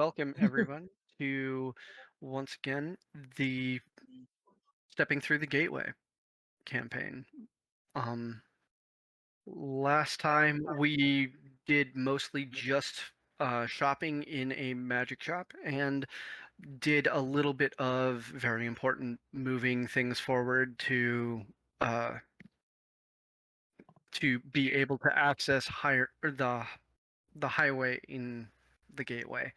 Welcome everyone to once again the Stepping Through the Gateway campaign. Um Last time we did mostly just shopping in a magic shop and did a little bit of very important moving things forward uh to be able to access higher or the highway in the gateway.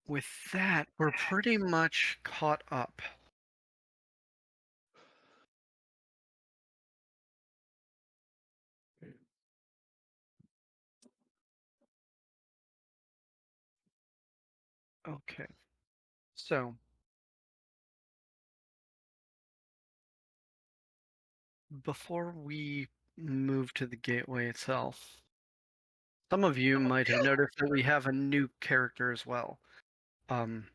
With that, we're pretty much caught up. Okay. So, before we move to the gateway itself, some of you might have noticed that we have a new character as well. Um,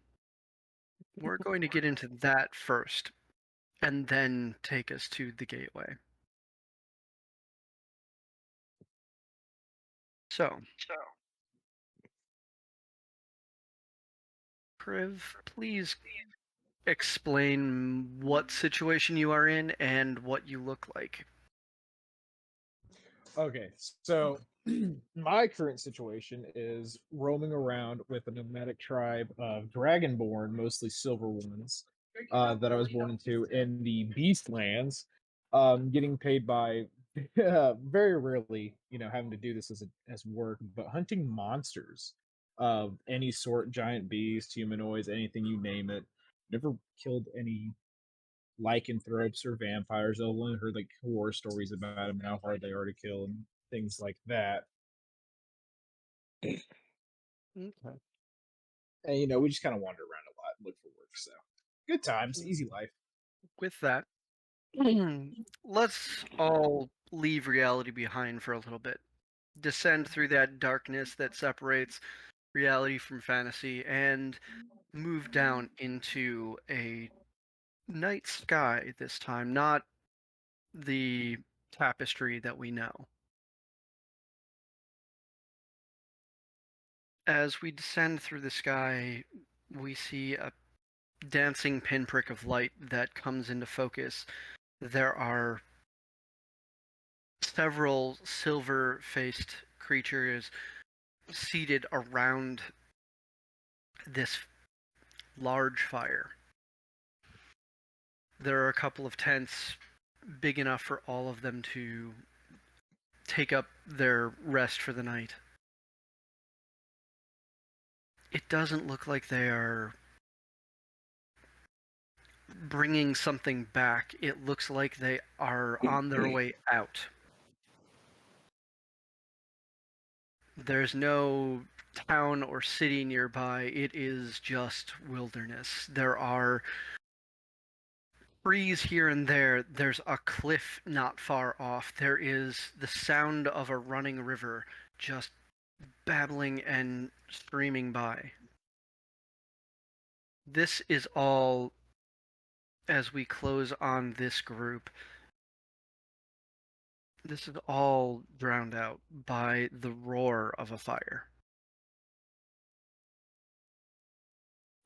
we're going to get into that first, and then take us to the gateway. So, Priv, please explain what situation you are in and what you look like. Okay, so my current situation is roaming around with a nomadic tribe of dragonborn, mostly silver ones, that I was born into in the Beastlands, getting paid by very rarely, having to do this as work, but hunting monsters of any sort, giant beasts, humanoids, anything you name it. Never killed any lycanthropes or vampires. I've only heard like horror stories about them and how hard they are to kill and things like that. Okay. And we just kind of wander around a lot and look for work. So good times, easy life. With that, let's all leave reality behind for a little bit. Descend through that darkness that separates reality from fantasy and move down into a night sky this time, not the tapestry that we know. As we descend through the sky, we see a dancing pinprick of light that comes into focus. There are several silver faced creatures seated around this large fire. There are a couple of tents big enough for all of them to take up their rest for the night. It doesn't look like they are bringing something back. It looks like they are on their way out. There's no town or city nearby. It is just wilderness. There are trees here and there. There's a cliff not far off. There is the sound of a running river just babbling and streaming by. This is all, as we close on this group, this is all drowned out by the roar of a fire.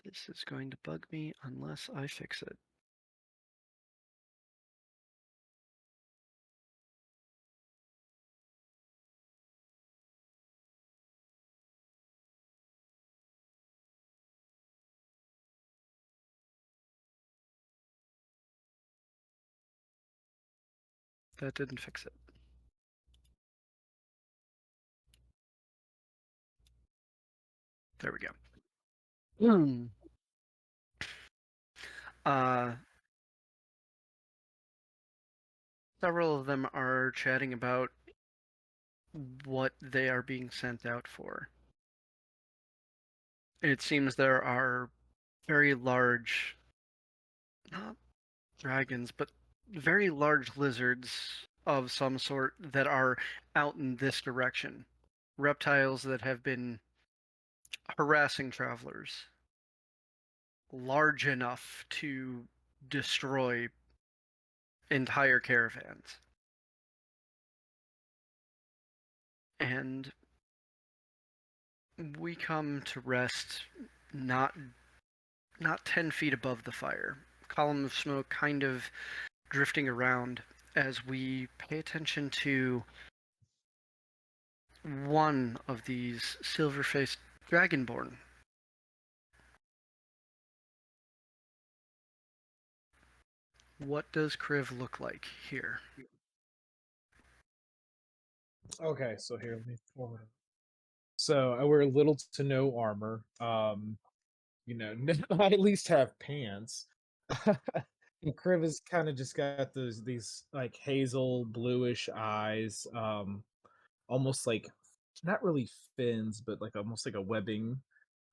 This is going to bug me unless I fix it. That didn't fix it. There we go. Uh, Several of them are chatting about what they are being sent out for. It seems there are very large, not dragons, but very large lizards of some sort that are out in this direction. Reptiles that have been harassing travelers, large enough to destroy entire caravans. And we come to rest not 10 feet above the fire. Column of smoke kind of drifting around as we pay attention to one of these silver-faced dragonborn. What does Kriv look like here? Okay, so here, let me forward it. So I wear little to no armor. I at least have pants. And Kriv has kind of just got these like hazel bluish eyes, almost like not really fins, but like almost like a webbing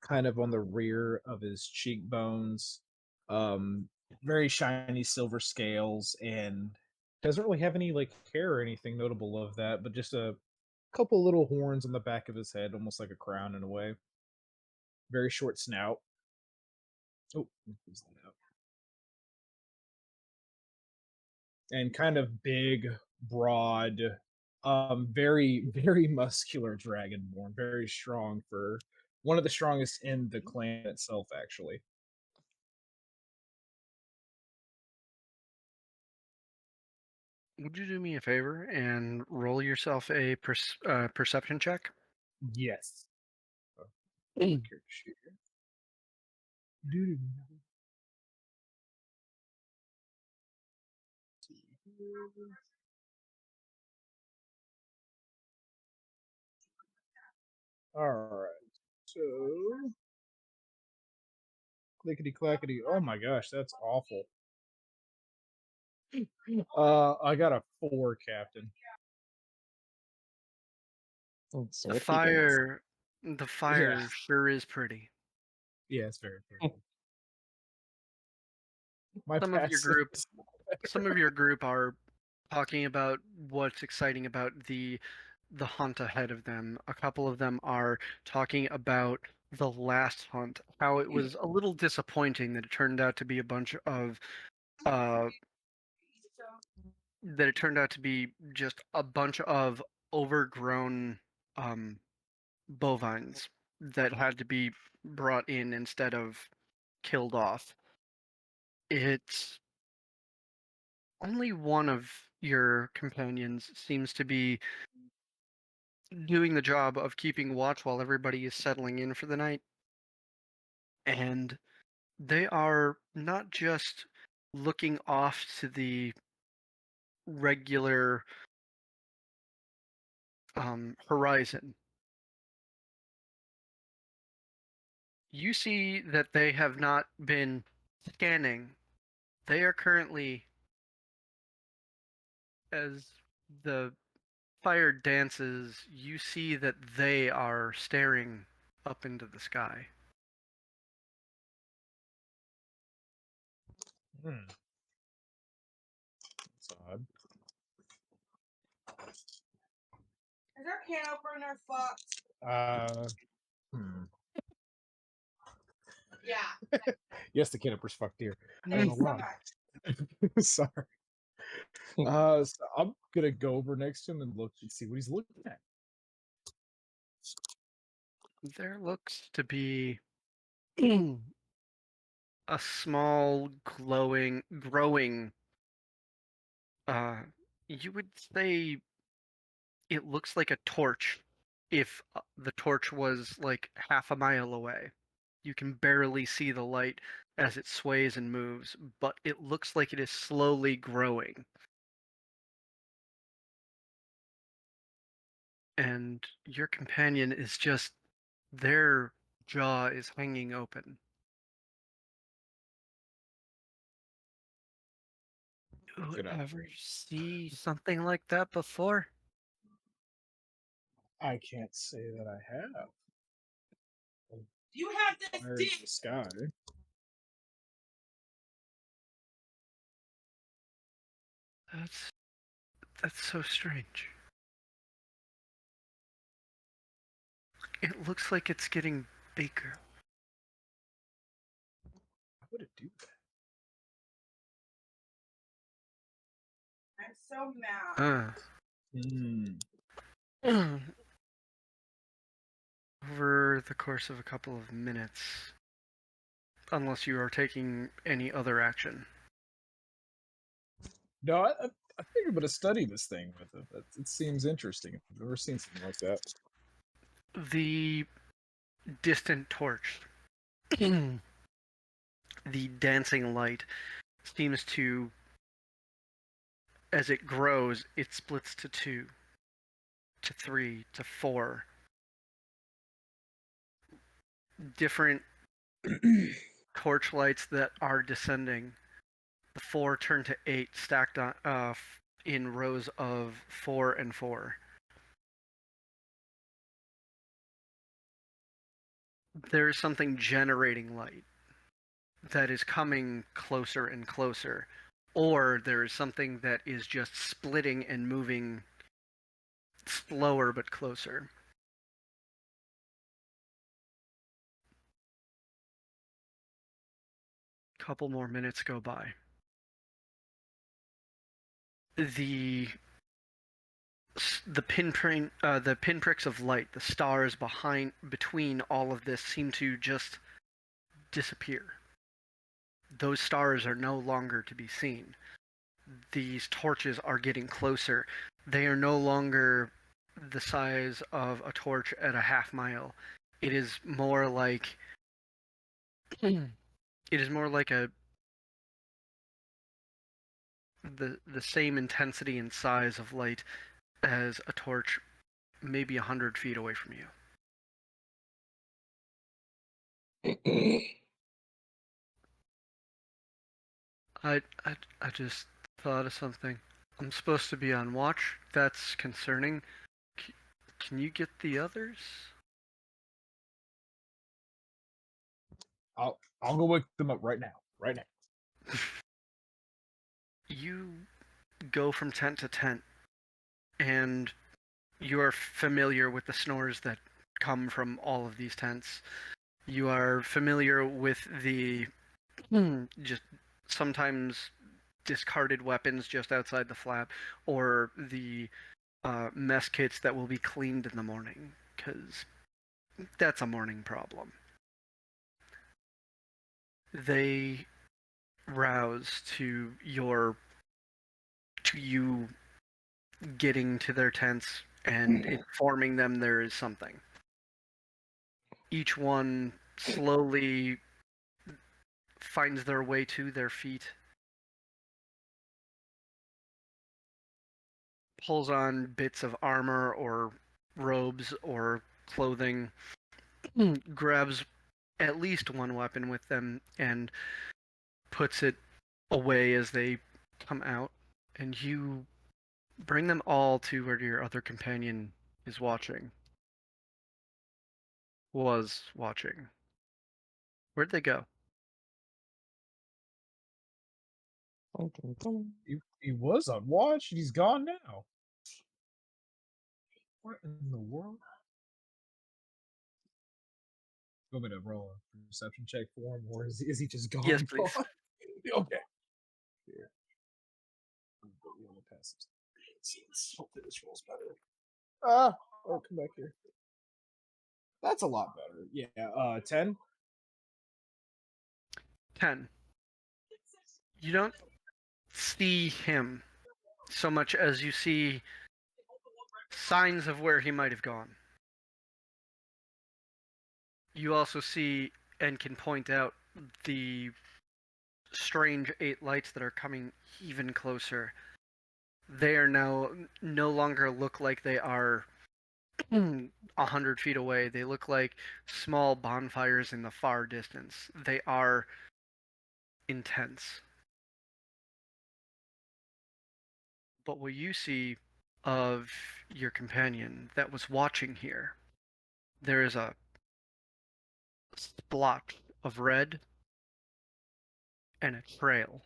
kind of on the rear of his cheekbones. Um, Very shiny silver scales, and doesn't really have any like hair or anything notable of that, but just a couple little horns on the back of his head, almost like a crown in a way. Very short snout. Oh, close that out. And kind of big, broad, very, very muscular dragonborn. Very strong for one of the strongest in the clan itself, actually. Would you do me a favor and roll yourself a perception check? Yes. Oh, character sheet here. Doo-doo. All right. So clickety clackety. Oh my gosh, that's awful. I got a 4, Captain. So The what he does. fire, the Yeah. fire sure is pretty. Yeah, it's very pretty. My Some of your passive. group, some of your group are talking about what's exciting about the hunt ahead of them. A couple of them are talking about the last hunt, how it was a little disappointing that it turned out to be a bunch of uh that it turned out to be just a bunch of overgrown um bovines that had to be brought in instead of killed off. It's only one of your companions seems to be doing the job of keeping watch while everybody is settling in for the night. And they are not just looking off to the regular horizon. You see that they have not been scanning. They are currently, as the fire dances, you see that they are staring up into the sky. Hmm. That's odd. Is our can opener fucked? Hmm. Yeah. Yes, the kidnappers fucked here. I Mm. don't know why. Sorry. So I'm gonna go over next to him and look and see what he's looking at. There looks to be a small growing, uh, you would say it looks like a torch if the torch was like half a mile away. You can barely see the light as it sways and moves, but it looks like it is slowly growing. And your companion is just, their jaw is hanging open. You Good eye. ever see something like that before? I can't say that I have. You have this Fire in dick. the sky. That's so strange. It looks like it's getting bigger. How would it do that? I'm so mad. Hmm. over the course of a couple of minutes, unless you are taking any other action. No, I think I'm gonna study this thing with it. It seems interesting. I've never seen something like that. The distant torch, the dancing light, seems to, as it grows, it splits to 2, to 3, to 4. Different torch lights that are descending. The 4 turn to 8, stacked on in rows of 4 and 4. There is something generating light that is coming closer and closer, or there is something that is just splitting and moving slower but closer. Couple more minutes go by. The pinpricks of light, the stars between all of this seem to just disappear. Those stars are no longer to be seen. These torches are getting closer. They are no longer the size of a torch at a half mile. It is more like the same intensity and size of light as a torch maybe 100 feet away from you. I just thought of something. I'm supposed to be on watch. That's concerning. Can you get the others? I'll go wake them up right now. Right now. You go from tent to tent, and you are familiar with the snores that come from all of these tents. You are familiar with the just sometimes discarded weapons just outside the flap, or the mess kits that will be cleaned in the morning, because that's a morning problem. They rouse to you getting to their tents and informing them there is something. Each one slowly finds their way to their feet, pulls on bits of armor or robes or clothing, grabs at least one weapon with them, and puts it away as they come out. And you bring them all to where your other companion is watching. Was watching. Where'd they go? He was on watch and he's gone now. What in the world? You want me to roll a perception check for him, or is he just gone? Yes, please. Okay. Here. I'm gonna pass this. Hopefully this rolls better. Oh, come back here. That's a lot better. Yeah, 10. 10. You don't see him so much as you see signs of where he might have gone. You also see and can point out the strange 8 lights that are coming even closer. They are now no longer look like they are 100 feet away. They look like small bonfires in the far distance. They are intense. But what you see of your companion that was watching here, there is a splotch of red and a trail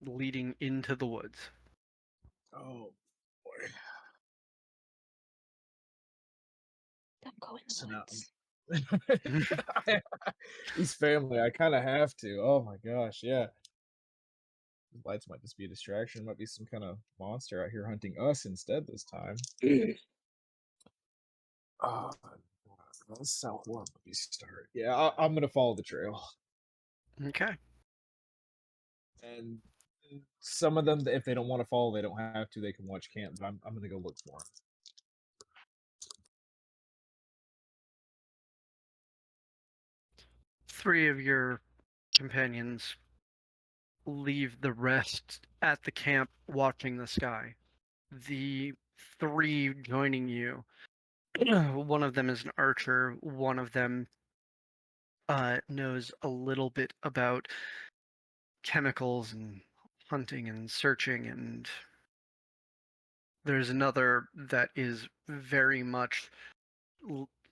leading into the woods. Oh boy. Don't go in the So now woods. he's family. I kind of have to. Oh my gosh, yeah. Lights might just be a distraction. Might be some kind of monster out here hunting us instead this time. Ah, that's how horror movies start. Yeah, I'm gonna follow the trail. Okay. And some of them, if they don't want to follow, they don't have to. They can watch camp. But I'm gonna go look for them. Three of your companions leave the rest at the camp watching the sky. The three joining you, one of them is an archer, one of them knows a little bit about chemicals and hunting and searching, and there's another that is very much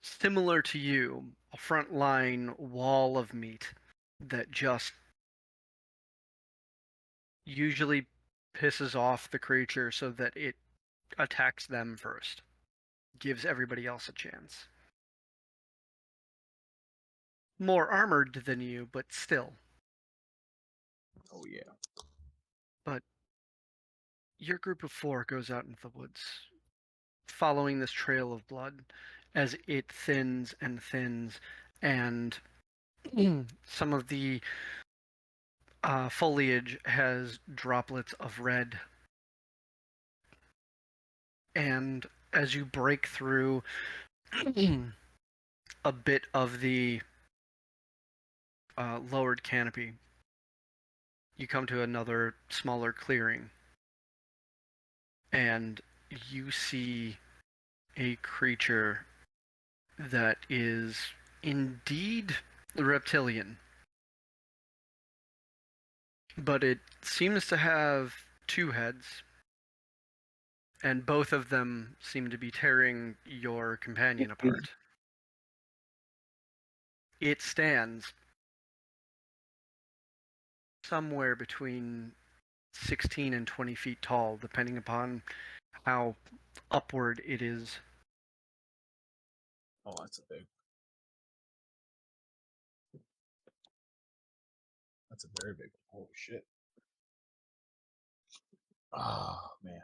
similar to you, a front line wall of meat that just usually pisses off the creature so that it attacks them first, gives everybody else a chance. More armored than you, but still. Oh yeah. But your group of four goes out into the woods, following this trail of blood as it thins and thins, and some of the foliage has droplets of red. And as you break through a bit of the lowered canopy, you come to another smaller clearing, and you see a creature that is indeed reptilian, but it seems to have two heads, and both of them seem to be tearing your companion apart. It stands somewhere between 16 and 20 feet tall, depending upon how upward it is. Oh, that's a big. That's a very big. Holy shit. Oh man.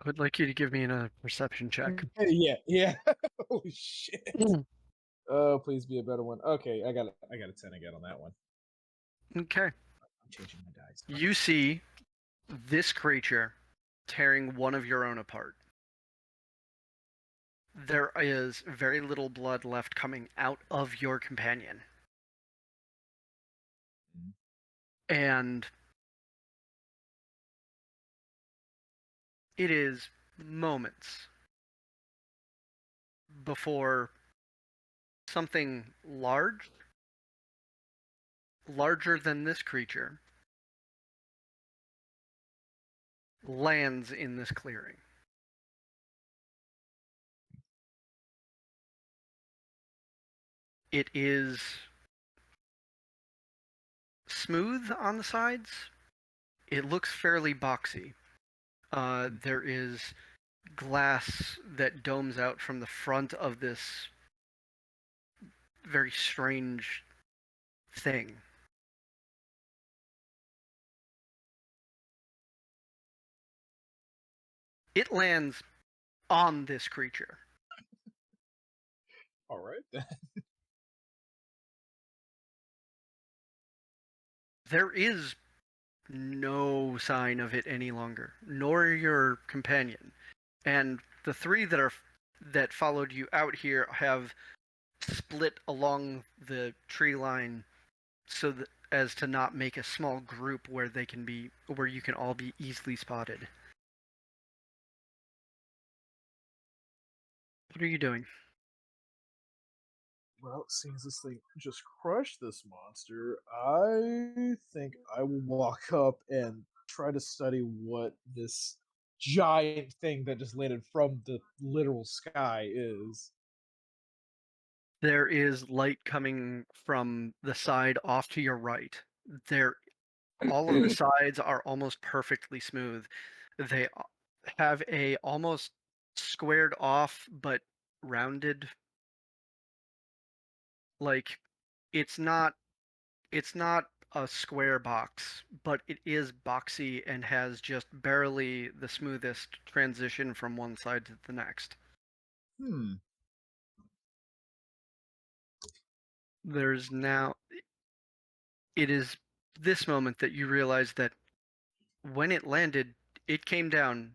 I would like you to give me a perception check. Yeah. Holy shit. Oh, please be a better one. Okay, I got a 10 again on that one. Okay. I'm changing my dice. You see this creature tearing one of your own apart. There is very little blood left coming out of your companion. And it is moments before something larger than this creature, lands in this clearing. It is smooth on the sides. It looks fairly boxy. There is glass that domes out from the front of this very strange thing. It lands on this creature. All right then. There is no sign of it any longer, nor your companion. And the three that followed you out here have split along the tree line so that as to not make a small group where you can all be easily spotted. What are you doing? Well, since this thing just crushed this monster, I think I will walk up and try to study what this giant thing that just landed from the literal sky is. There is light coming from the side off to your right. All of the sides are almost perfectly smooth. They have a almost squared off but rounded, like it's not a square box, but it is boxy and has just barely the smoothest transition from one side to the next. Hmm. There's now it is this moment that you realize that when it landed, it came down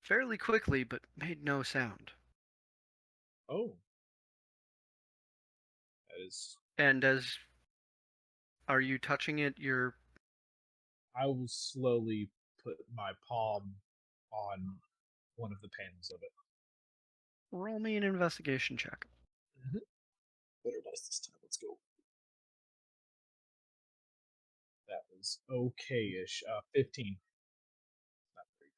fairly quickly but made no sound. Oh. That is. And as are you touching it? You're I will slowly put my palm on one of the panels of it. roll me an investigation check. Better dice this time. Let's go. That was okay-ish. 15. Not very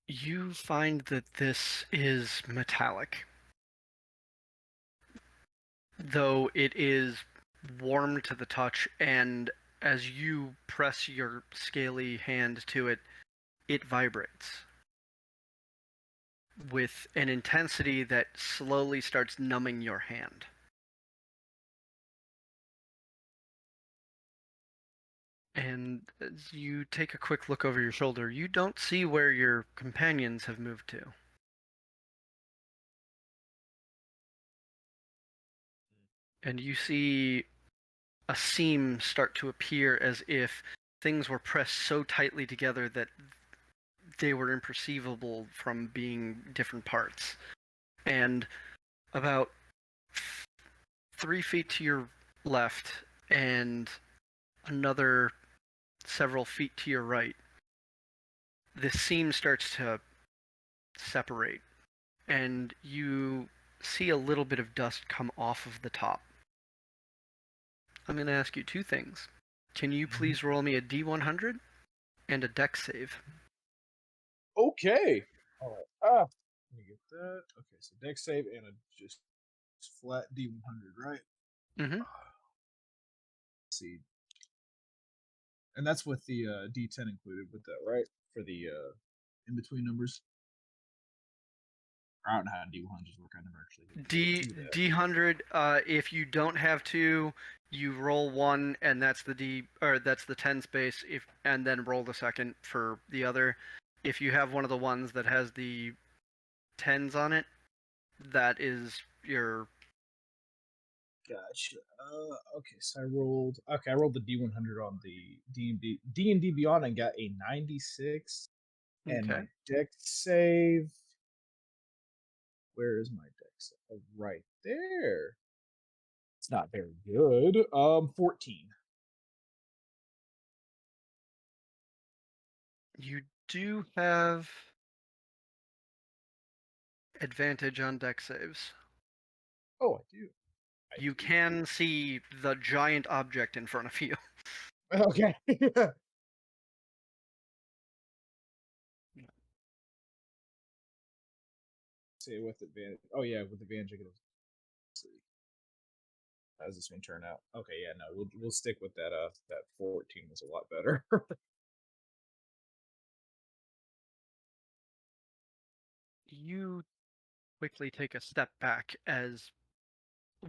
good. You find that this is metallic, though it is warm to the touch, and as you press your scaly hand to it, it vibrates with an intensity that slowly starts numbing your hand. And as you take a quick look over your shoulder, you don't see where your companions have moved to. And you see a seam start to appear as if things were pressed so tightly together that they were imperceivable from being different parts. And about 3 feet to your left and another several feet to your right, this seam starts to separate, and you see a little bit of dust come off of the top. I'm going to ask you two things. Can you please roll me a D100 and a dex save? Okay. All right. Let me get that. Okay, so deck save and a just flat D100, right? Mm-hmm. Let's see. And that's with the D10 included with that, right? For the in between numbers. I don't know how D100s work. I never actually did that. D100. If you don't have two, you roll one, and that's the 10 space. And then roll the second for the other. If you have one of the ones that has the 10s on it, that is your. Gotcha. Okay, so I rolled. Okay, I rolled the D100 on the D&D Beyond and got a 96. And Okay. my deck save. Where is my deck save? Oh, right there. It's not very good. 14. You do have advantage on deck saves. Oh, I do. You can see the giant object in front of you. Okay. Say with advantage. Oh yeah, with advantage I can see. How does this one turn out? Okay, yeah, no, we'll stick with that. That 14 was a lot better. You quickly take a step back as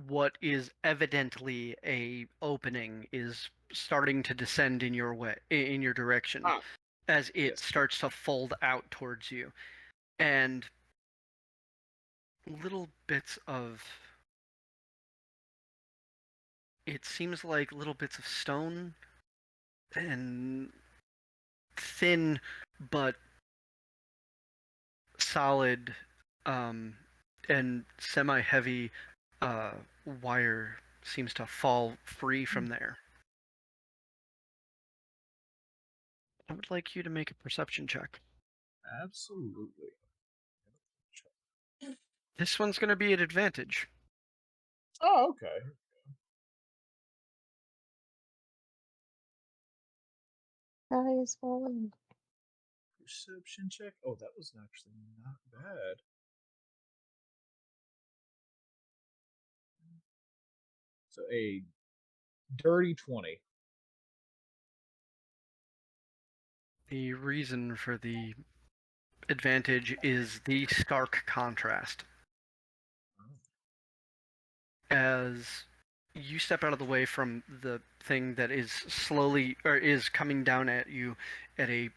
what is evidently a opening is starting to descend in your way, in your direction, Ah, as it yes. starts to fold out towards you, and little bits of it seems like little bits of stone and thin but solid and semi-heavy wire seems to fall free from there. I would like you to make a perception check. Absolutely. This one's going to be at advantage. Oh, okay. Sky is falling. Perception check. Oh, that was actually not bad. So a dirty 20. The reason for the advantage is the stark contrast. as you step out of the way from the thing that is slowly or is coming down at you at a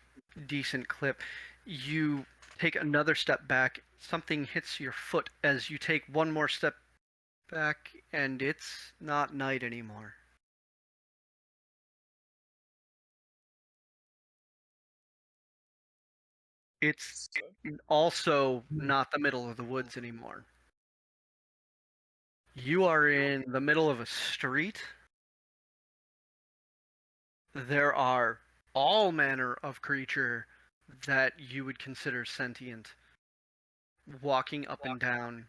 decent clip. You take another step back. Something hits your foot as you take one more step back, and it's not night anymore. It's also not the middle of the woods anymore. You are in the middle of a street. There are all manner of creature that you would consider sentient walking up and down.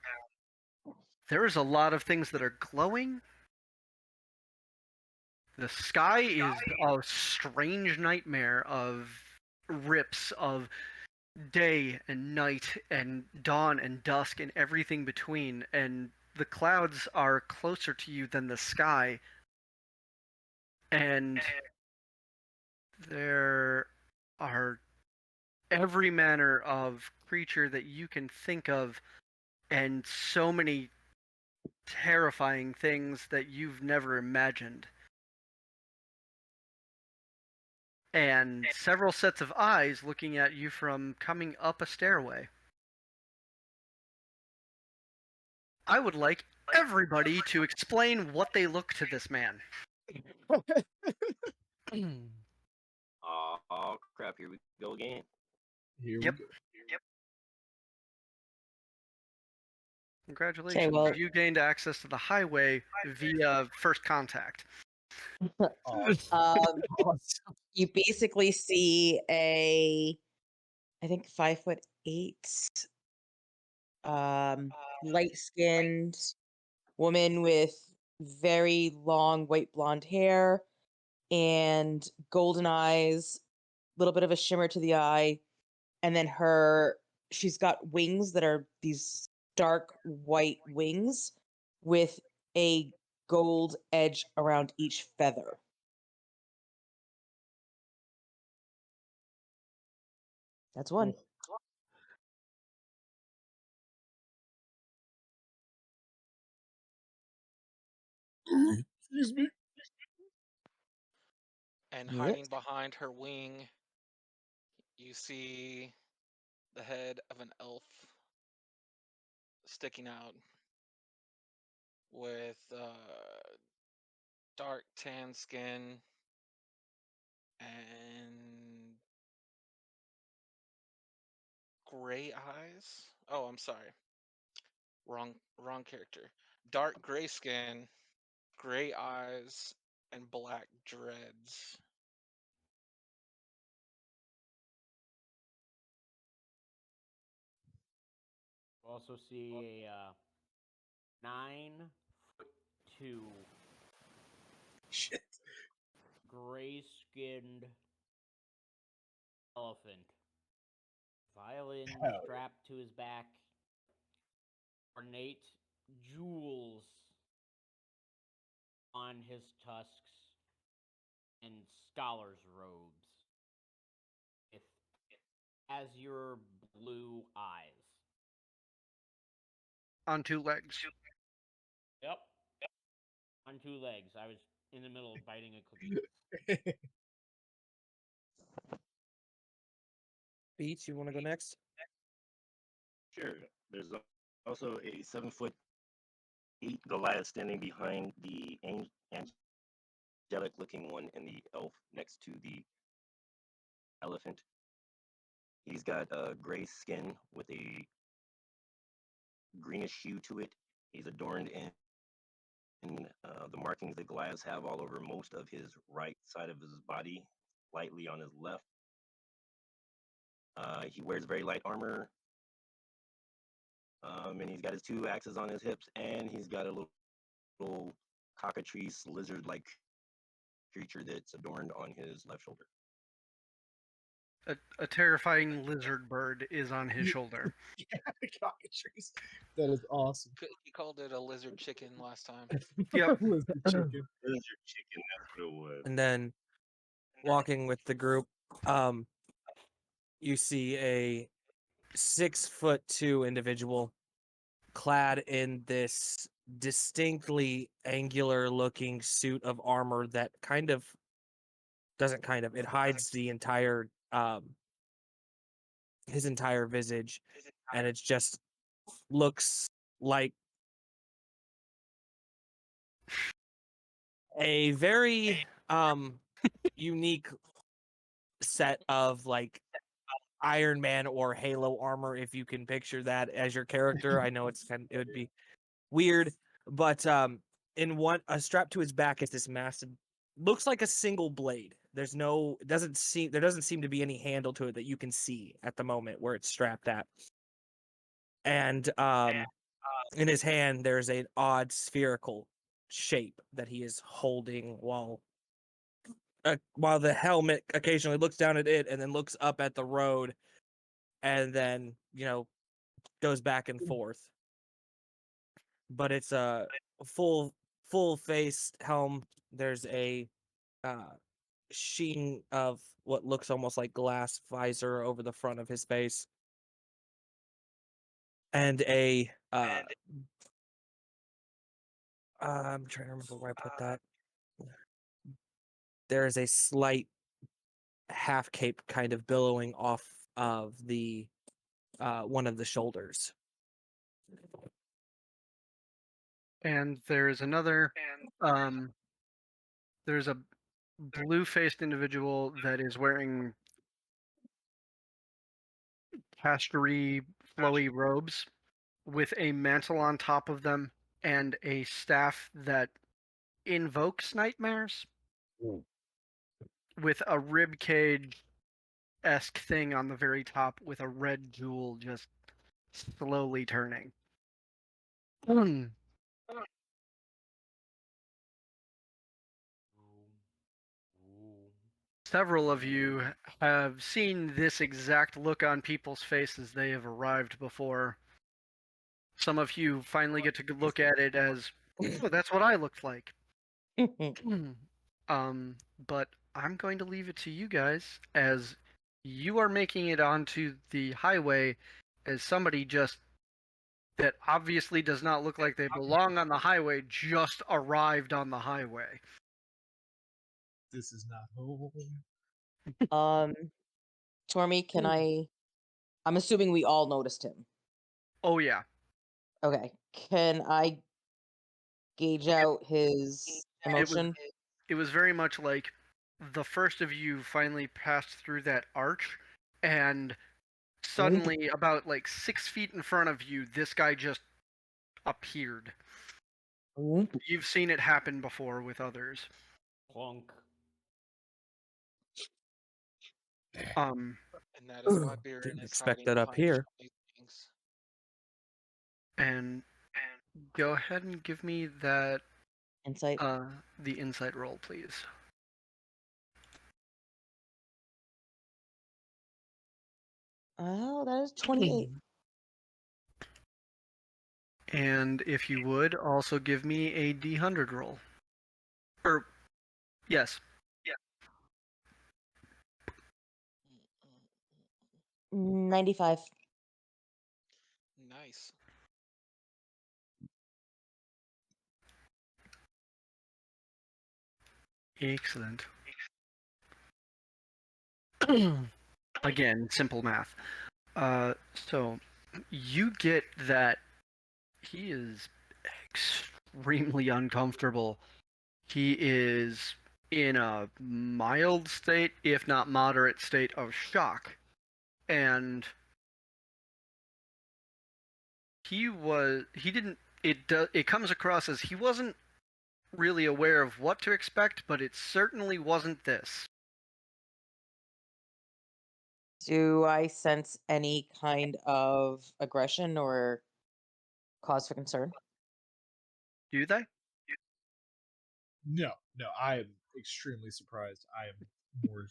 There is a lot of things that are glowing. The sky is a strange nightmare of rips of day and night and dawn and dusk and everything between, and the clouds are closer to you than the sky, and there are every manner of creature that you can think of, and so many terrifying things that you've never imagined. And several sets of eyes looking at you from coming up a stairway. I would like everybody to explain what they look to this man. Oh crap! Here we go again. Here Yep. we go. Congratulations. well- You gained access to the highway via first contact. Um, you basically see I think 5'8", light-skinned woman with very long white blonde hair and golden eyes, little bit of a shimmer to the eye, and then she's got wings that are these dark white wings with a gold edge around each feather. That's one. Excuse me. And Yes. hiding behind her wing, you see the head of an elf sticking out with dark tan skin and gray eyes. Oh, I'm sorry. Wrong character. Dark gray skin, gray eyes, and black dreads. You also see a 9'2" Shit. gray-skinned elephant, violin Hell yeah. strapped to his back, ornate jewels on his tusks, and scholar's robes with azure blue eyes. On two legs. Yep. On two legs. I was in the middle of biting a cookie. Beach, you want to go next? Sure. There's also a 7'8" Goliath standing behind the angelic-looking one and the elf next to the elephant. He's got gray skin with a greenish hue to it. He's adorned in the markings that Goliaths have all over most of his right side of his body, lightly on his left. He wears very light armor, and he's got his two axes on his hips, and he's got a little cockatrice lizard-like creature that's adorned on his left shoulder. A terrifying lizard bird is on his shoulder. Cockatrice. That is awesome. He called it a lizard chicken last time. Yep. Lizard chicken. Lizard chicken, that's what it was. And then walking with the group, you see a 6'2" individual clad in this distinctly angular looking suit of armor that it hides the entire his entire visage, and it just looks like a very unique set of like Iron Man or Halo armor, if you can picture that as your character. I know it would be weird, but in one a strap to his back is this massive, looks like a single blade. There doesn't seem to be any handle to it that you can see at the moment where it's strapped at. And in his hand there's an odd spherical shape that he is holding while the helmet occasionally looks down at it and then looks up at the road and then, goes back and forth. But it's a full face helm. There's a sheen of what looks almost like glass visor over the front of his face, and I'm trying to remember where I put that. There is a slight half cape kind of billowing off of the one of the shoulders. And there's another. There's a blue-faced individual that is wearing castery, flowy robes with a mantle on top of them and a staff that invokes nightmares with a rib cage-esque thing on the very top with a red jewel just slowly turning. Several of you have seen this exact look on people's faces. They have arrived before. Some of you finally get to look at it as, oh, that's what I looked like. But I'm going to leave it to you guys as you are making it onto the highway as somebody just that obviously does not look like they belong on the highway just arrived on the highway. This is not home. Tormy, I'm assuming we all noticed him. Oh yeah. Okay. Can I gauge out his emotion? It was very much like the first of you finally passed through that arch, and suddenly, about like 6 feet in front of you, this guy just appeared. You've seen it happen before with others. Clunk. And that is why Beard Didn't is expect hiding that up behind here. shiny things. And go ahead and give me that Insight. the insight roll, please. Oh, that is 28. And if you would, also give me a D100 roll. Or, yes. 95. Nice. Excellent. Again, simple math. So you get that he is extremely uncomfortable. He is in a mild state, if not moderate state of shock. And it comes across as he wasn't really aware of what to expect, but it certainly wasn't this. Do I sense any kind of aggression or cause for concern? Do they? No, I am extremely surprised. I am more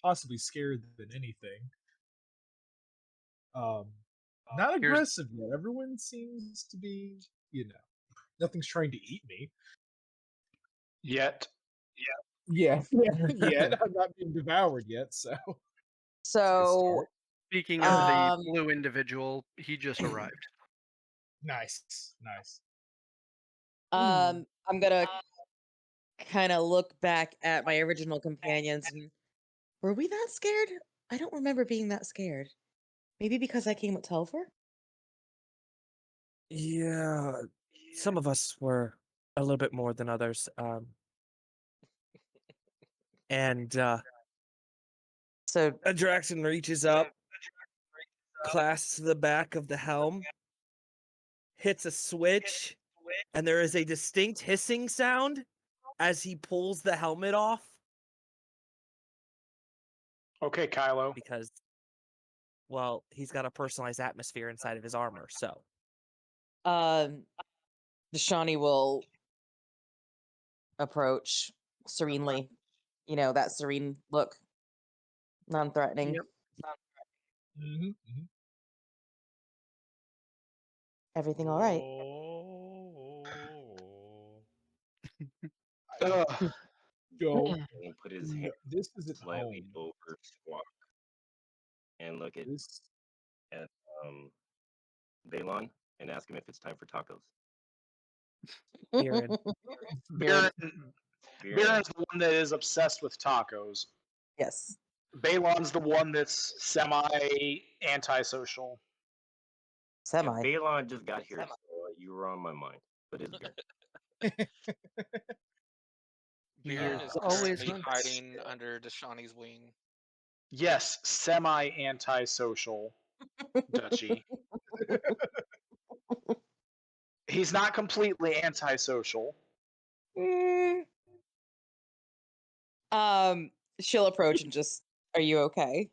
possibly scared than anything. Not aggressive yet. Everyone seems to be, nothing's trying to eat me. Yet. Yeah. I'm not being devoured yet, so. So, Speaking of the blue individual, he just arrived. Nice. I'm gonna kind of look back at my original companions. And were we that scared? I don't remember being that scared. Maybe because I came with Telfer? Yeah, some of us were a little bit more than others. And So Draxon reaches up, clasps the back of the helm, hits a switch, and there is a distinct hissing sound as he pulls the helmet off Okay, Kylo. because, well, he's got a personalized atmosphere inside of his armor. So Shawnee will approach serenely. You know, that serene look. Non-threatening. Yep. Everything all right? Don't. And put his hand This isn't slightly home. over Squawk and look at This Balon and ask him if it's time for tacos. Viren. Baron's the one that is obsessed with tacos. Yes. Balon's the one that's semi-antisocial. Yeah, Semi. Balon just got here, so you were on my mind. But it's good. He Viren is is always currently on. hiding under Deshani's wing. Yes, semi-antisocial, Dutchy. He's not completely antisocial. She'll approach and just, are you okay?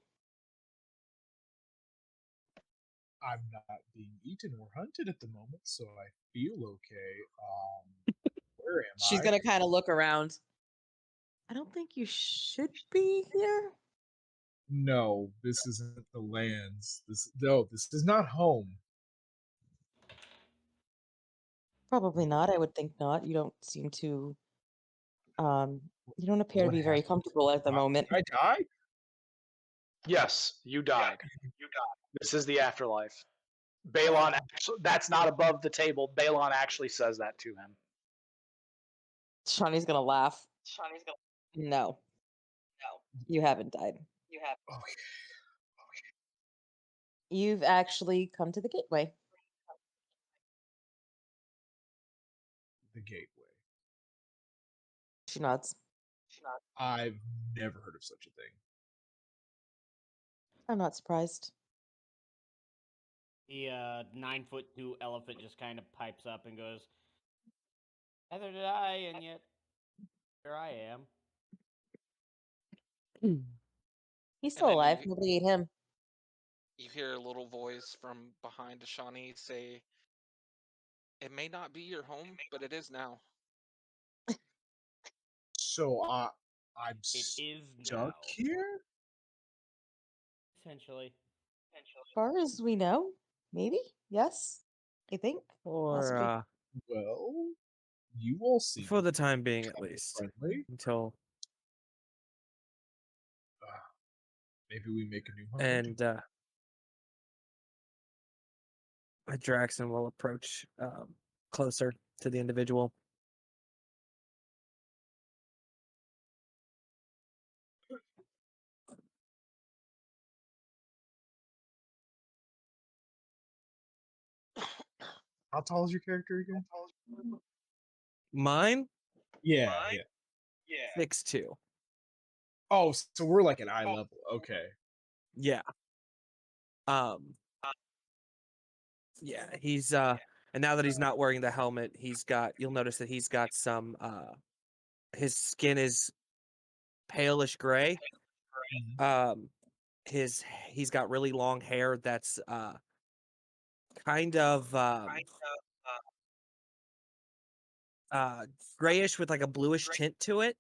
I'm not being eaten or hunted at the moment, so I feel okay. Where am She's I? gonna kind of look around. I don't think you should be here. No, this isn't the lands. This is not home. Probably not. I would think not. You don't seem to. You don't appear to What be very happened? comfortable at the moment. Did I die? Yes, you died. This is the afterlife. Balon actually, that's not above the table. Balon actually says that to him. Shawnee's gonna laugh. No, you haven't died. Okay. You've actually come to the gateway. The gateway. She nods. I've never heard of such a thing. I'm not surprised. The 9'2" elephant just kind of pipes up and goes, "Neither did I, and yet here I am." He's still then alive. you- Nobody ate him. You hear a little voice from behind Deshani say, "It may not be your home, but it is now." So I'm It is stuck now. here? Essentially. As far as we know, maybe. Yes, I think. Or Possibly. Well, you all seem for the time being, at least, friendly. until Maybe we make a new home. and Draxon will approach closer to the individual. How tall is your character again? Mine, Yeah. 6'2". Oh, so we're like at eye level. Okay. Yeah. Yeah, he's and now that he's not wearing the helmet, you'll notice that he's got some his skin is palish gray. He's got really long hair that's kind of grayish with like a bluish tint to it.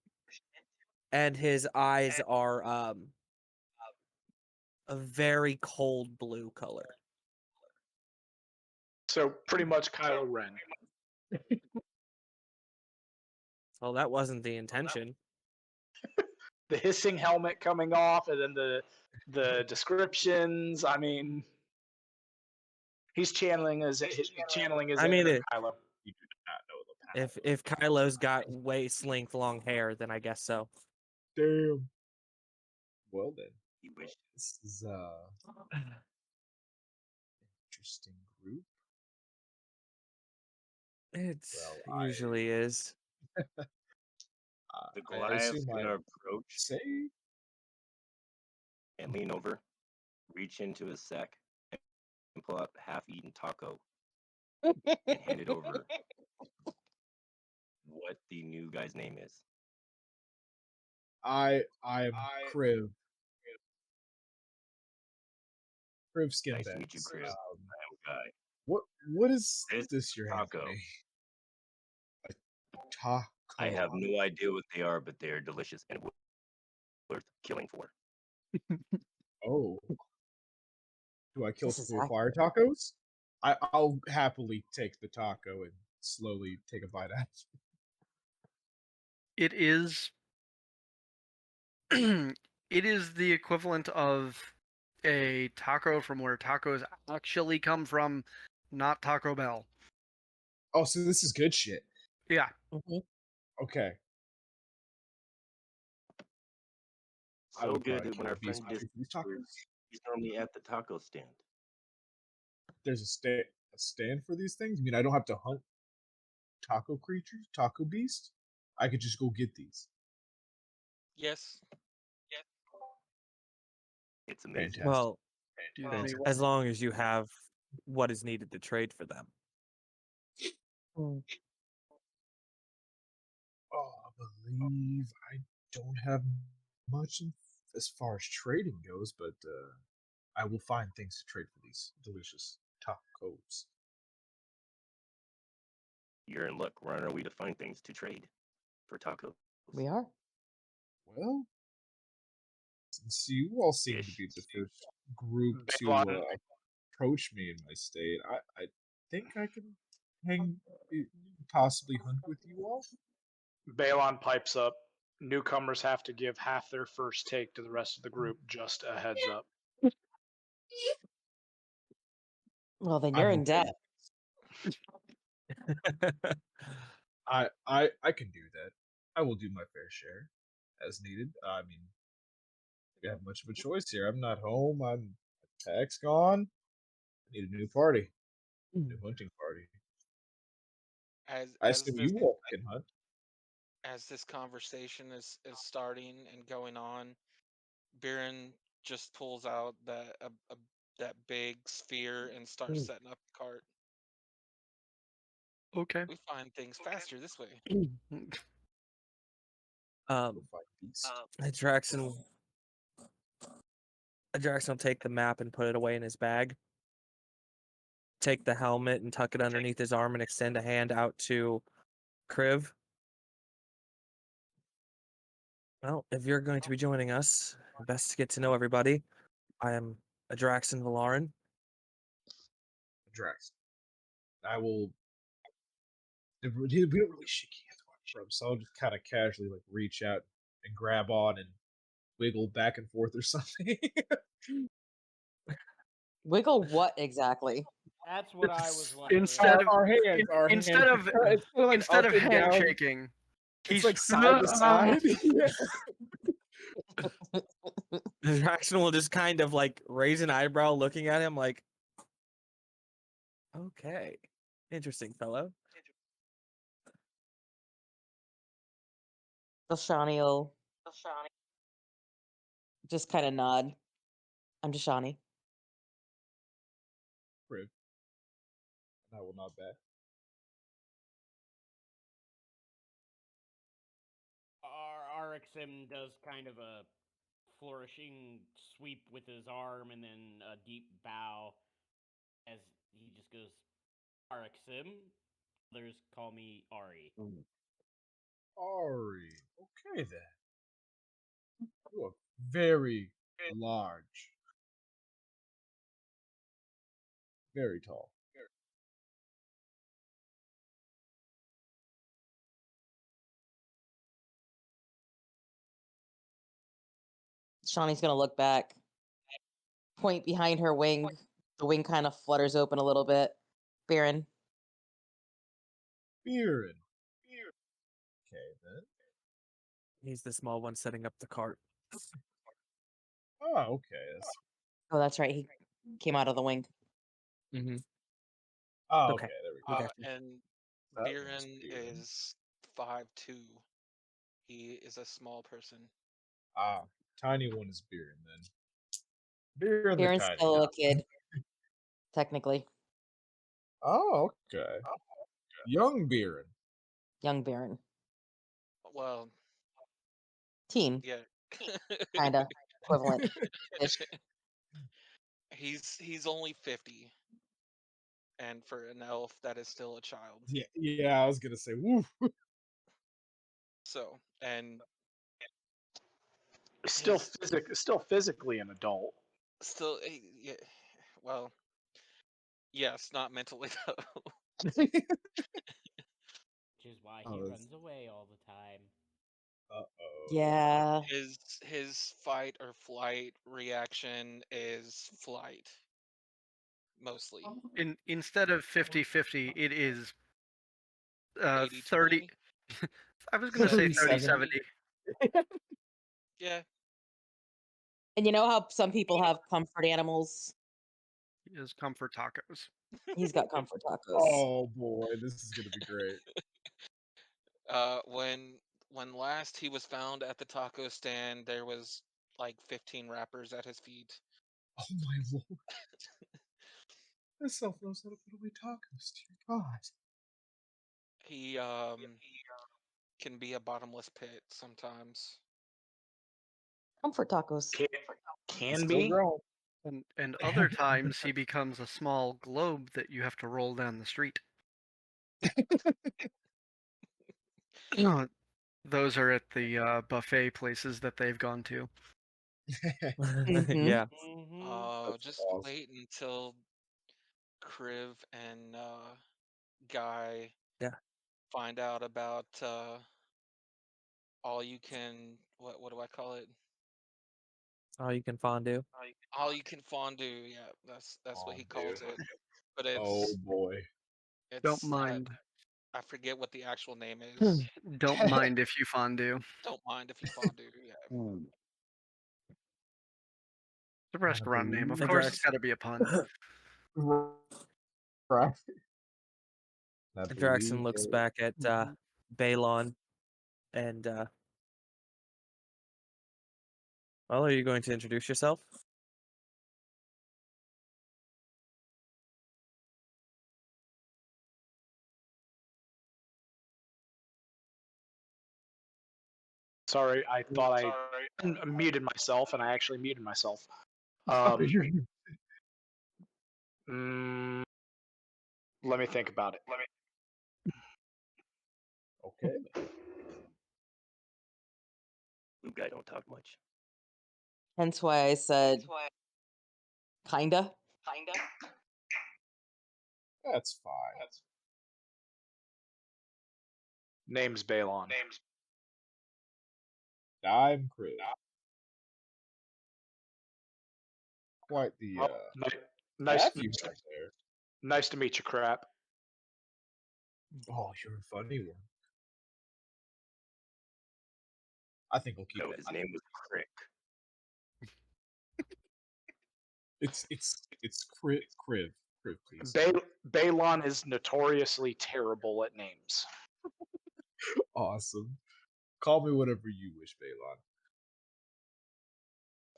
And his eyes are a very cold blue color. So pretty much Kylo Ren. Well, that wasn't the intention. The hissing helmet coming off, and then the descriptions. I mean, he's channeling his I mean, inner Kylo. You do not know the If Kylo's got waist length long hair, then I guess so. Damn. Well then, He wished. this is interesting group. It Well, I usually is. The I Goliath's assume gonna I approach say and lean over, reach into his sack, and pull out a half-eaten taco and hand it over. What the new guy's name is? I'm Kriv. Kriv Skinbeds. Nice to meet you, Chris. Guy. What is This this you're handing taco. me? A taco. I have no idea what they are, but they're delicious and worth killing for. Oh. Do I kill This is to acquire tacos? I'll happily take the taco and slowly take a bite out. It is it is the equivalent of a taco from where tacos actually come from, not Taco Bell. Oh, so this is good shit. Yeah. Mhm. Okay. I So would good probably that when kill our a beast friend for these tacos. he's normally at the taco stand. There's a stand for these things? I mean, I don't have to hunt taco creatures, taco beast. I could just go get these. Yes. It's amazing. Fantastic. Well, Do they Fantastic. as long as you have what is needed to trade for them. Mm. Oh, I believe I don't have much as far as trading goes, but I will find things to trade for these delicious tacos. You're in luck. We're on our way to find things to trade for tacos. We are. Well, since you all seem to be the first group to Baylon. approach me in my state, I think I can possibly hunt with you all. Balon pipes up. Newcomers have to give half their first take to the rest of the group. Just a heads up. Well, then I'm you're in okay debt. I can do that. I will do my fair share as needed. I mean, I have much of a choice here. I'm not home. I'm tax gone. I need a new party, new hunting party. I As assume this you all can hunt. as this conversation is starting and going on, Biren just pulls out that big sphere and starts setting up the cart. Okay. We find things faster this way. Go find beast. Draxon will take the map and put it away in his bag. Take the helmet and tuck it underneath his arm and extend a hand out to Kriv. Well, if you're going to be joining us, best to get to know everybody. I am Adraxon Valarin. Drax. I will. We don't really shake hands from, so I'll just kind of casually like reach out and grab on and wiggle back and forth or something. Wiggle what exactly? That's what I was wondering. Instead of our hands, instead of like instead up of and down, handshaking, it's like side to side. Draxon will just kind of like raise an eyebrow looking at him like, okay, interesting fellow. Dashani will just kind of nod. I'm Dashani. Kriv. And I will nod back. Arixim does kind of a flourishing sweep with his arm and then a deep bow as he just goes, Arixim. Others call me Ari. Ari. Okay then. You are very large. Very tall. Shawnee's gonna look back, point behind her wing. The wing kind of flutters open a little bit. Biren. Biren. He's the small one setting up the cart. Oh, okay. Oh, that's right. He came out of the wing. Mm-hmm. Oh, Okay. okay. There we go. Okay. And That one's Biren Biren. is 5'2". He is a small person. Ah, tiny one is Biren then. Biren the Biren's tiny still guy. a kid, technically. Oh, okay. Young Biren. Young Biren. Well, Teen, yeah. kinda. Equivalent. Ish. He's only 50. And for an elf, that is still a child. Yeah, I was gonna say, woo. So, and Still his- still physically an adult. still, yeah, well, yes, not mentally though. Which is why he Oh, that's- runs away all the time. Uh-oh. Yeah. His fight or flight reaction is flight. Mostly. Instead of 50-50, it is 80-20? 30. I was going to say 30-70. 30-70. Yeah. And you know how some people have comfort animals? Is comfort tacos. He's got comfort tacos. Oh boy, this is gonna be great. When last he was found at the taco stand, there was like 15 wrappers at his feet. Oh my lord. This self knows how to put away tacos, dear God. He can be a bottomless pit sometimes. Comfort tacos. Can Still be. growing. And other times he becomes a small globe that you have to roll down the street. Those are at the buffet places that they've gone to. Mhm. Yeah. That's Just awesome. wait until Kriv and Guy Yeah. find out about all you can what do I call it? All you can fondue. All you can fondue. Yeah, that's what he calls Fondue. it. But it's Oh boy. Don't it's mind. I forget what the actual name is. Don't mind if you fondue. Don't mind if you fondue. Yeah. The restaurant name. Of believe course, Drax. it's got to be a pun. Right. Draxon looks back at Mhm. Balon and well, are you going to introduce yourself? Sorry, I thought I muted myself, and I actually muted myself. Mm, let me think about it. Okay. Blue guy don't talk much. Hence why I said kinda. That's fine. Name's Balon. I'm Chris. Quite the Nice, Matthew back there. nice to meet you, crap. Oh, you're a funny one. I think we'll keep No, it. his name was Crick. It's Kriv, please. Balon is notoriously terrible at names. Awesome. Call me whatever you wish, Balon.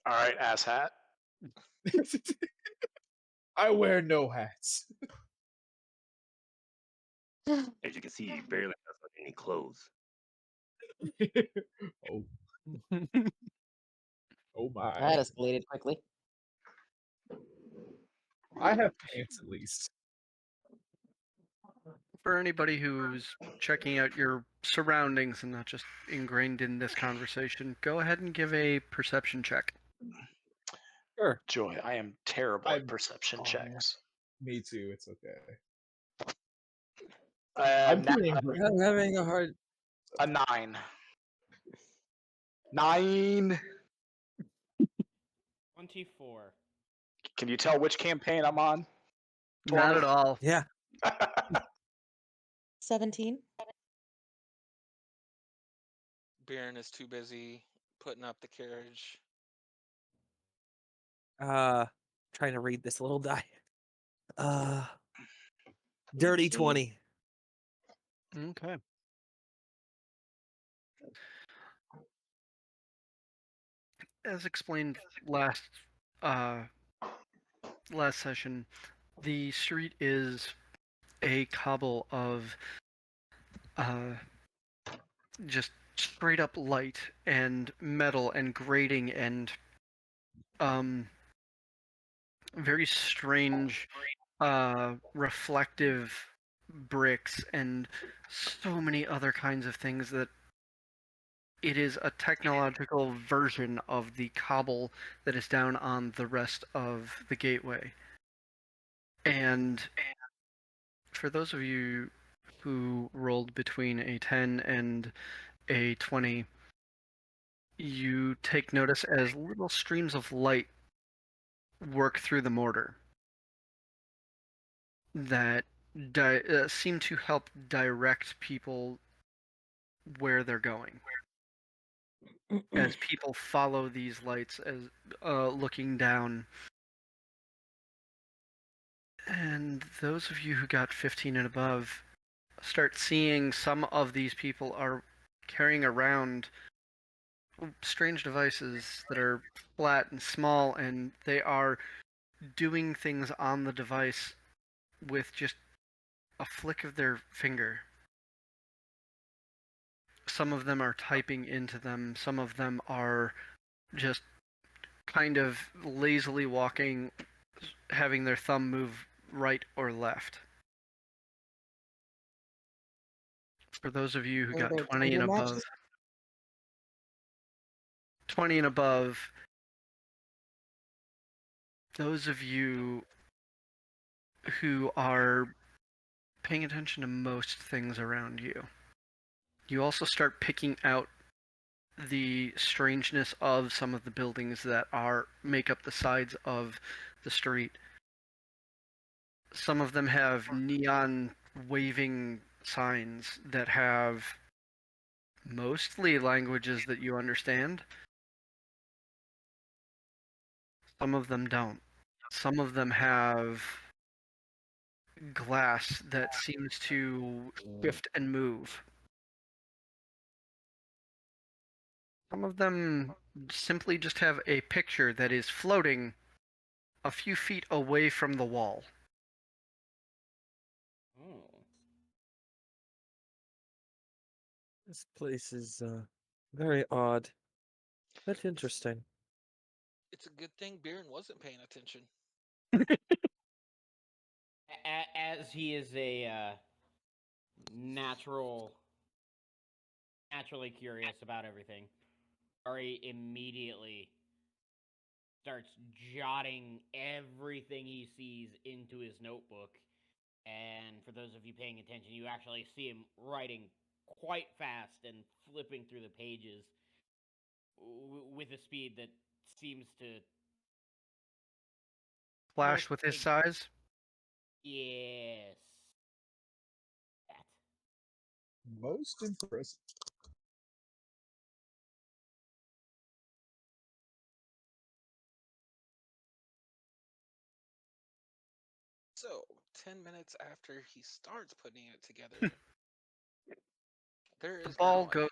All right, asshat. I wear no hats. As you can see, he barely has on any clothes. Oh, oh my. That escalated quickly. I have pants at least. For anybody who's checking out your surroundings and not just ingrained in this conversation, go ahead and give a perception check. Sure. Joy, I am terrible I'm- at perception oh, checks. Me too. It's okay. I'm pretty I'm having a hard. a 9. 9. 24. Can you tell which campaign I'm on? Not at all. Yeah. 17. Biren is too busy putting up the carriage. Trying to read this little die. Dirty 20. Okay. As explained uh, last session, the street is a cobble of just straight up light and metal and grating and very strange reflective bricks and so many other kinds of things that it is a technological version of the cobble that is down on the rest of the gateway. And for those of you who rolled between a 10 and a 20, you take notice as little streams of light work through the mortar that seem to help direct people where they're going. As people follow these lights, as looking down. And those of you who got 15 and above start seeing some of these people are carrying around strange devices that are flat and small, and they are doing things on the device with just a flick of their finger. Some of them are typing into them, some of them are just kind of lazily walking, having their thumb move right or left. For those of you who got 20 and above, 20 and above, those of you who are paying attention to most things around you, you also start picking out the strangeness of some of the buildings that make up the sides of the street. Some of them have neon waving signs that have mostly languages that you understand. Some of them don't. Some of them have glass that seems to shift and move. Some of them simply just have a picture that is floating a few feet away from the wall. Oh. This place is very odd, but interesting. It's a good thing Biren wasn't paying attention. As he is a naturally curious about everything, Ari immediately starts jotting everything he sees into his notebook. And for those of you paying attention, you actually see him writing quite fast and flipping through the pages with a speed that seems to Flash with his size. Yes. That. Most impressive. So, 10 minutes after he starts putting it together, there is now a tent.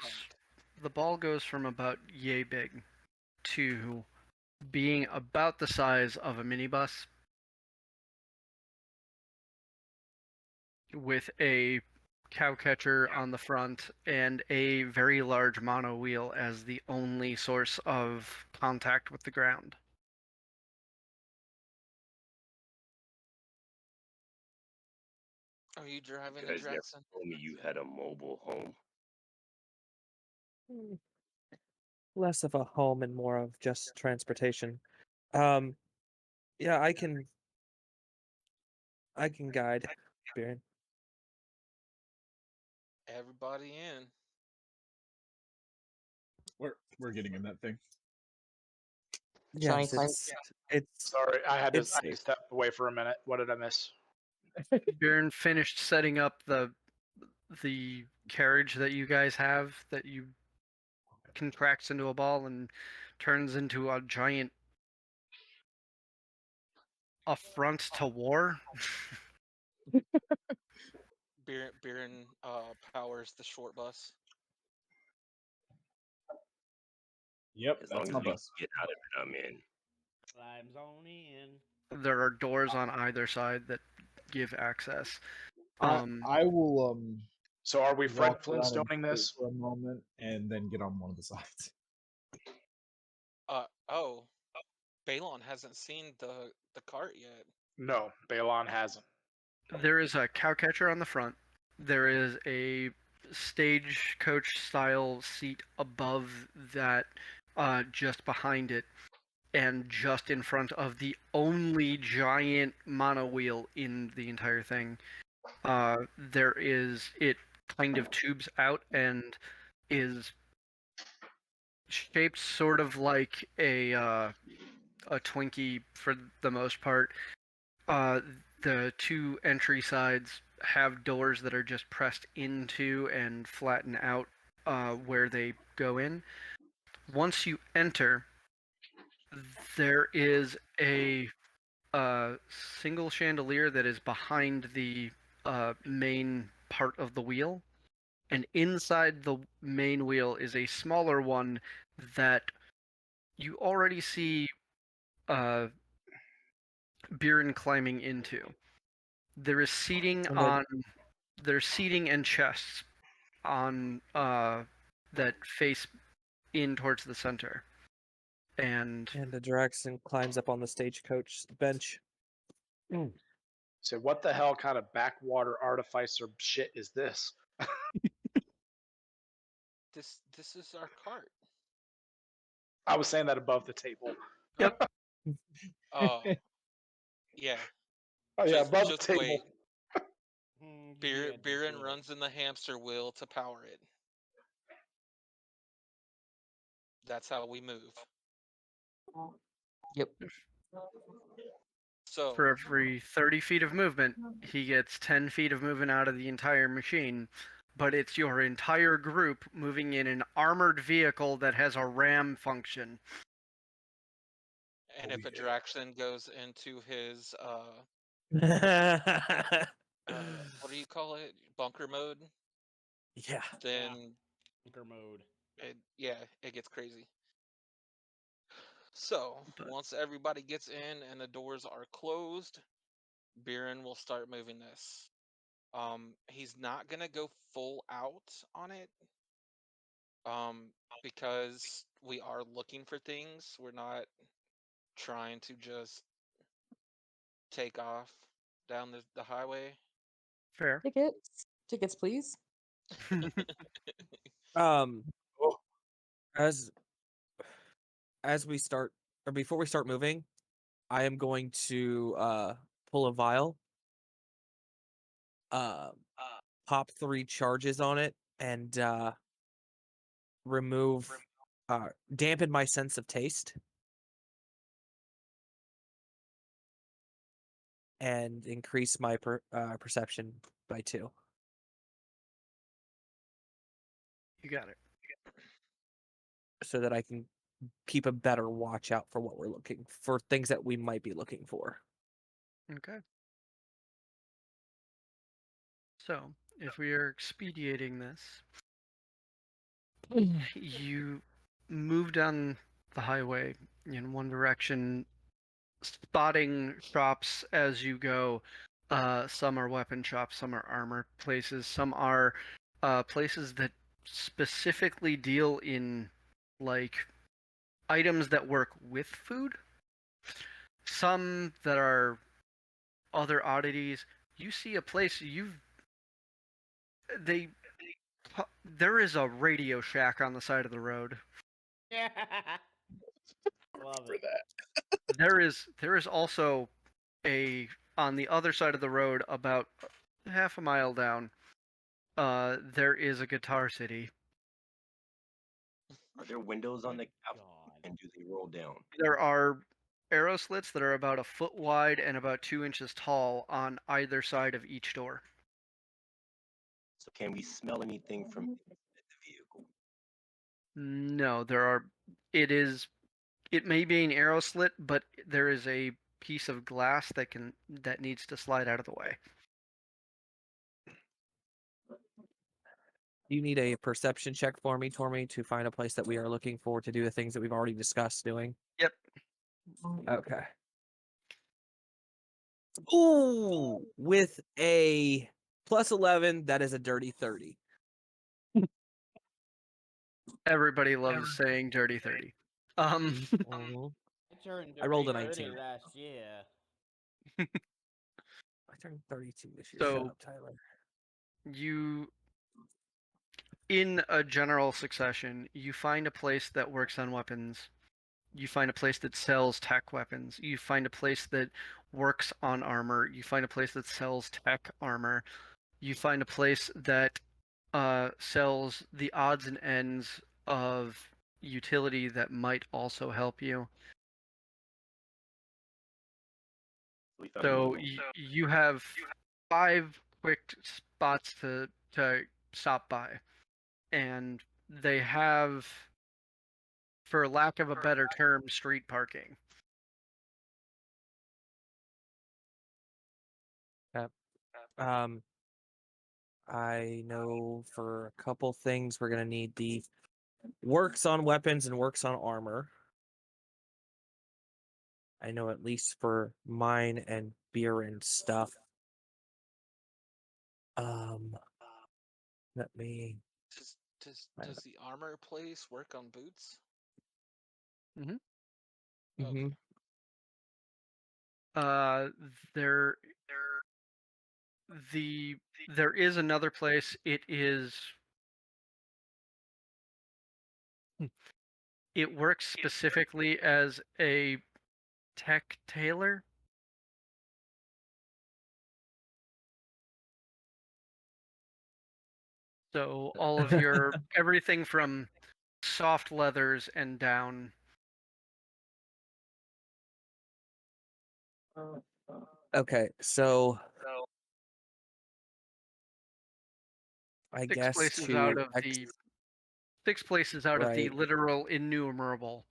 The ball goes from about yay big to being about the size of a minibus with a cow catcher on the front and a very large mono wheel as the only source of contact with the ground. Are you driving You it, guys never Jackson? told me you had a mobile home. Less of a home and more of just transportation. Yeah, I can guide Biren. Everybody in. We're getting in that thing. Johnny Yes, finds- it's Sorry, I had to It's safe. step away for a minute. What did I miss? Bjorn finished setting up the carriage that you guys have that you contracts into a ball and turns into a giant affront to war. Biren powers the short bus. Yep, As long that's as my we can bus. get out of it, I'm in. Climbs on in. There are doors on either side that give access. I will So are we Fred walk around and Flintstoning wait this? for a moment and then get on one of the sides. Oh, Balon hasn't seen the cart yet. No, Balon hasn't. There is a cow catcher on the front. There is a stagecoach style seat above that, just behind it, and just in front of the only giant mono wheel in the entire thing. There is, it kind of tubes out and is shaped sort of like a Twinkie for the most part. The two entry sides have doors that are just pressed into and flatten out where they go in. Once you enter, there is a single chandelier that is behind the main part of the wheel, and inside the main wheel is a smaller one that you already see Biren climbing into. There is seating And then- on. There's seating and chests on that face in towards the center, and And the Draxon climbs up on the stagecoach bench. So what the hell kind of backwater artificer shit is this? This is our cart. I was saying that above the table. Yep. Oh, yeah. Oh yeah, Just- above just the table. wait. Give me a Biren disorder. runs in the hamster wheel to power it. That's how we move. Yep. So for every 30 feet of movement, he gets 10 feet of movement out of the entire machine. But it's your entire group moving in an armored vehicle that has a ram function. and Oh, if a yeah. Draxon goes into his Yeah. what do you call it? Bunker mode, then Bunker mode. it gets crazy. So But- once everybody gets in and the doors are closed, Biren will start moving this. He's not gonna go full out on it. Because we are looking for things. We're not trying to just take off down the highway. Fair. Tickets, please. Um, as we start, or before we start moving, I am going to pull a vial, pop 3 charges on it, and remove, dampen my sense of taste, and increase my perception by 2. You got it. So that I can keep a better watch out for what we're looking for, things that we might be looking for. Okay. So, if we are expediting this, you move down the highway in one direction, spotting shops as you go. Some are weapon shops, some are armor places, some are places that specifically deal in like items that work with food. Some that are other oddities. You see a place there is a Radio Shack on the side of the road. Yeah. Love it. There is also on the other side of the road, about half a mile down, there is a Guitar City. Are there windows on the cab, God. and do they roll down? There are arrow slits that are about a foot wide and about 2 inches tall on either side of each door. So can we smell anything from inside the vehicle? No, there are. It is. It may be an arrow slit, but there is a piece of glass that needs to slide out of the way. You need a perception check for me, Tormy, to find a place that we are looking for to do the things that we've already discussed doing. Yep. Okay. Ooh, with a plus 11, that is a dirty 30. Everybody loves saying "dirty 30." Mhm. I turned I rolled a 30 19. last year. I turned 32 this year. Shut So- up, Tyler. you, in a general succession, you find a place that works on weapons. You find a place that sells tech weapons. You find a place that works on armor. You find a place that sells tech armor. You find a place that sells the odds and ends of utility that might also help you. We found So Google. you have 5 quick spots to stop by, and they have, for lack of a better term, street parking. I know for a couple things we're gonna need the works on weapons and works on armor. I know at least for mine and beer and stuff. Let me. Does the armor place work on boots? Mhm. Okay. There there is another place. It works specifically as a tech tailor. So all of your everything from soft leathers and down. Okay, so I Six guess places to out of the 6 places out of the Right. literal innumerable.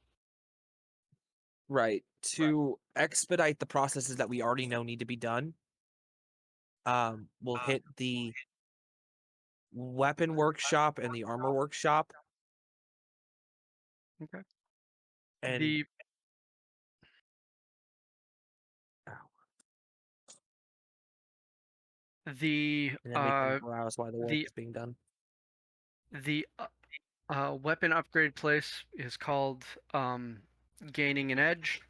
Right. To expedite the processes that we already know need to be done, we'll hit the weapon workshop and the armor workshop. Okay. And The Ow. the And then we can browse while the work the- is being done. the weapon upgrade place is called Gaining an Edge.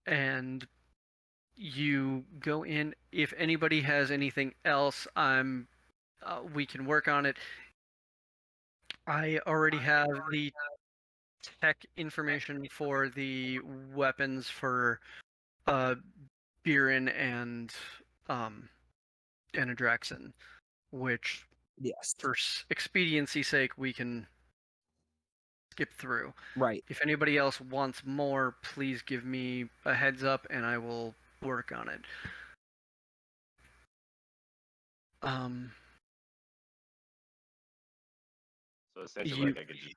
And you go in. If anybody has anything else, we can work on it. I already have the tech information for the weapons for Biren and Adraxan, which Yes. for expediency's sake we can skip through. Right. If anybody else wants more, please give me a heads up and I will work on it. So essentially, like I could just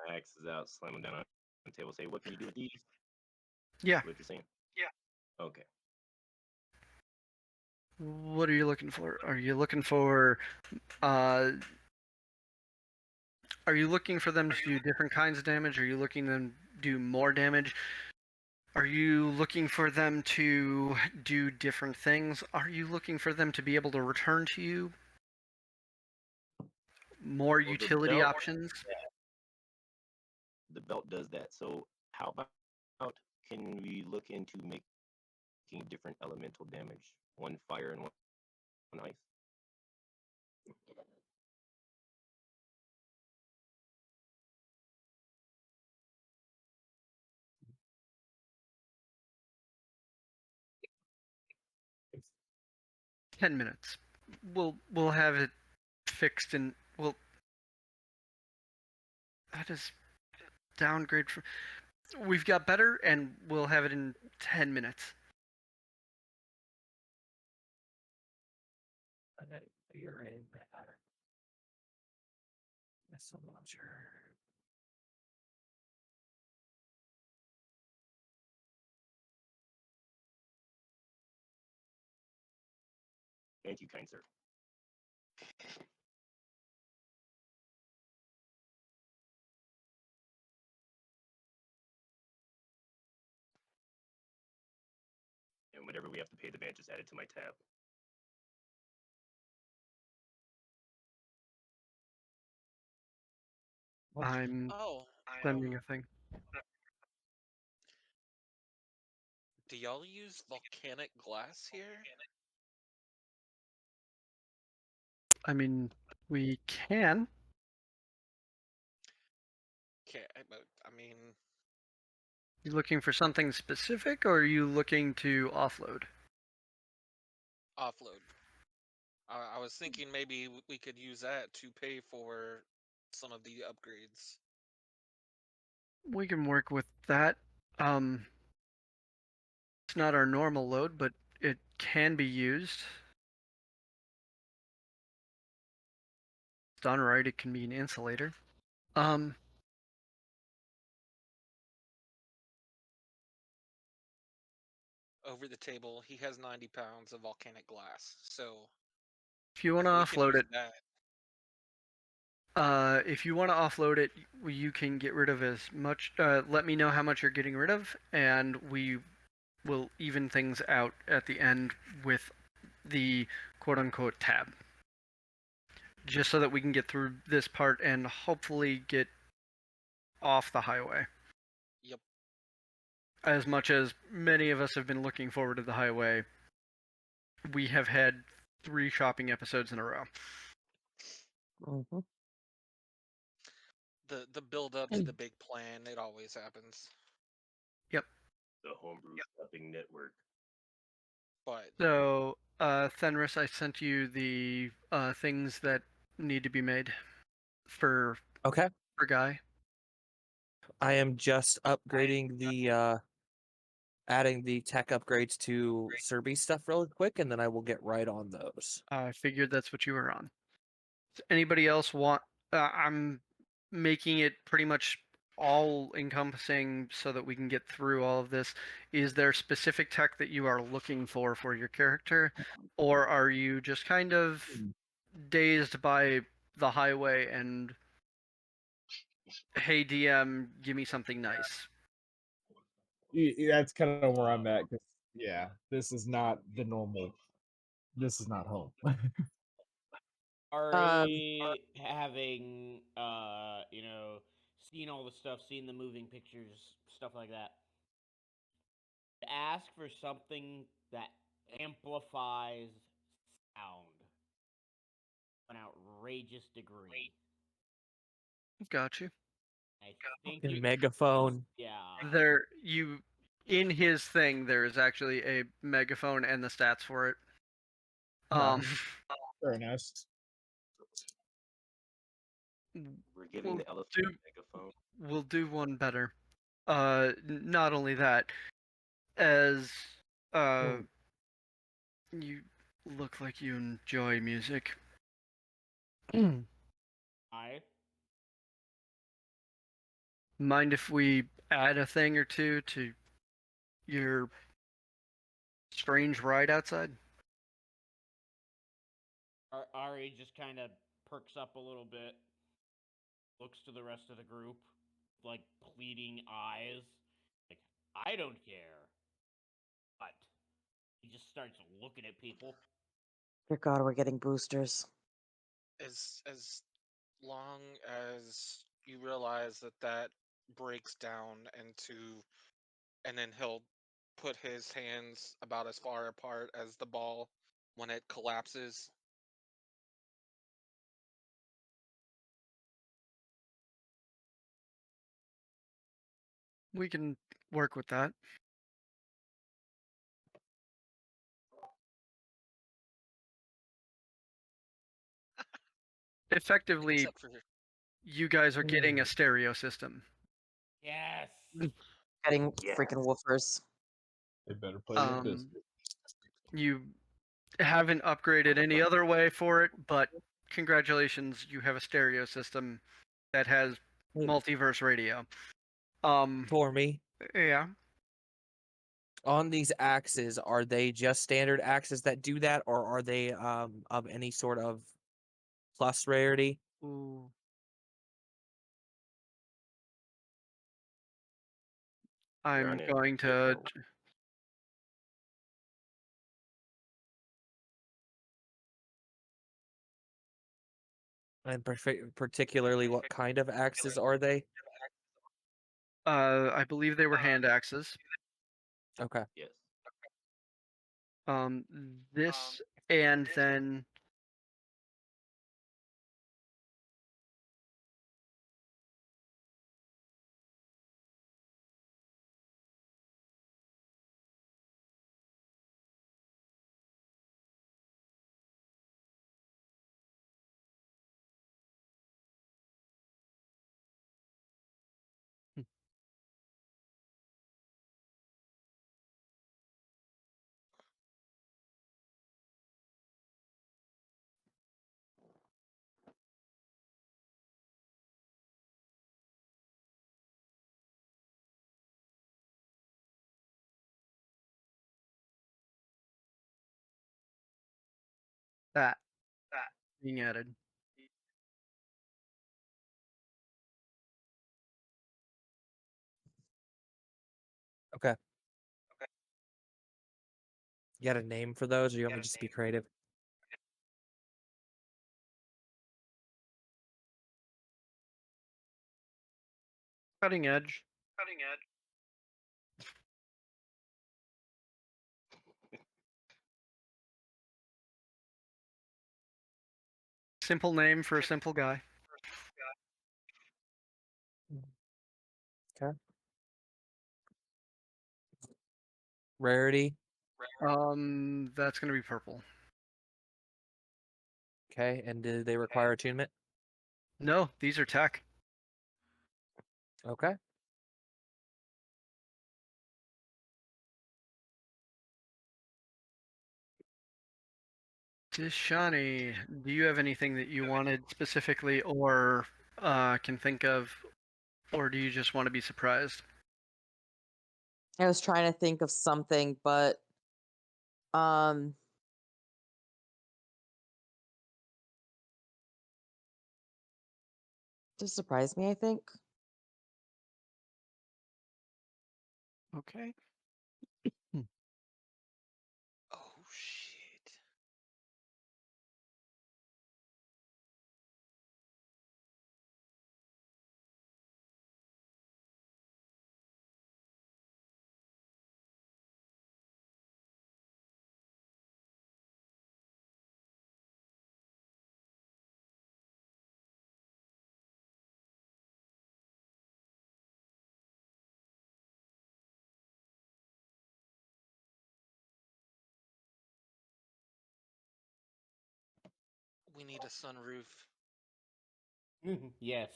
my axes out, slam them down on the table, say, "What can you do with these?" Yeah. What you're saying? Yeah. Okay. What are you looking for? Are you looking for them to do different kinds of damage? Are you looking them to do more damage? Are you looking for them to do different things? Are you looking for them to be able to return to you? More Well, utility options? The belt does that. So how about can we look into making different elemental damage? One fire and one ice. Ten minutes. We'll have it fixed and that is downgrade for. We've got better and we'll have it in 10 minutes. You're in. So launcher. Thank you, kind sir. And whatever we have to pay the band, just add it to my tab. I'm Oh, sending a thing. do y'all use volcanic glass here? I mean, we can. But I mean, You looking for something specific, or are you looking to offload? offload. I was thinking maybe we could use that to pay for some of the upgrades. We can work with that. It's not our normal load, but it can be used. Done right, it can be an insulator. Over the table, he has 90 pounds of volcanic glass, so If you want to we can offload use it, that. if you want to offload it, you can get rid of as much. Let me know how much you're getting rid of, and we will even things out at the end with the quote-unquote tab, just so that we can get through this part and hopefully get off the highway. Yep. As much as many of us have been looking forward to the highway, we have had 3 shopping episodes in a row. Mhm. The build up to the big plan, it always happens. Yep. The homebrew shopping network. But So, Fenris, I sent you the things that need to be made for Okay. Guy. I am just upgrading the adding the tech upgrades to Serby stuff really quick, and then I will get right on those. I figured that's what you were on. Does anybody else want? I'm making it pretty much all encompassing so that we can get through all of this. Is there specific tech that you are looking for your character, or are you just kind of dazed by the highway and, hey DM, give me something nice? That's kind of where I'm at. 'Cause, yeah, this is not the normal. This is not home. Already having seen all the stuff, seen the moving pictures, stuff like that. Ask for something that amplifies sound to an outrageous degree. Got you. I think In megaphone. There, in his thing, there is actually a megaphone and the stats for it. Very nice. We're giving We'll the elephant do, a megaphone. we'll do one better. Not only that, as you look like you enjoy music. Mind if we add a thing or two to your strange ride outside? Ari just kind of perks up a little bit, looks to the rest of the group, like pleading eyes. Like, I don't care. But he just starts looking at people. Dear God, we're getting boosters. as long as you realize that breaks down into, and then he'll put his hands about as far apart as the ball when it collapses. We can work with that. Effectively, Except for you guys are getting a stereo system. Yes. Getting freaking woofers. They better play with this. You haven't upgraded any other way for it, but congratulations, you have a stereo system that has Mm. multiverse radio. For me, Yeah. on these axes, are they just standard axes that do that, or are they of any sort of plus rarity? Ooh. I'm aren't any going to. different- And particularly, what kind of axes are they? I believe they were hand axes. Okay. Yes. This and then that being added. Okay. You got a name for those, or you want me just to be creative? Cutting edge. Simple name for a simple guy. Okay. Rarity. That's gonna be purple. Okay. And do they require attunement? No, these are tech. Okay. Tishani, do you have anything that you wanted specifically or can think of, or do you just want to be surprised? I was trying to think of something, but um just surprise me, I think. Okay. Oh shit. We need a sunroof. Yes.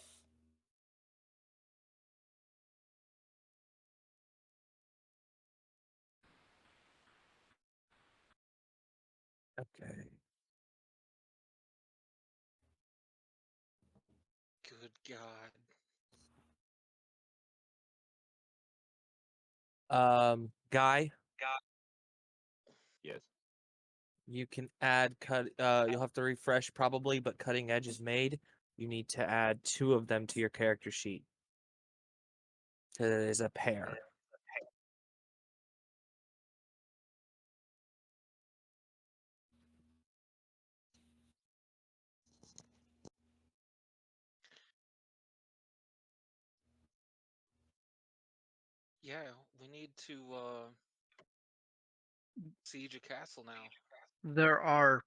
Okay. Good God. Guy, Yes. you can add cut. You'll have to refresh probably, but cutting edge is made. You need to add 2 of them to your character sheet. It is a pair. Yeah, we need to siege a castle now. There are.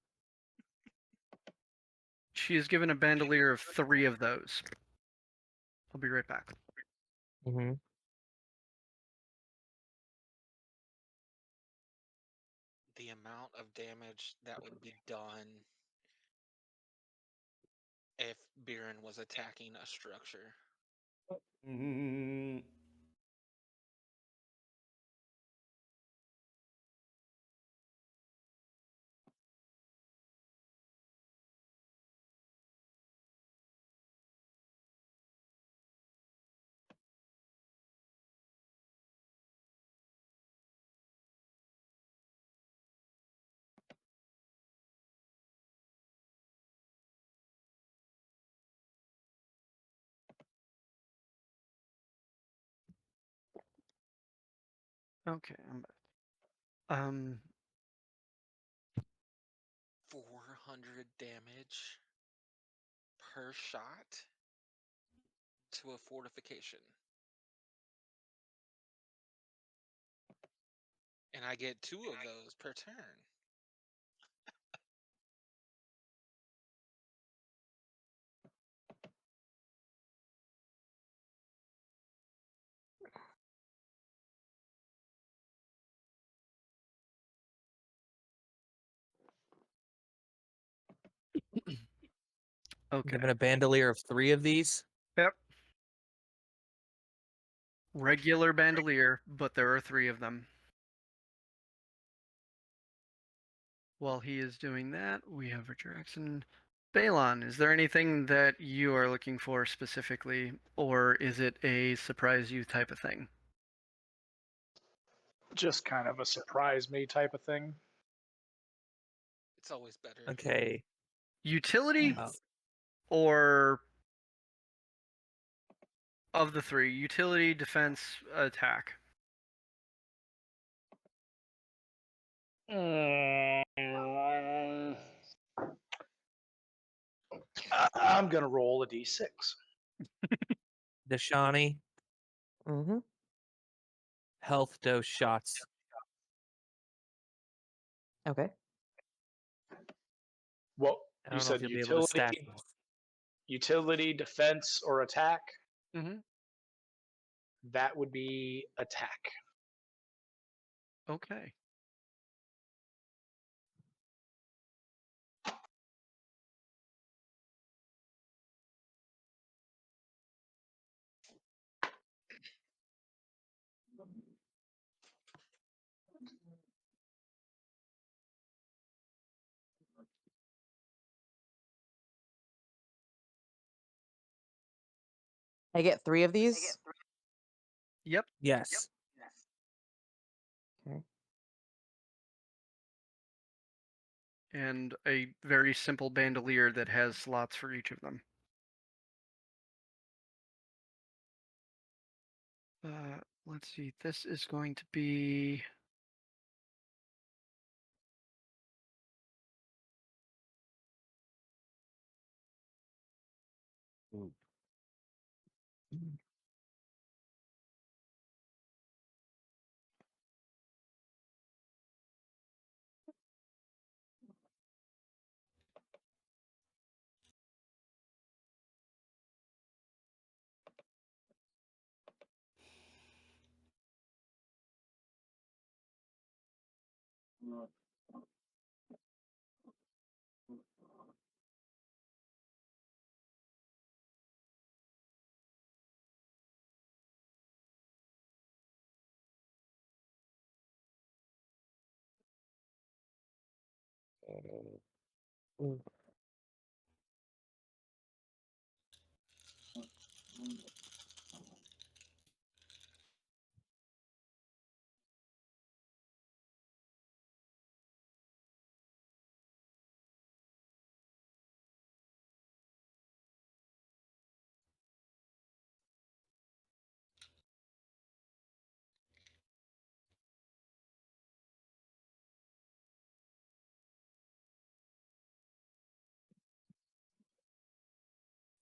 She is given a bandolier of 3 of those. I'll be right back. Mm-hmm. The amount of damage that would be done if Biren was attacking a structure. Mm, Okay, I'm back. 400 damage per shot to a fortification. And I get 2 of those per turn. Okay. Given a bandolier of 3 of these. Yep. Regular bandolier, but there are 3 of them. While he is doing that, we have Richard Jackson. Balon, is there anything that you are looking for specifically, or is it a surprise you type of thing? Just kind of a surprise me type of thing. It's always better. Okay. Utility or of the 3, utility, defense, attack. I'm gonna roll a d6. Dashani, Mm-hmm. health dose shots. Okay. Well, I you don't know if said you'll be able to stack. utility, defense, or attack. Mm-hmm. That would be attack. Okay. I get 3 of these. Yep. Yes. Okay. And a very simple bandolier that has slots for each of them. Let's see. This is going to be...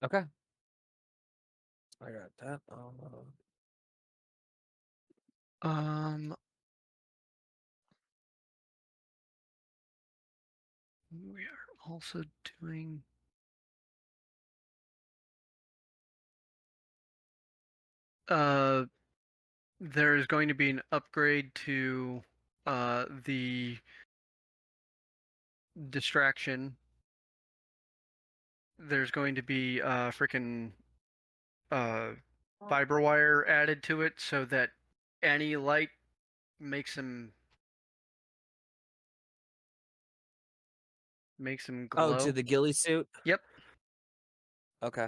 Okay. I got that. We are also doing... there's going to be an upgrade to the distraction. There's going to be freaking fiber wire added to it so that any light makes him glow. Oh, to the ghillie suit? Yep. Okay.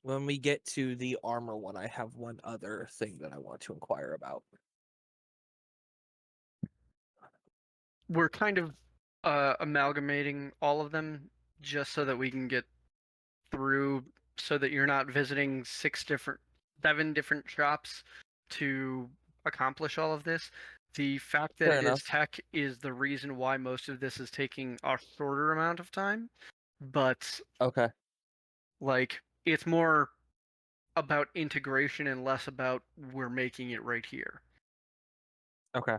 When we get to the armor one, I have one other thing that I want to inquire about. We're kind of amalgamating all of them just so that we can get through, so that you're not visiting 7 different shops to accomplish all of this. The fact that Fair it is enough. tech is the reason why most of this is taking a shorter amount of time. But Okay. like it's more about integration and less about we're making it right here. Okay.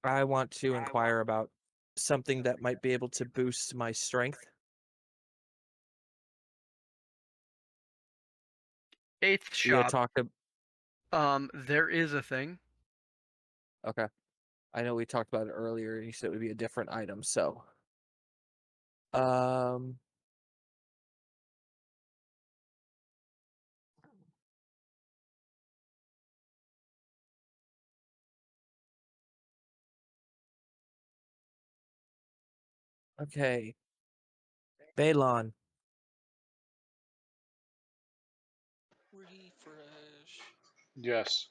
I want to inquire about something that might be able to boost my strength. Eighth We had shop. talked. There is a thing. Okay. I know we talked about it earlier, and you said it would be a different item. So, um, okay. Balon, Refresh. Yes.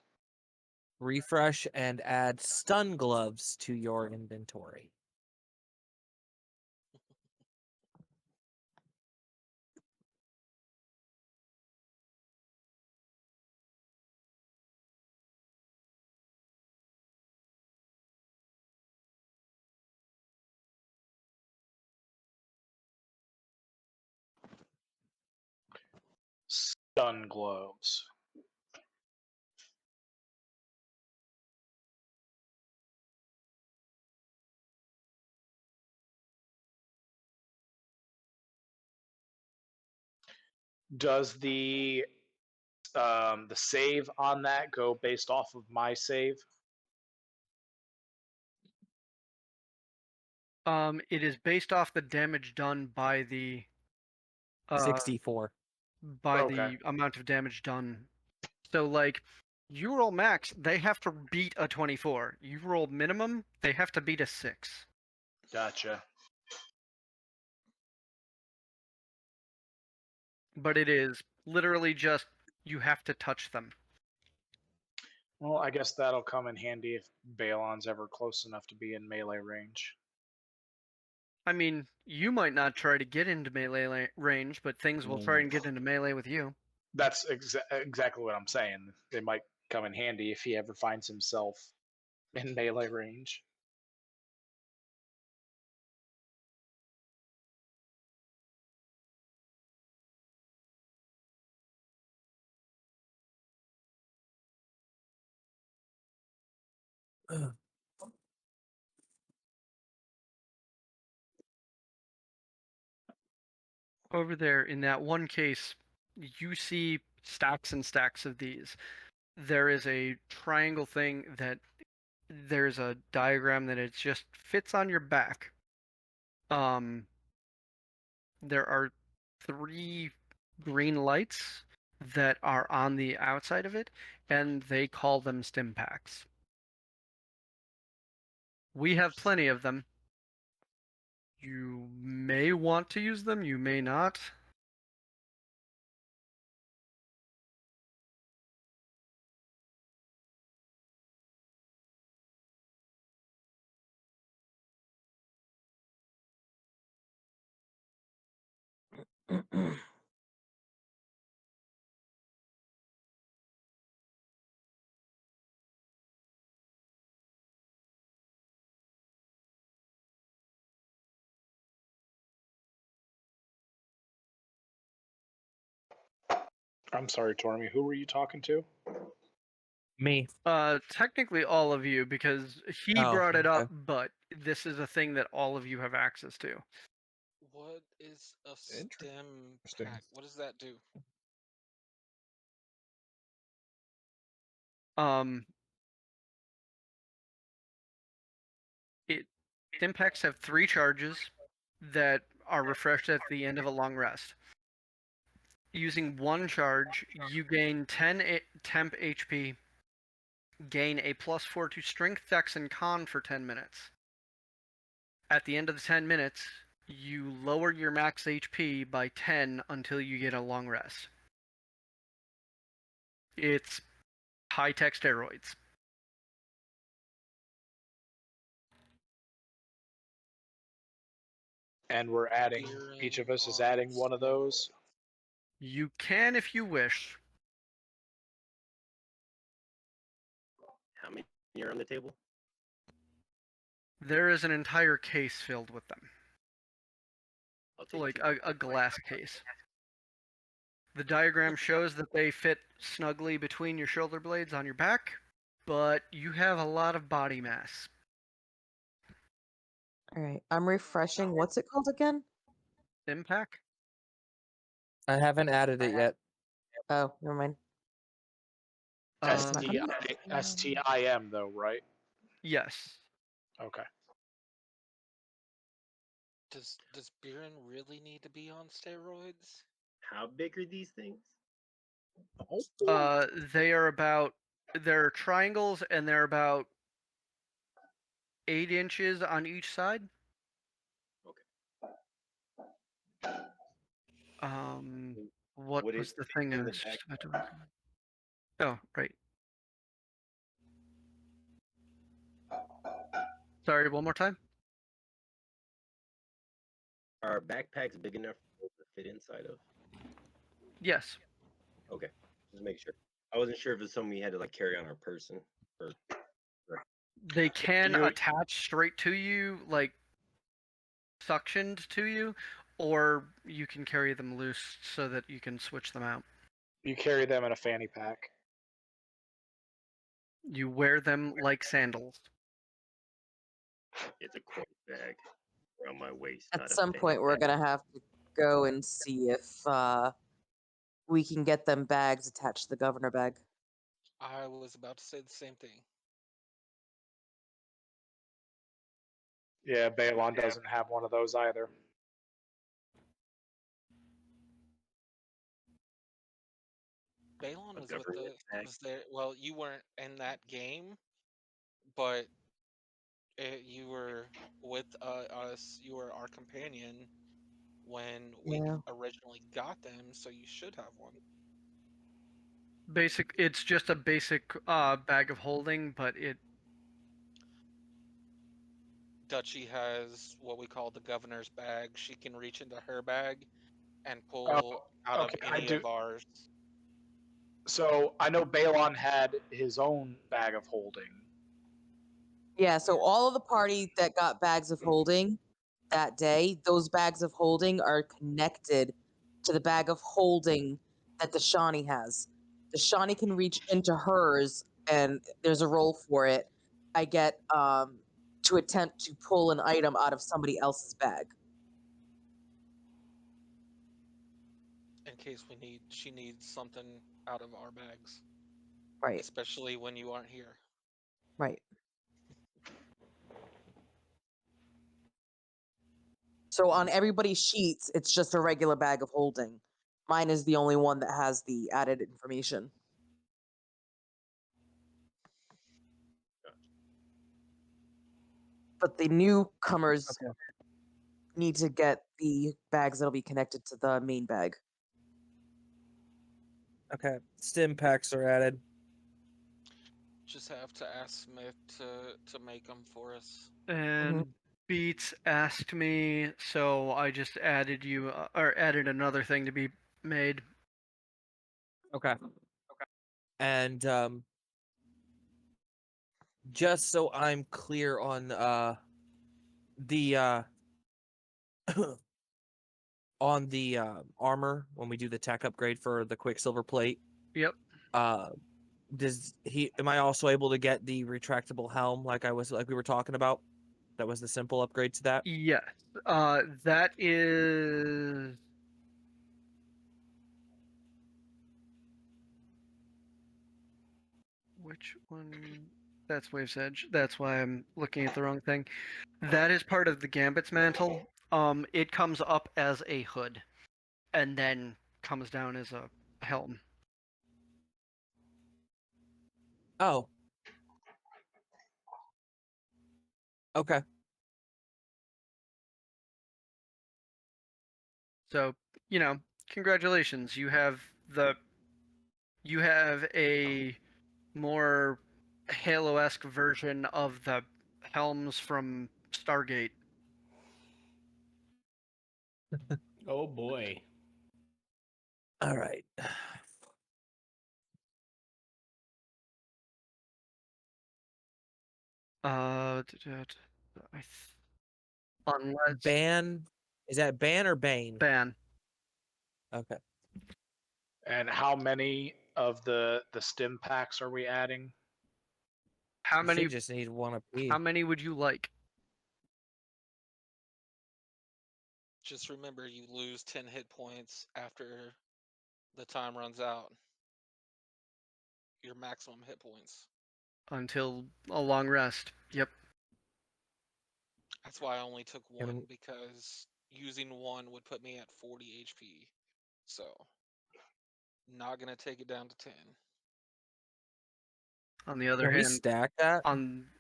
refresh and add stun gloves to your inventory. Stun globes. Does the save on that go based off of my save? It is based off the damage done by the 64. by Okay. the amount of damage done. So like you roll max, they have to beat a 24. You roll minimum, they have to beat a 6. Gotcha. But it is literally just you have to touch them. Well, I guess that'll come in handy if Balon's ever close enough to be in melee range. I mean, you might not try to get into melee range, but things will try and get into melee with you. That's exactly what I'm saying. It might come in handy if he ever finds himself in melee range. Over there, in that one case, you see stacks and stacks of these. There is a triangle thing that there's a diagram that it just fits on your back. There are 3 green lights that are on the outside of it, and they call them stim packs. We have plenty of them. You may want to use them, you may not. I'm sorry, Tormy. Who were you talking to? Me. Technically all of you, because he Oh, brought it up, okay. but this is a thing that all of you have access to. What is a stim Interesting. pack? What does that do? Stim packs have 3 charges that are refreshed at the end of a long rest. Using 1 charge, you gain 10 temp HP, gain a +4 to strength, dex, and con for 10 minutes. At the end of the 10 minutes, you lower your max HP by 10 until you get a long rest. It's high-tech steroids. And we're adding, each of us is adding one of those. You can if you wish. You're on the table. There is an entire case filled with them. I'll take Like two. a glass case. The diagram shows that they fit snugly between your shoulder blades on your back, but you have a lot of body mass. All right. I'm refreshing. What's it called again? Impact? I haven't added it yet. Oh, never mind. Um, STIM though, right? yes. Okay. Does Biren really need to be on steroids? How big are these things? They are about, they're triangles and they're about 8 inches on each side. Okay. What Would was it the fit thing I in the was just about to backpack? Oh, right. Sorry, one more time? Are backpacks big enough to fit inside of? Yes. Okay, just make sure. I wasn't sure if it's something you had to like carry on our person. Or They can you- attach straight to you, like suctioned to you, or you can carry them loose so that you can switch them out. You carry them in a fanny pack. You wear them like sandals. it's a coin bag around my waist. At not a some fanny point, we're pack. gonna have to go and see if we can get them bags attached to the governor bag. I was about to say the same thing. Yeah, Balon doesn't have one of those either. Balon A was with government bag? was there. Well, you weren't in that game, but you were with us. You were our companion when we Yeah. originally got them, so you should have one. It's just a basic bag of holding, but it Dutchy has what we call the governor's bag. She can reach into her bag and pull out of okay, I any do- of ours. So I know Balon had his own bag of holding. Yeah, so all of the party that got bags of holding that day, those bags of holding are connected to the bag of holding that the Shawnee has. The Shawnee can reach into hers, and there's a roll for it. I get to attempt to pull an item out of somebody else's bag. In case she needs something out of our bags, Right, especially when you aren't here. right. So on everybody's sheets, it's just a regular bag of holding. Mine is the only one that has the added information. But the newcomers Okay. need to get the bags that'll be connected to the main bag. Okay. Stim packs are added. Just have to ask Smith to make them for us. and Beats asked me, so I just added you or added another thing to be made. Okay. And just so I'm clear on the on the armor when we do the tech upgrade for the Quicksilver plate. Yep. Am I also able to get the retractable helm like we were talking about? That was the simple upgrade to that. Yes. That is. Which one? That's Wave's Edge. That's why I'm looking at the wrong thing. That is part of the Gambit's mantle. It comes up as a hood, and then comes down as a helm. Oh. Okay. So, congratulations. You have a more Halo-esque version of the helms from Stargate. Oh boy. All right. Unless Ban. Is that ban or bane? ban. Okay. And how many of the stim packs are we adding? How You many? should just need one apiece. How many would you like? Just remember, you lose 10 hit points after the time runs out. Your maximum hit points. Until a long rest. Yep. That's why I only took Yeah, one, because using one would put me at 40 HP. So, not gonna take it down to 10. On the other Can we hand, stack that? on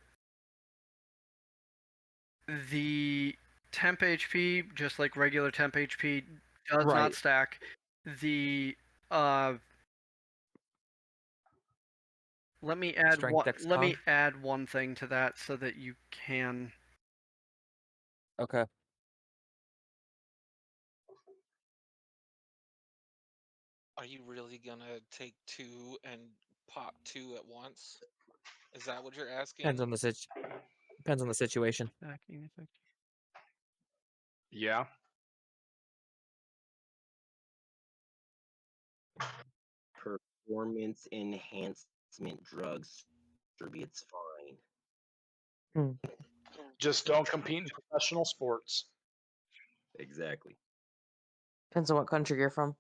the temp HP, just like regular temp HP, does Right. not stack. The let me add Strength, one. dex, Let me con? add one thing to that so that you can. Okay. Are you really gonna take 2 and pop 2 at once? Is that what you're asking? Depends on the situation. Stacking effect. Yeah. Performance enhancement drugs, Kirby, it's fine. Just don't compete in professional sports. Exactly. Depends on what country you're from.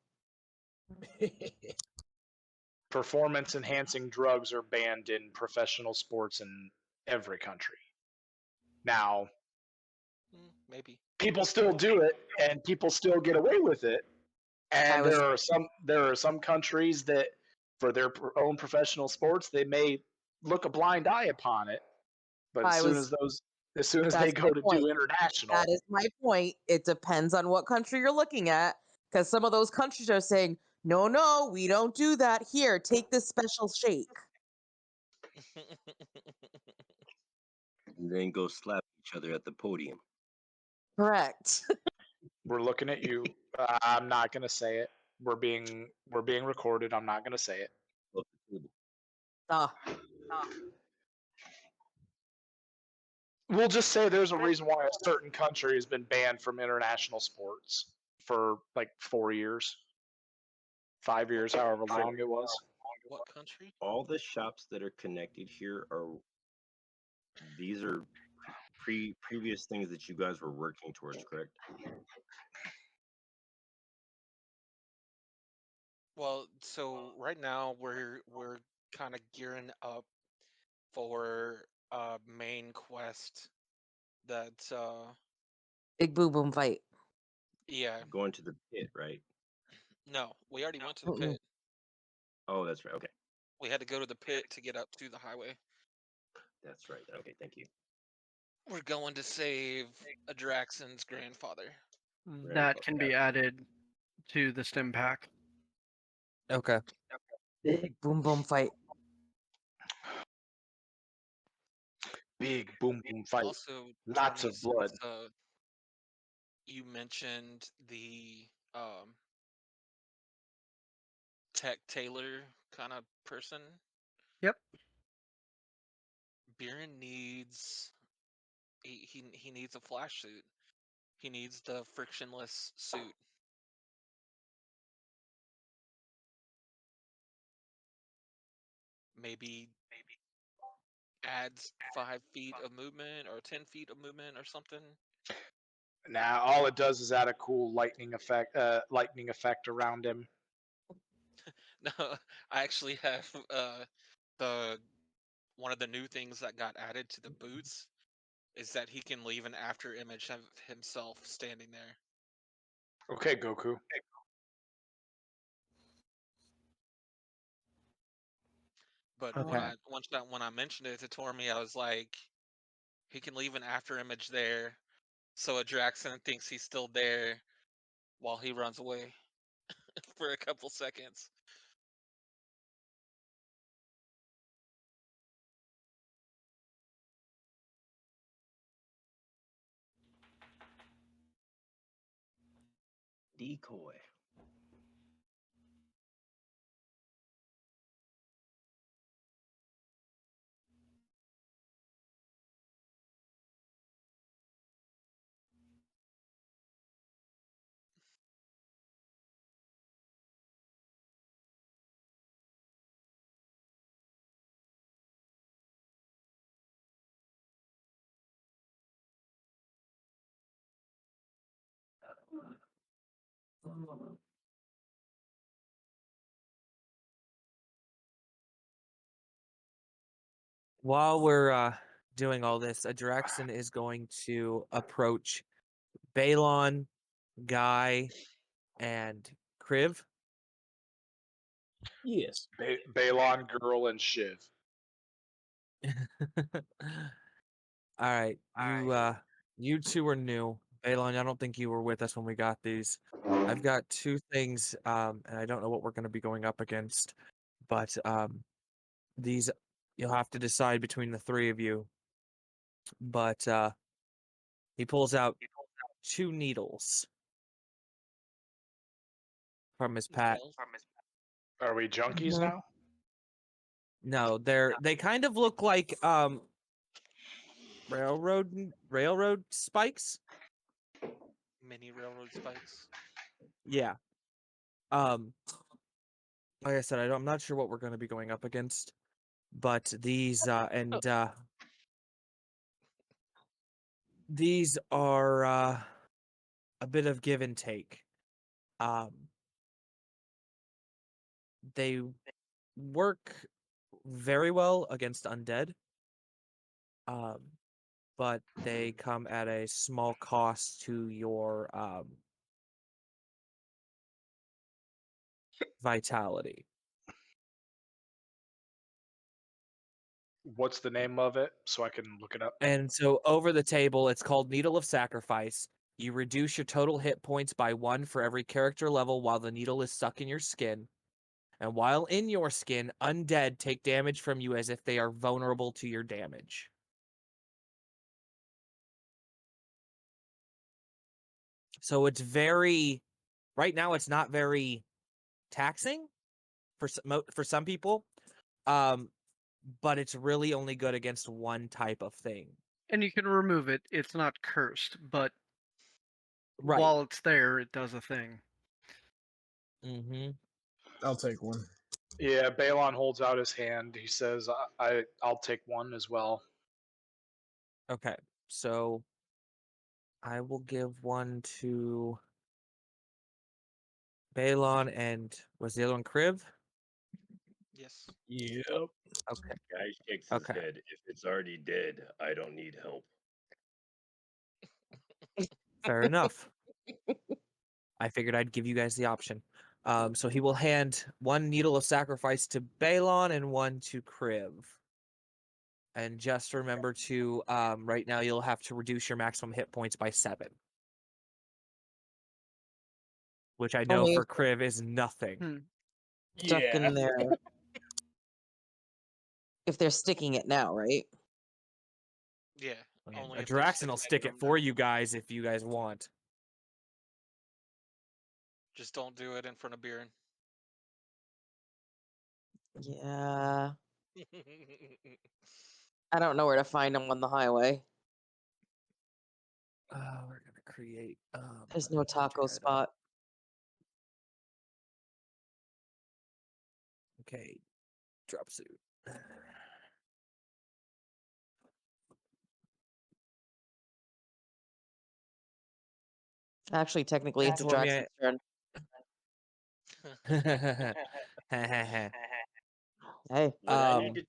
Performance enhancing drugs are banned in professional sports in every country. Now, Maybe. people still do it and people still get away with it. And there are some countries that for their own professional sports they may look a blind eye upon it. But as soon as they That's go my to point. do international, That is my point. It depends on what country you're looking at, because some of those countries are saying, no, we don't do that. Here, take this special shake. And then go slap each other at the podium. Correct. we're looking at you. I'm not gonna say it. We're being recorded. I'm not gonna say it. Off the table. Ah, We'll just say there's a reason why a certain country has been banned from international sports for like 4 years, 5 years, however long it was. What country? All the shops that are connected here these are previous things that you guys were working towards, correct? Well, so right now we're kind of gearing up for a main quest that big boo boom fight. yeah. Going to the pit, right? No, we already went to the Mm-mm. pit. Oh, that's right. Okay. We had to go to the pit to get up to the highway. That's right. Okay, thank you. We're going to save Adraxon's grandfather. That can be added to the stim pack. Okay. Big boom boom fight. Big boom boom fight. Also, Lots Tony, of blood. since, you mentioned the tech tailor kind of person. Yep. Biren needs he needs a flash suit. He needs the frictionless suit. Maybe adds 5 feet of movement or 10 feet of movement or something. Now all it does is add a cool lightning effect around him. No, I actually have the one of the new things that got added to the boots is that he can leave an after image of himself standing there. Okay, Goku. But Okay. when I mentioned it to Tormy, I was like, he can leave an after image there, so Adraxon thinks he's still there while he runs away for a couple seconds. Decoy. While we're doing all this, Adraxon is going to approach Balon, Guy, and Kriv. Yes. Balon, Girl, and Shiv. All right, you two are new. Balon, I don't think you were with us when we got these. I've got two things, and I don't know what we're going to be going up against, but these you'll have to decide between the three of you. But he pulls out 2 needles from his pack. Needles? Are we junkies Mhm. now? No, they kind of look like railroad spikes. Mini railroad spikes. Yeah. Like I said, I'm not sure what we're going to be going up against, but these these are a bit of give and take. They work very well against undead, but they come at a small cost to your vitality. What's the name of it so I can look it up? And so over the table, it's called Needle of Sacrifice. You reduce your total hit points by 1 for every character level while the needle is stuck in your skin. And while in your skin, undead take damage from you as if they are vulnerable to your damage. So it's very, right now it's not very taxing for some people, but it's really only good against one type of thing. And you can remove it. It's not cursed, but Right. while it's there, it does a thing. Mm-hmm. I'll take one. Yeah, Balon holds out his hand. He says, I'll take one as well. Okay, so I will give one to Balon and was the other one Kriv? Yes. Yep. Okay. Guy shakes Okay. his head. If it's already dead, I don't need help. Fair enough. I figured I'd give you guys the option. So he will hand 1 needle of sacrifice to Balon and 1 to Kriv. And just remember to, right now you'll have to reduce your maximum hit points by 7. Which I know Only for Kriv is nothing. stuck in there. If they're sticking it now, right? Yeah. And Only if they're Adraxon will sticking stick it it from for now. you guys if you guys want. Just don't do it in front of Biren. Yeah. I don't know where to find them on the highway. We're gonna create There's no magic taco item. spot. Okay, drop suit. Actually, technically, it's a Tormia- Draxon's turn. Hey. What I need to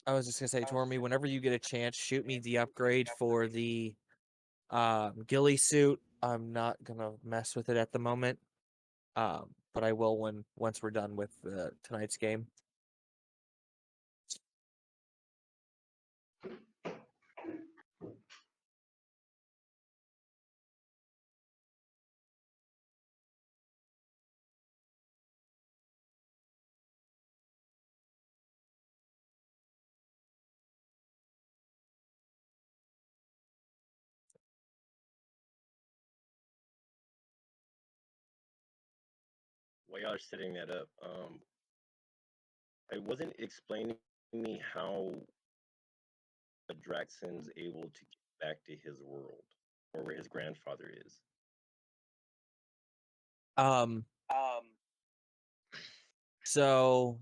I was just gonna say, Tormy, whenever you get a chance, shoot me the upgrade for the ghillie suit. I'm not gonna mess with it at the moment, but I will once we're done with tonight's game. while y'all are setting that up, it wasn't explaining to me how Adraxon's able to get back to his world or where his grandfather is. So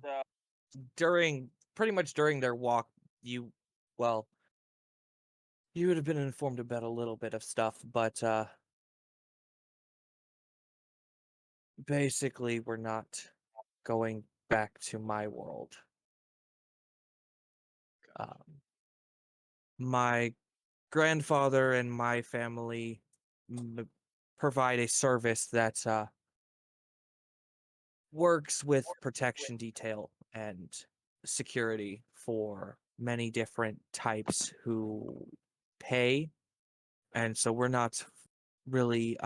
pretty much during their walk, you would have been informed about a little bit of stuff, but basically, we're not going back to my world. My grandfather and my family provide a service that works with protection detail and security for many different types who pay, and so we're not really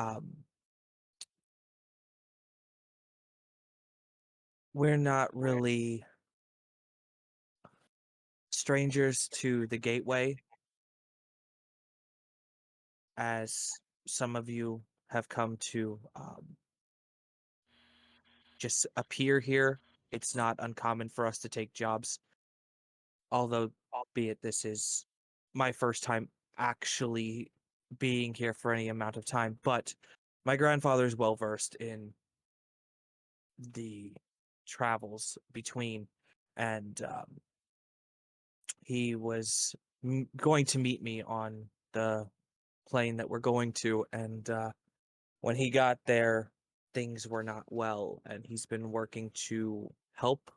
strangers to the gateway, as some of you have come to just appear here. It's not uncommon for us to take jobs, although, albeit this is my first time actually being here for any amount of time. But my grandfather is well versed in the travels between, and he was going to meet me on the plane that we're going to, and when he got there, things were not well, and he's been working to help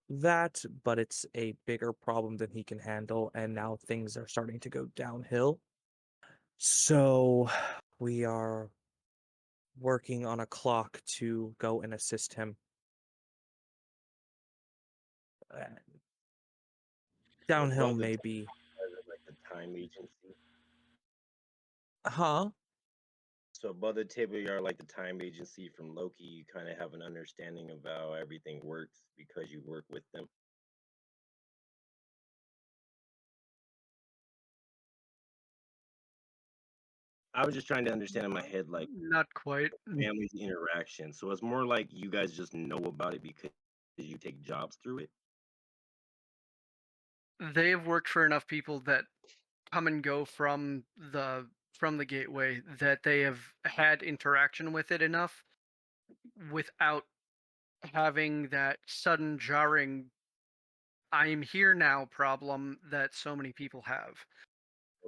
that, but it's a bigger problem than he can handle, and now things are starting to go downhill. So we are working on a clock to go and assist him. Downhill Above the may table, be. like the time agency. Huh? So above the table, you are like the time agency from Loki. You kind of have an understanding of how everything works because you work with them. I was just trying to understand in my head, like, Not quite. family's interaction. So it's more like you guys just know about it because you take jobs through it. They have worked for enough people that come and go from the gateway that they have had interaction with it enough without having that sudden jarring "I'm here now" problem that so many people have.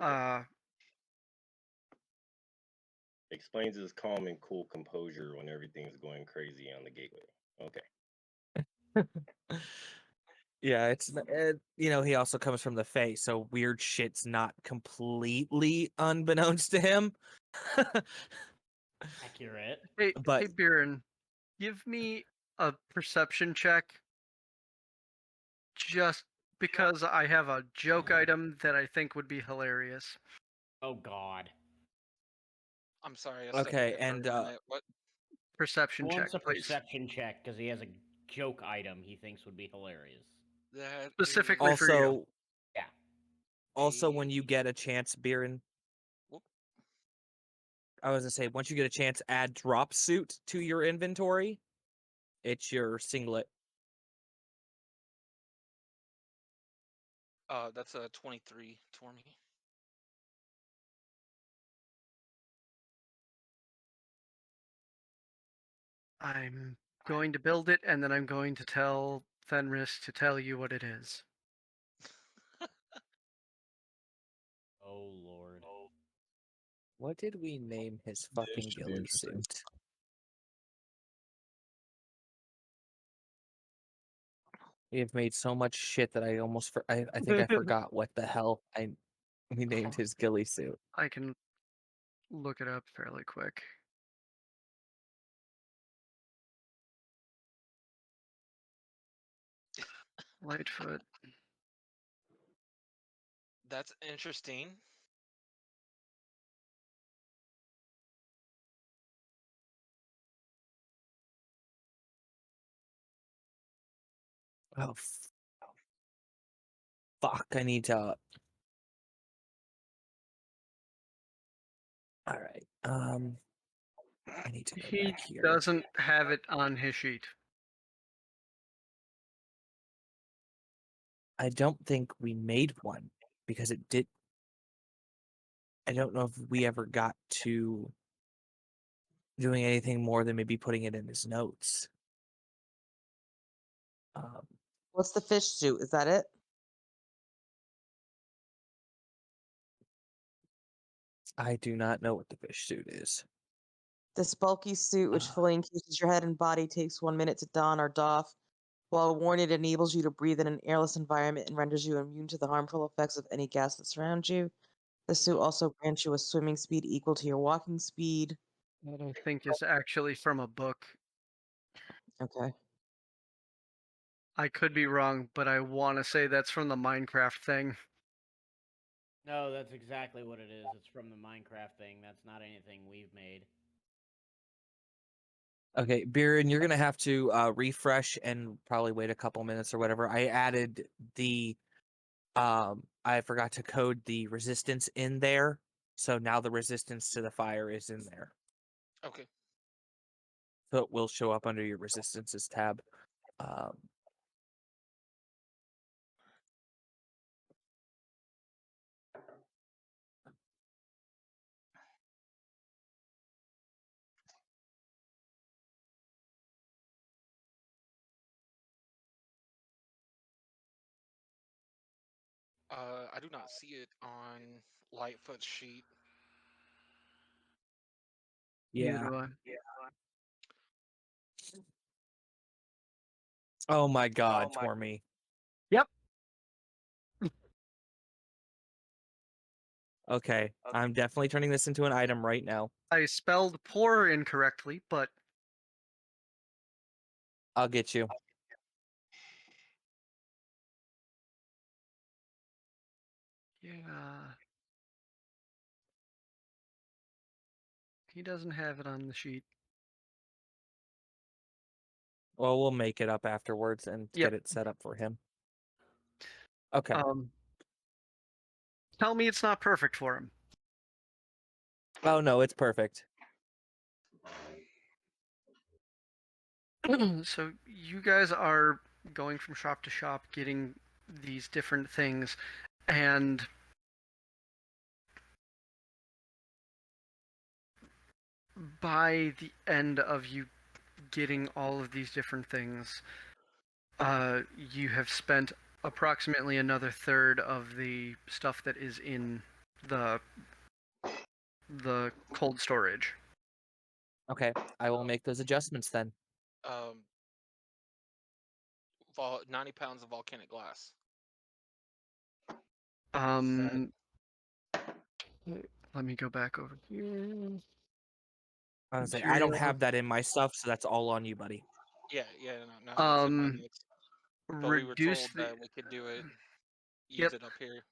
Okay. Explains his calm and cool composure when everything's going crazy on the gateway. Okay. Yeah, it's he also comes from the Fae, so weird shit's not completely unbeknownst to him. Accurate. Hey, But hey, Biren, give me a perception check, just because I have a joke item that I think would be hilarious. Oh God. I'm sorry. I stepped okay, away for and a minute. What? Perception He check, wants a please. perception check because he has a joke item he thinks would be hilarious. That Specifically for you. also when you get a chance, Biren, Whoop. I was gonna say, once you get a chance, add drop suit to your inventory. It's your singlet. That's a 23 for me. I'm going to build it, and then I'm going to tell Fenris to tell you what it is. Oh Lord. What did we name his fucking should be ghillie interesting. suit? We have made so much shit that I almost I think I forgot what the hell we named his ghillie suit. I can look it up fairly quick. Lightfoot. That's interesting. Oh, fuck! I need to. All right. I need to go He back here. doesn't have it on his sheet. I don't think we made one because it did. I don't know if we ever got to doing anything more than maybe putting it in his notes. What's the fish suit? Is that it? I do not know what the fish suit is. This bulky suit, which fully encases your head and body, takes 1 minute to don or doff. While worn, it enables you to breathe in an airless environment and renders you immune to the harmful effects of any gas that surrounds you. The suit also grants you a swimming speed equal to your walking speed. That I think is actually from a book. Okay. I could be wrong, but I want to say that's from the Minecraft thing. No, that's exactly what it is. It's from the Minecraft thing. That's not anything we've made. Okay, Biren, you're gonna have to refresh and probably wait a couple minutes or whatever. I added the I forgot to code the resistance in there, so now the resistance to the fire is in there. Okay. So it will show up under your resistances tab. Um, I do not see it on Lightfoot's sheet. Neither yeah. do I. Oh my God, Tormy. Yep. Okay, I'm definitely turning this into an item right now. I spelled poor incorrectly, but I'll get you. yeah. He doesn't have it on the sheet. Well, we'll make it up afterwards and Yep. get it set up for him. Okay. Tell me it's not perfect for him. Oh no, it's perfect. So you guys are going from shop to shop, getting these different things, and by the end of you getting all of these different things, you have spent approximately another third of the stuff that is in the cold storage. Okay, I will make those adjustments then. 90 pounds of volcanic glass. Let me go back over here. I was like, I don't Material. have that in my stuff, so that's all on you, buddy. Yeah, no, it's in my notes. But we were Reduce told the that we could do it, Yep. use it up here.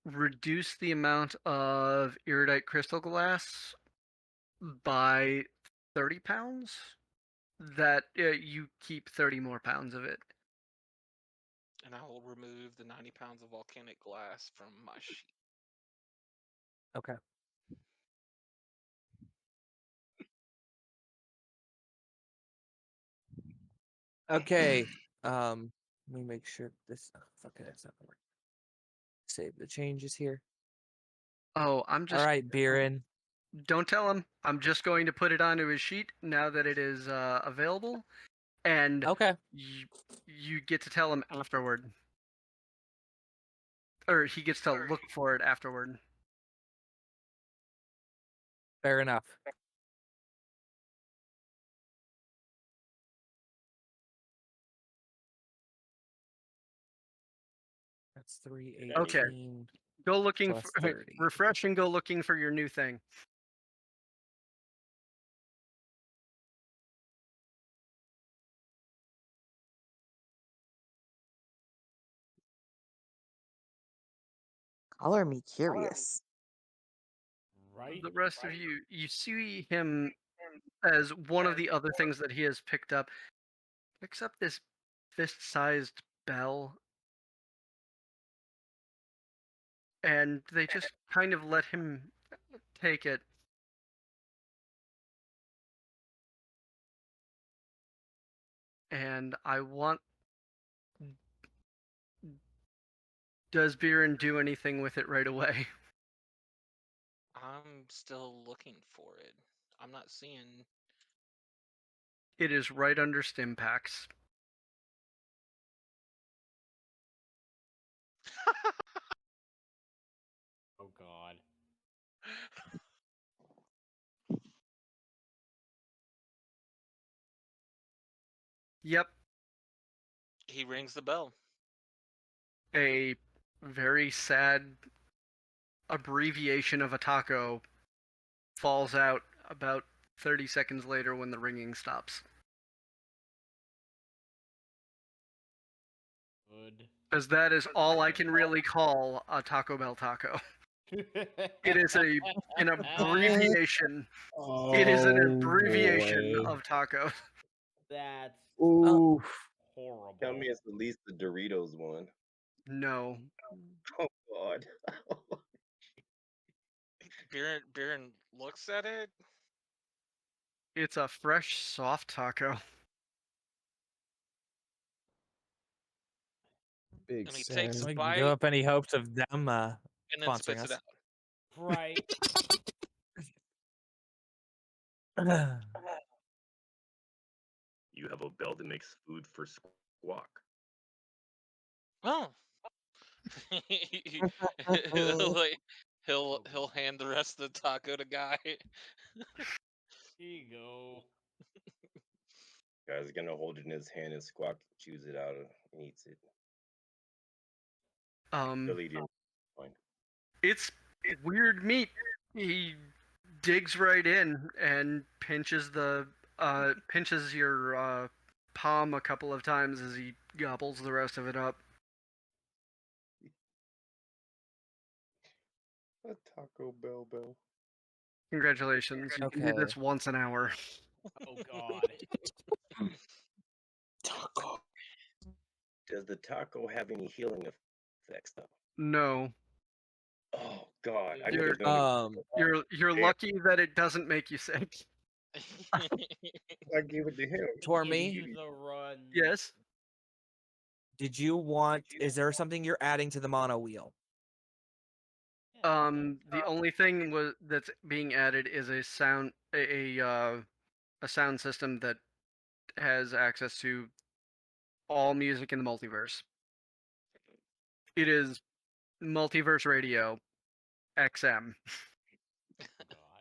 reduce the amount of iridite crystal glass by 30 pounds. That you keep 30 more pounds of it. And I will remove the 90 pounds of volcanic glass from my sheet. Okay. Okay. Let me make sure this. Okay, that's not gonna work. Save the changes here. Oh, I'm just. All right, Biren. Don't tell him. I'm just going to put it onto his sheet now that it is available, and Okay. you get to tell him afterward, or he gets to look for it afterward. Fair enough. That's 318. Okay. Go looking plus for 30. refresh and go looking for your new thing. Color me curious. Right? The rest of you see him as one of the other things that he has picked up. Picks up this fist-sized bell, and they just kind of let him take it. And I want. Does Biren do anything with it right away? I'm still looking for it. I'm not seeing. It is right under stim packs. Oh God. Yep, He rings the bell. a very sad abbreviation of a taco falls out about 30 seconds later when the ringing stops. Good. Because that is all I can really call a Taco Bell taco. It is an abbreviation. It is an abbreviation boy. of taco. That's Ooh. horrible. Tell me it's at least the Doritos one. No. Oh God. Biren looks at it. It's a fresh, soft taco. Big And he takes sad. a Like, bite give up any hopes of them and then sponsoring spits it us. out. Right. You have a bell that makes food for Squawk. Oh. Like, he'll hand the rest of the taco to Guy. Here you go. Guy's gonna hold it in his hand and Squawk chews it out and eats it. He'll eat it. Fine. It's weird meat. He digs right in and pinches your palm a couple of times as he gobbles the rest of it up. A Taco Bell bell. Congratulations. You can do Okay. this once an hour. Oh God. Taco. Does the taco have any healing effects though? No. Oh God. I You're- never known You're Yeah. lucky that it doesn't make you sick. I gave it to him. Give Torme, you the run. Yes. did you want? Is there something you're adding to the mono wheel? The only thing that's being added is a sound system that has access to all music in the multiverse. It is Multiverse Radio XM. God.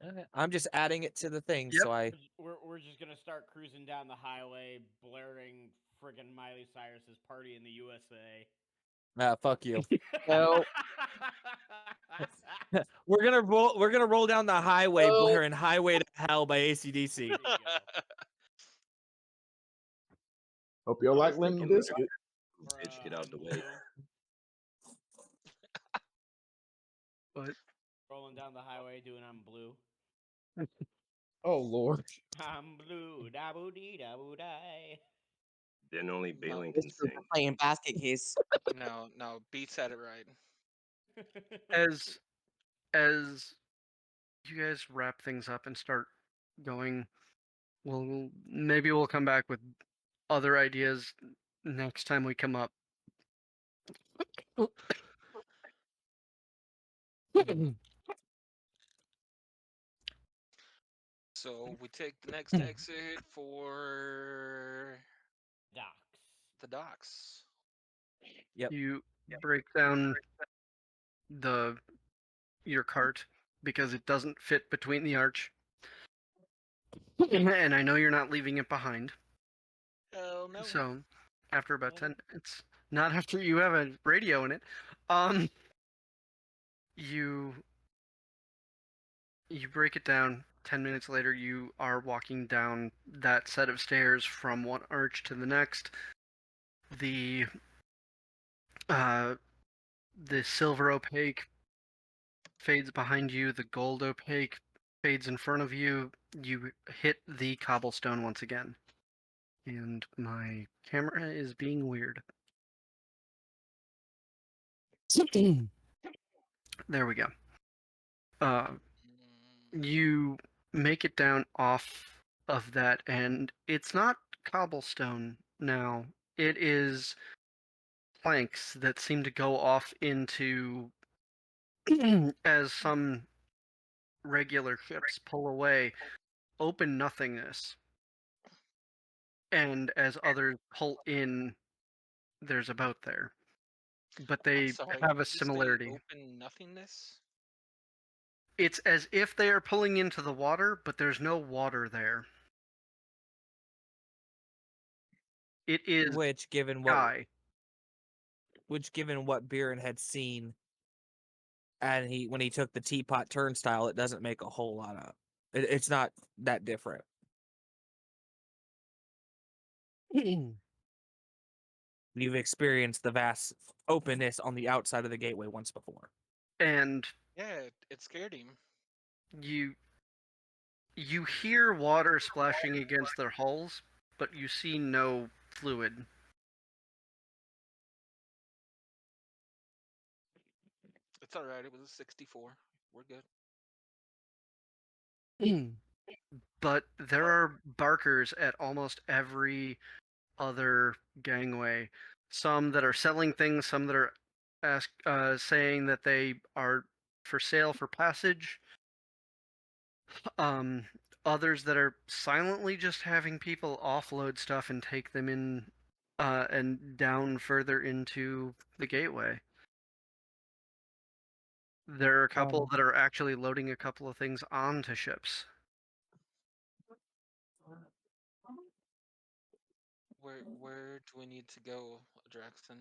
Okay. I'm just adding it to the thing, Yep. so I. We're just gonna start cruising down the highway, blaring friggin' Miley Cyrus's "Party in the USA." Fuck you. No. We're gonna roll down the highway, No. blaring "Highway to Hell" by AC/DC. There you go. Hope you all like was Lemon thinking- Biscuit. Bitch, get Bruh, out the I'm way. blue. But Rolling down the highway, doing "I'm blue." Oh Lord. I'm blue, da boo dee da boo die. Then only Balin This can group sing. are playing basket case. No, Beats had it right. as you guys wrap things up and start going, maybe we'll come back with other ideas next time we come up. So we take the next exit for Docks. the docks. Yep. You break down your cart because it doesn't fit between the arch. And I know you're not leaving it behind. Hell no. So after about 10 minutes, not after you have a radio in it, you break it down. 10 minutes later, you are walking down that set of stairs from one arch to the next. The silver opaque fades behind you. The gold opaque fades in front of you. You hit the cobblestone once again. And my camera is being weird. There we go. You make it down off of that, and it's not cobblestone now. It is planks that seem to go off into, as some regular ships pull away, open nothingness. And as others pull in, there's a boat there. But they Sorry, have a did you say similarity. Open nothingness. It's as if they are pulling into the water, but there's no water there. It is Which, given sky. what Biren had seen, and when he took the teapot turnstile, it doesn't make a whole lot of. It's not that different. You've experienced the vast openness on the outside of the gateway once before. And Yeah, it scared him. you hear water splashing against their hulls, but you see no fluid. It's all right. It was a 64. We're good. But there are barkers at almost every other gangway. Some that are selling things, some that are saying that they are for sale for passage. Others that are silently just having people offload stuff and take them in and down further into the gateway. There are a couple that are actually loading a couple of things onto ships. Where do we need to go, Draxton?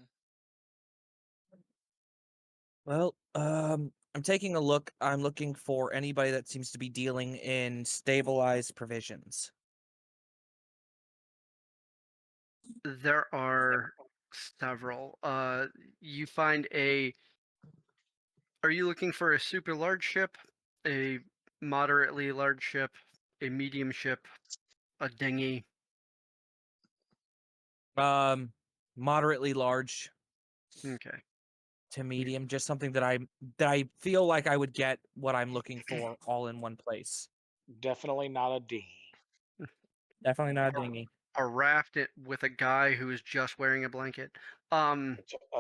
Well, I'm taking a look. I'm looking for anybody that seems to be dealing in stabilized provisions. There are several. You find a. Are you looking for a super large ship, a moderately large ship, a medium ship, a dinghy? Moderately large Okay. to medium, just something that I feel like I would get what I'm looking for all in one place. Definitely not a dinghy. Definitely not a dinghy. A raft with a guy who is just wearing a blanket. A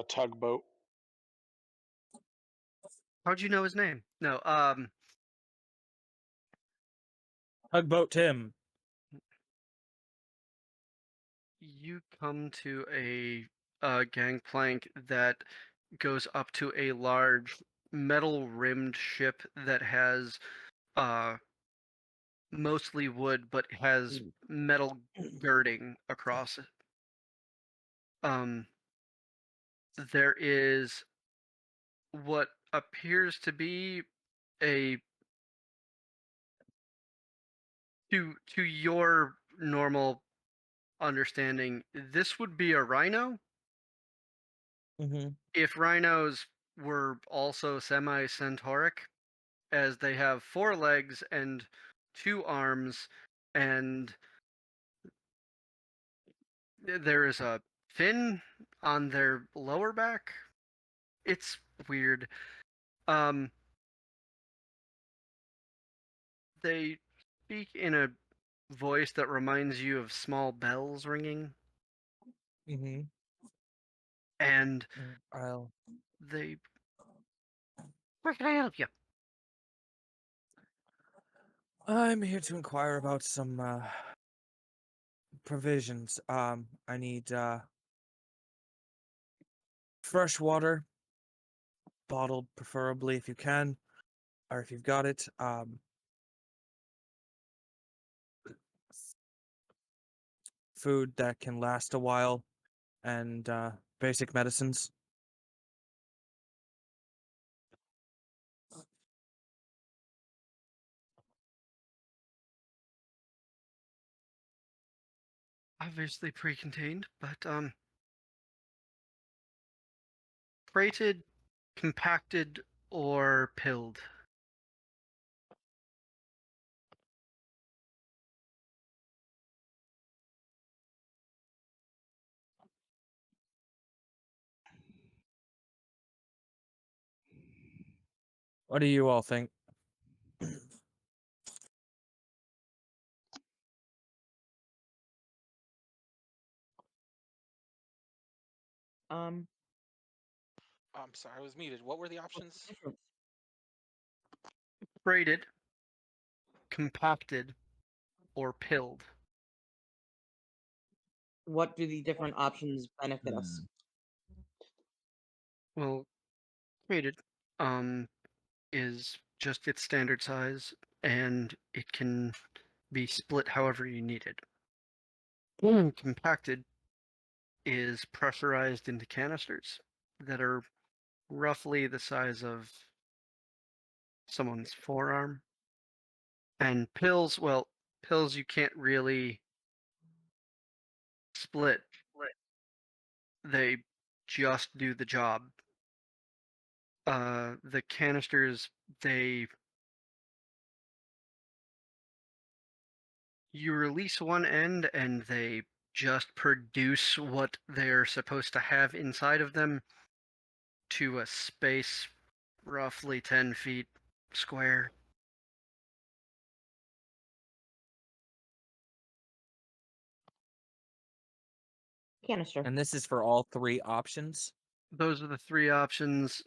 tugboat. How'd you know his name? No. Tugboat Tim. You come to a gangplank that goes up to a large metal-rimmed ship that has mostly wood, but has metal girding across it. There is what appears to be a to your normal understanding, this would be a rhino. Mm-hmm. If rhinos were also semi-centauric, as they have 4 legs and 2 arms, and there is a fin on their lower back. It's weird. They speak in a voice that reminds you of small bells ringing, Mm-hmm. and I'll. they. Where can I help you? I'm here to inquire about some provisions. I need fresh water, bottled preferably if you can, or if you've got it. Food that can last a while, and basic medicines. Obviously pre-contained, but freighted, compacted, or pilled. What do you all think? I'm sorry, I was muted. What were the options? Freighted, compacted, or pilled. What do the different options benefit us? Well, freighted is just its standard size, and it can be split however you need it. Compacted is pressurized into canisters that are roughly the size of someone's forearm. And pills, well, pills you can't really split. They just do the job. The canisters, you release one end and they just produce what they're supposed to have inside of them to a space roughly 10 feet square. Canister. And this is for all 3 options. Those are the 3 options,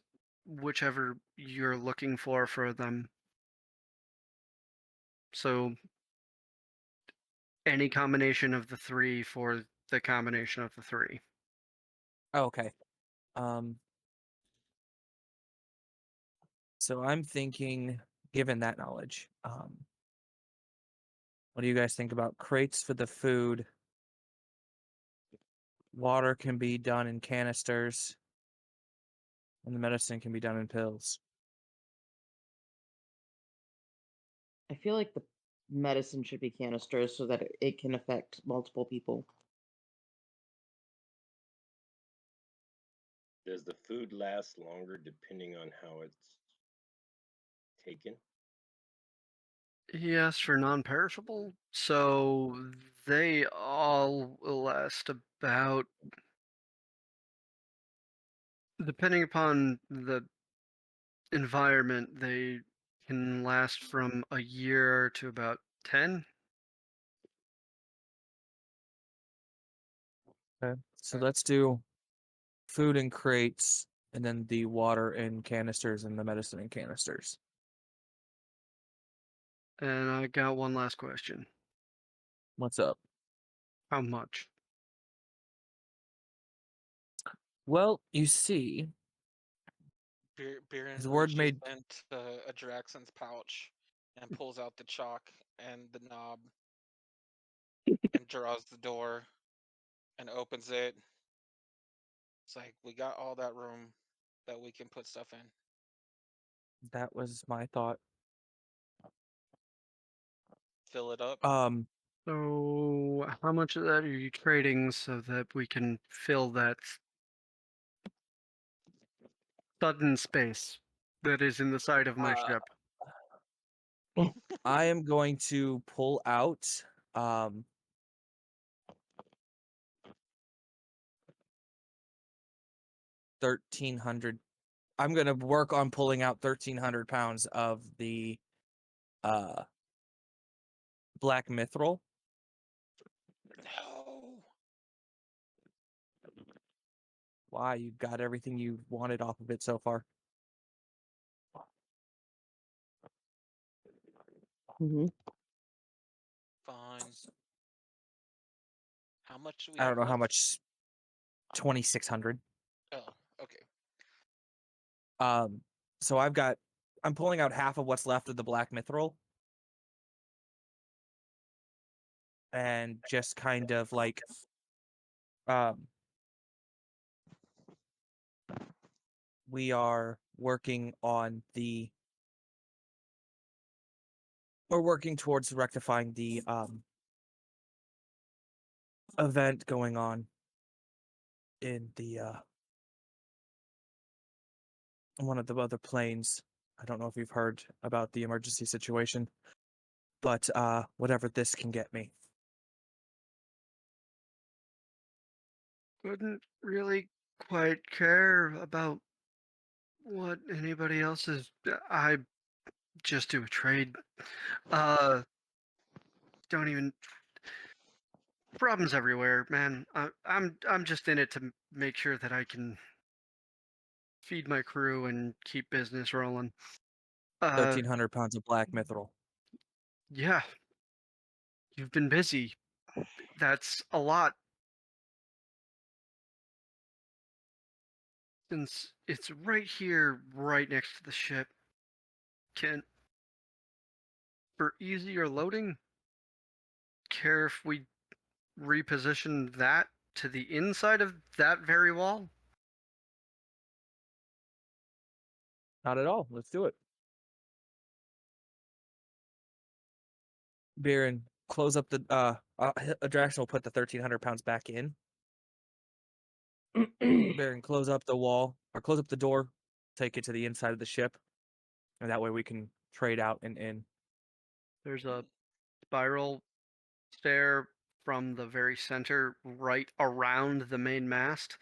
whichever you're looking for them. So any combination of the 3 for the combination of the 3. Okay. So I'm thinking, given that knowledge, what do you guys think about crates for the food? Water can be done in canisters, and the medicine can be done in pills. I feel like the medicine should be canisters so that it can affect multiple people. Does the food last longer depending on how it's taken? Yes, for non-perishable. So they all will last about, depending upon the environment, they can last from a year to about 10. Okay. So let's do food in crates, and then the water in canisters and the medicine in canisters. And I got one last question. What's up? How much? Well, you see, Biren his word reaches made into a Draxon's pouch and pulls out the chalk and the knob and draws the door and opens it. It's like, we got all that room that we can put stuff in. that was my thought. Fill it up. So how much of that are you trading so that we can fill that sudden space that is in the side of my ship? I am going to pull out 1,300. I'm gonna work on pulling out 1,300 pounds of the black mithril. No. Why? You got everything you wanted off of it so far. Mm-hmm. Fine. How much do we I have don't know how left? much. 2,600. Oh, okay. So I'm pulling out half of what's left of the black mithril. And just kind of like we are working on we're working towards rectifying the event going on in the one of the other planes. I don't know if you've heard about the emergency situation, but whatever this can get me. Wouldn't really quite care about what anybody else is. I just do a trade. Don't even. Problems everywhere, man. I'm just in it to make sure that I can feed my crew and keep business rolling. 1,300 pounds of black mithril. Yeah. You've been busy. That's a lot. Since it's right here, right next to the ship. For easier loading, care if we reposition that to the inside of that very wall? Not at all. Let's do it. Baron, close up the Adraxon will put the 1,300 pounds back in. Baron, close up the wall or close up the door. Take it to the inside of the ship, and that way we can trade out and in. There's a spiral stair from the very center right around the main mast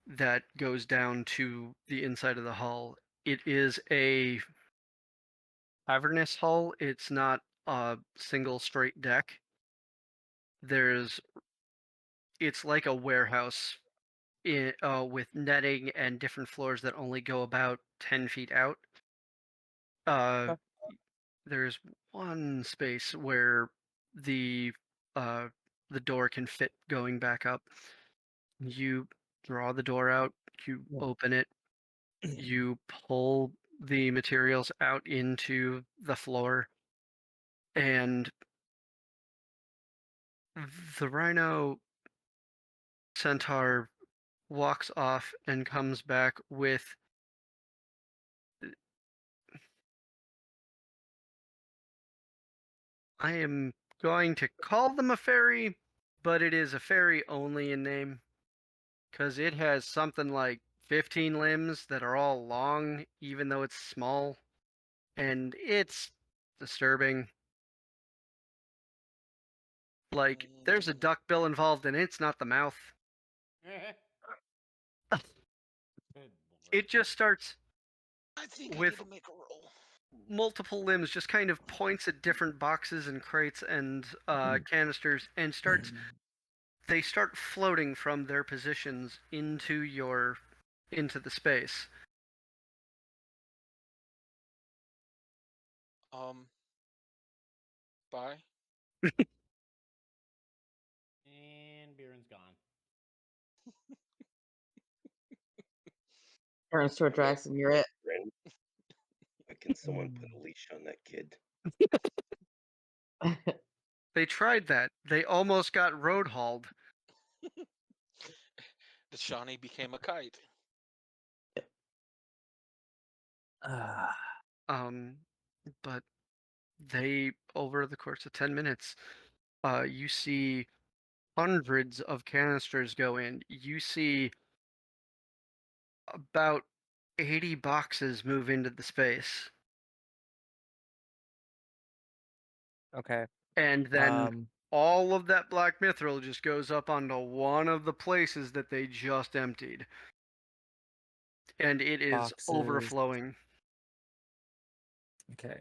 that goes down to the inside of the hull. It is a cavernous hull. It's not a single straight deck. It's like a warehouse with netting and different floors that only go about 10 feet out. There's one space where the door can fit going back up. You draw the door out, you open it, you pull the materials out into the floor, and the Rhino Centaur walks off and comes back with I am going to call them a fairy, but it is a fairy only in name, because it has something like 15 limbs that are all long, even though it's small, and it's disturbing. Like, there's a duck bill involved, and it's not the mouth. Good lord. It just starts I think I with need to make a roll. multiple limbs, just kind of points at different boxes and crates and canisters, and they start floating from their positions into the space. Bye. And Baron's gone. Turns to Adraxon, you're it. Ren, can someone put a leash on that kid? They tried that. They almost got road hauled. The Shawnee became a kite. But they, over the course of 10 minutes, you see hundreds of canisters go in. You see about 80 boxes move into the space. Okay. And then all of that black mithril just goes up onto one of the places that they just emptied. And it is Boxes. overflowing. Okay.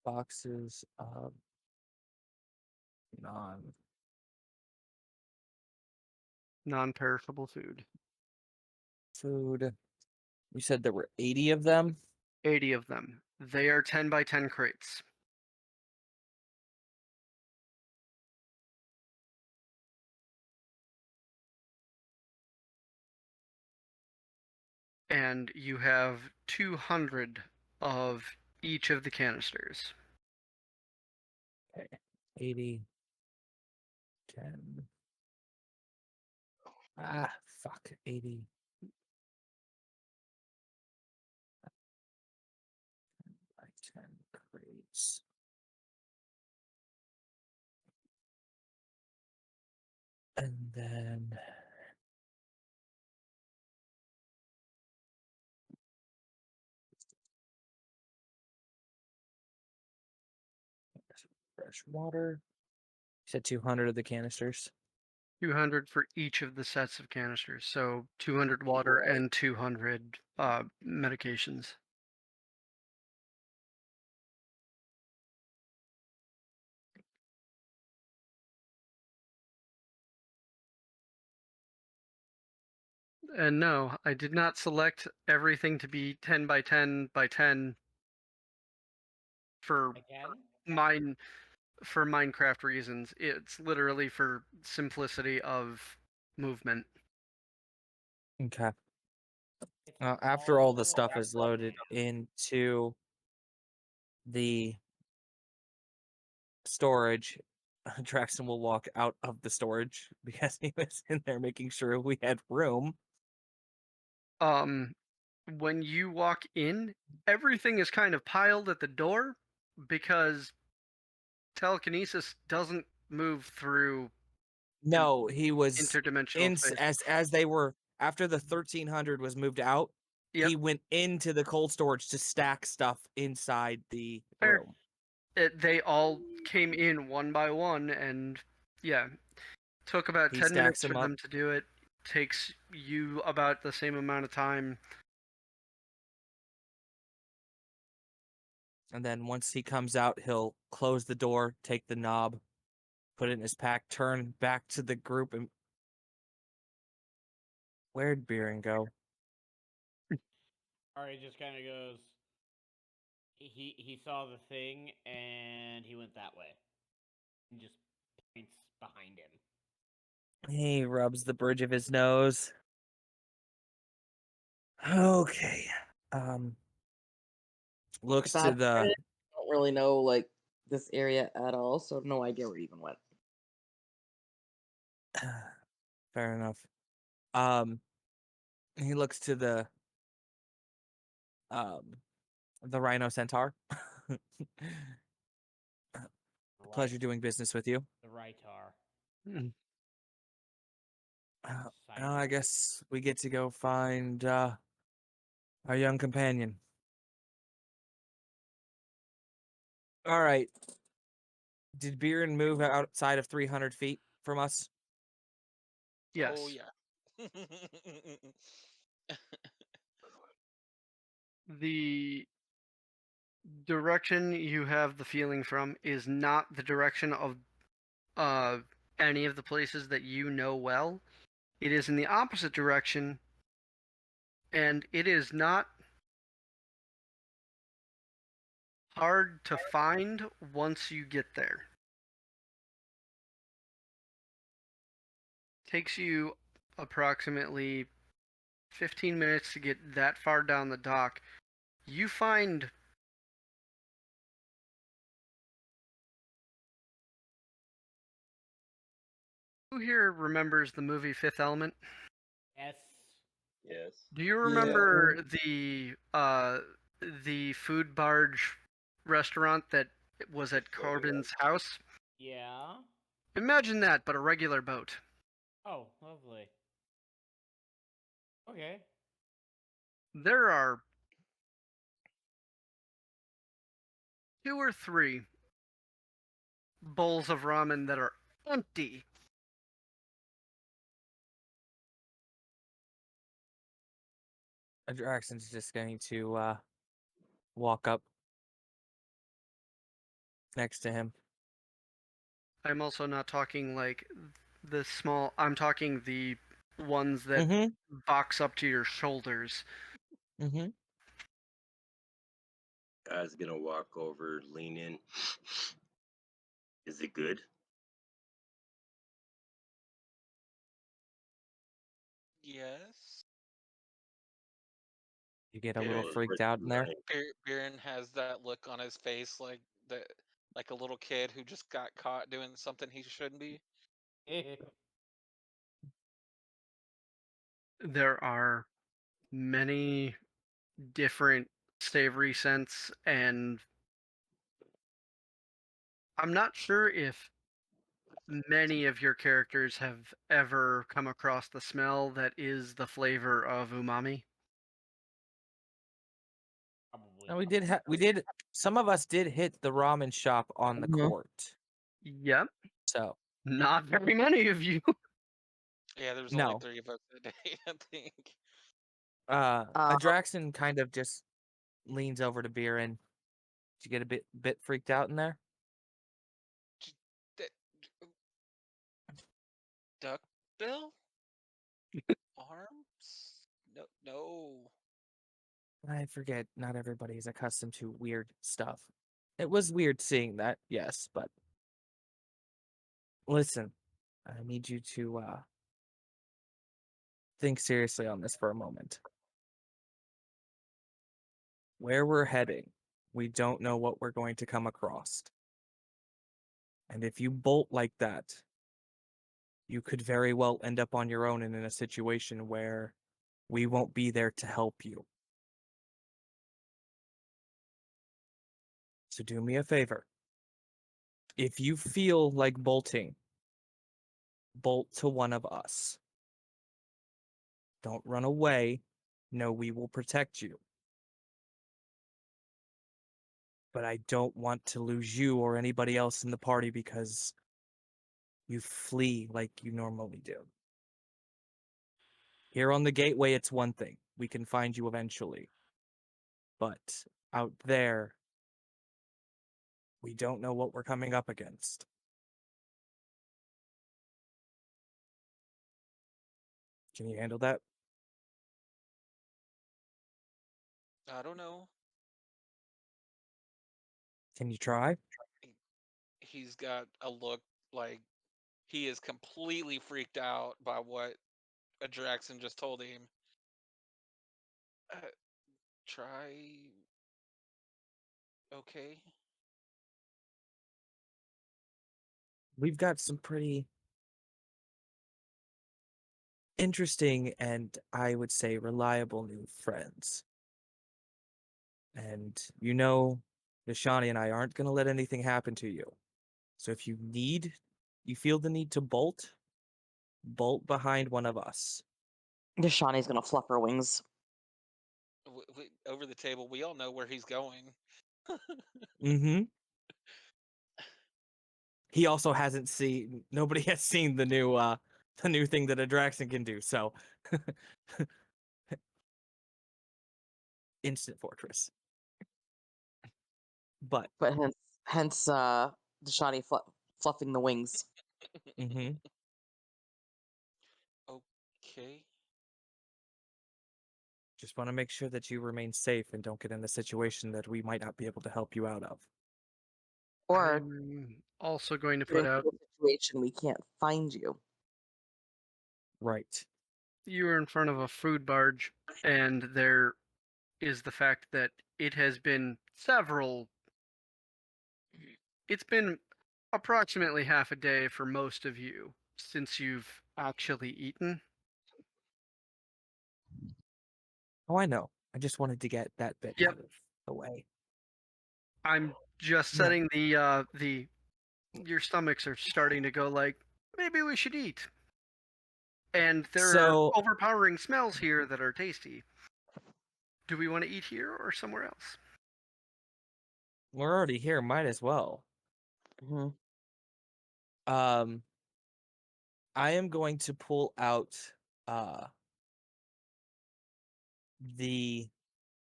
Boxes of Non-perishable food. food. You said there were 80 of them? 80 of them. They are 10 by 10 crates. And you have 200 of each of the canisters. Okay. 80. 10. Fuck. 80. By 10 crates. And then fresh water. You said 200 of the canisters. 200 for each of the sets of canisters. So 200 water Right. and 200 medications. And no, I did not select everything to be 10 by 10 by 10 for Again? for Minecraft reasons. It's literally for simplicity of movement. Okay. It's After all the all stuff about is loaded into the storage, Draxton will walk out of the storage because he was in there making sure we had room. When you walk in, everything is kind of piled at the door because telekinesis doesn't move through No, he was interdimensional in space. as they were after the 1300 was moved out. Yep. He went into the cold storage to stack stuff inside the Fair. room. They all came in one by one, and yeah, took about He 10 minutes stacks for them up. them to do it. Takes you about the same amount of time. And then once he comes out, he'll close the door, take the knob, put it in his pack, turn back to the group, and where'd Beeren go? Ari just kind of goes. He saw the thing and he went that way, and just points behind him. He rubs the bridge of his nose. Okay. Looks to Bad the credit, don't really know like this area at all, so no idea where he even went. fair enough. He looks to the Rhino Centaur. Pleasure doing business with you. The Ritar. Now I guess we get to go find our young companion. All right. Did Beeren move outside of 300 feet from us? Yes. Oh yeah. The direction you have the feeling from is not the direction of any of the places that you know well. It is in the opposite direction, and it is not hard to find once you get there. Takes you approximately 15 minutes to get that far down the dock. You find who here remembers the movie Fifth Element? Yes. Yes. Do you remember the food barge restaurant that was at Corbin's house? Yeah. Imagine that, but a regular boat. Oh, lovely. Okay. There are 2 or 3 bowls of ramen that are empty. Draxon's just going to walk up next to him. I'm also not talking like the small, I'm talking the ones that Mm-hmm. box up to your shoulders. Mm-hmm. Guy's gonna walk over, lean in. Is it good? Yes. You get a Yeah, little it's freaked worth out in there. learning. Biren has that look on his face like a little kid who just got caught doing something he shouldn't be. There are many different savory scents, and I'm not sure if many of your characters have ever come across the smell that is the flavor of umami. Probably. And we did some of us did hit the ramen shop on the Mhm. court. Yep, So not very many of you. Yeah, there's No. only 3 of us that day, I think. Draxon kind of just leans over to Beeren. Did you get a bit freaked out in there? D- Duck bill? Arms? No. I forget not everybody is accustomed to weird stuff. It was weird seeing that, yes, but listen, I need you to think seriously on this for a moment. Where we're heading, we don't know what we're going to come across. And if you bolt like that, you could very well end up on your own and in a situation where we won't be there to help you. So do me a favor. If you feel like bolting, bolt to one of us. Don't run away. No, we will protect you. But I don't want to lose you or anybody else in the party because you flee like you normally do. Here on the gateway, it's one thing. We can find you eventually. But out there, we don't know what we're coming up against. Can you handle that? I don't know. Can you try? He's got a look like he is completely freaked out by what Jackson just told him. Try. Okay. We've got some pretty interesting and I would say reliable new friends. And you know, Nishani and I aren't going to let anything happen to you. So if you feel the need to bolt behind one of us. Deshani's gonna fluff her wings. Over the table, we all know where he's going. Mm-hmm. He also hasn't seen. Nobody has seen the new thing that Adraxan can do. So, instant fortress. But hence Deshani fluffing the wings. mm-hmm. Okay. Just want to make sure that you remain safe and don't get in a situation that we might not be able to help you out of. Or I'm also going to you're put in out a situation we can't find you. Right. you are in front of a food barge, and there is the fact that it has been it's been approximately half a day for most of you since you've actually eaten. Oh, I know. I just wanted to get that bit Yep. out of the way. I'm just No. setting the your stomachs are starting to go like, maybe we should eat. And there So- are overpowering smells here that are tasty. Do we want to eat here or somewhere else? We're already here. Might as well. Mm-hmm. I am going to pull out the.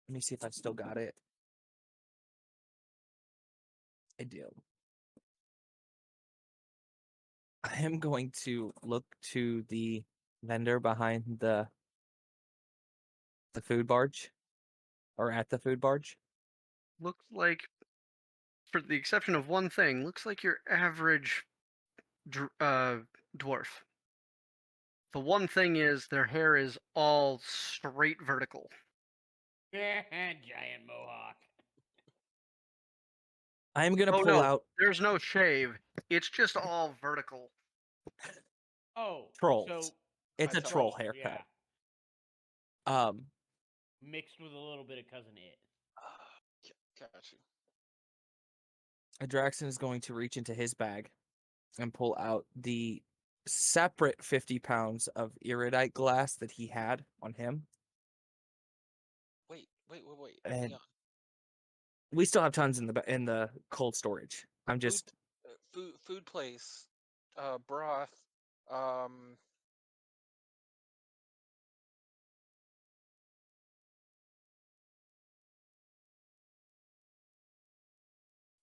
Let me see if I've still got it. I do. I am going to look to the vendor behind the food barge, or at the food barge. Looks like, for the exception of one thing, looks like your average dwarf. The one thing is their hair is all straight vertical. Giant mohawk. I am gonna Oh pull no, out there's no shave. It's just all vertical. Oh, trolls. So It's a troll troll, haircut. yeah. Mixed with a little bit of cousin it. Got you. Adraxan is going to reach into his bag and pull out the separate 50 pounds of iridite glass that he had on him. Wait. And Hang on. we still have tons in the cold storage. I'm just Food place, broth,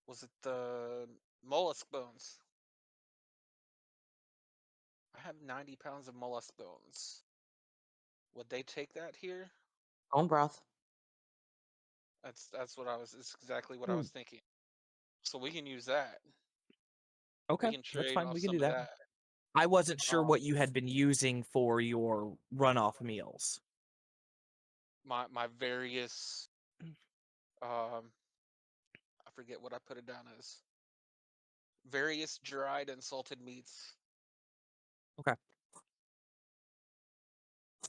was it the mollusk bones? I have 90 pounds of mollusk bones. Would they take that here? Bone broth. That's what I was. It's exactly what I was thinking. So we can use that. okay. We can That's trade fine. off We can some do of that. that. I wasn't sure what you had been using for your runoff meals. My various I forget what I put it down as. various dried and salted meats.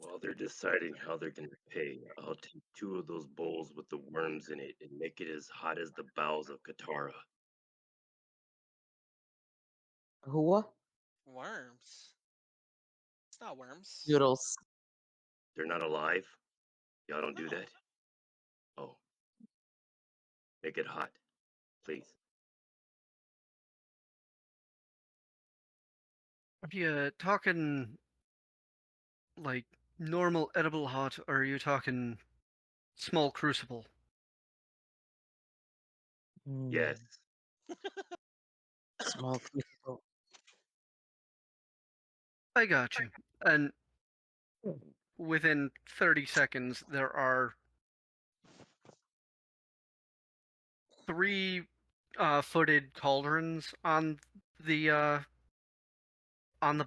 While they're deciding how they're gonna pay, I'll take 2 of those bowls with the worms in it and make it as hot as the bowels of Katara. Who? Worms. It's not worms. Noodles. They're not alive? Y'all don't do No. that? Oh. Make it hot, please. Are you talking like normal edible hot, or are you talking small crucible? Yes. Small crucible. I got you. And within 30 seconds, there are 3 footed cauldrons on the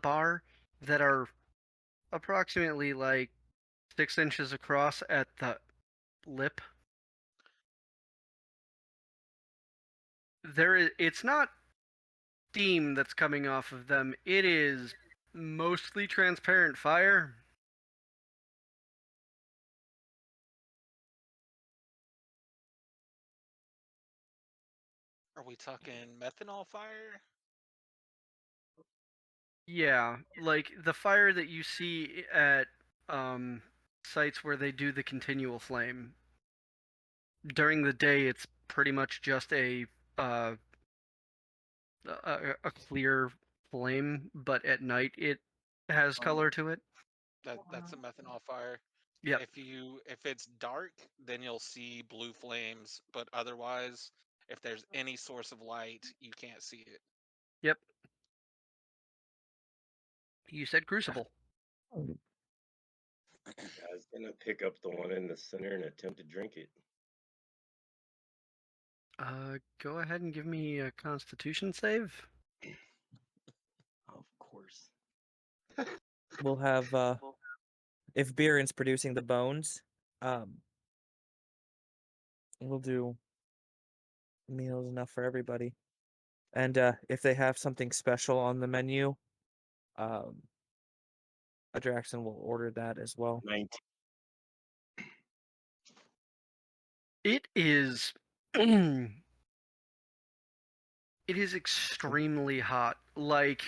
bar that are approximately like 6 inches across at the lip. It's not steam that's coming off of them. It is mostly transparent fire. Are we talking methanol fire? Yeah, like the fire that you see at sites where they do the continual flame. During the day, it's pretty much just uh, a clear flame, but at night it has color to it. That's a methanol fire. Yep. If it's dark, then you'll see blue flames, but otherwise, if there's any source of light, you can't see it. Yep. You said crucible. I was gonna pick up the one in the center and attempt to drink it. Go ahead and give me a Constitution save. Of course. We'll have if Biren's producing the bones, we'll do meals enough for everybody. And if they have something special on the menu, Jackson will order that as well. 19. It is it is extremely hot. Like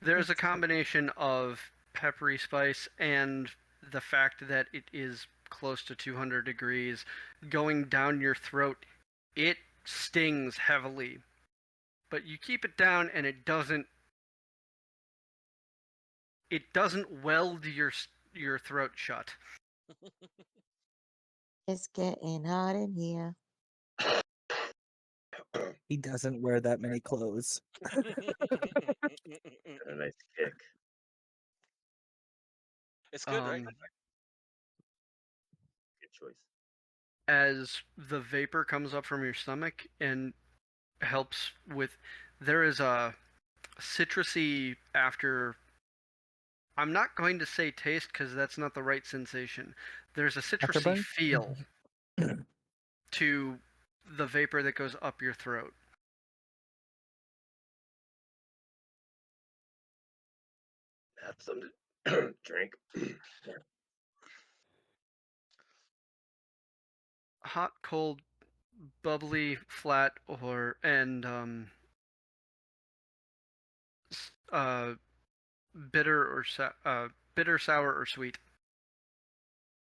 there's a combination of peppery spice and the fact that it is close to 200 degrees going down your throat. It stings heavily. But you keep it down and it doesn't weld your throat shut. It's getting hot in here. He doesn't wear that many clothes. Got a nice kick. It's good, right? Good choice. As the vapor comes up from your stomach and helps with, there is a citrusy after. I'm not going to say taste because that's not the right sensation. There's a citrusy Afterburn? feel to the vapor that goes up your throat. Have some to drink. Hot, cold, bubbly, flat, or bitter or bitter, sour, or sweet.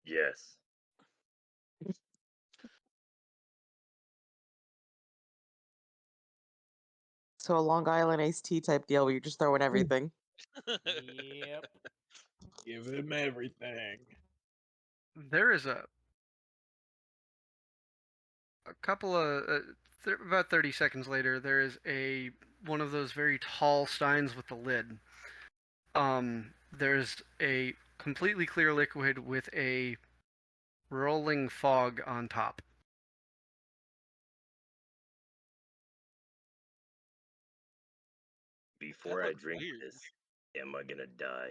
Yes. So a Long Island iced tea type deal where you just throw in everything. Yep. Give him everything. There is a couple of about 30 seconds later, there is one of those very tall steins with the lid. There's a completely clear liquid with a rolling fog on top. Before That I looks drink weird. this, am I gonna die?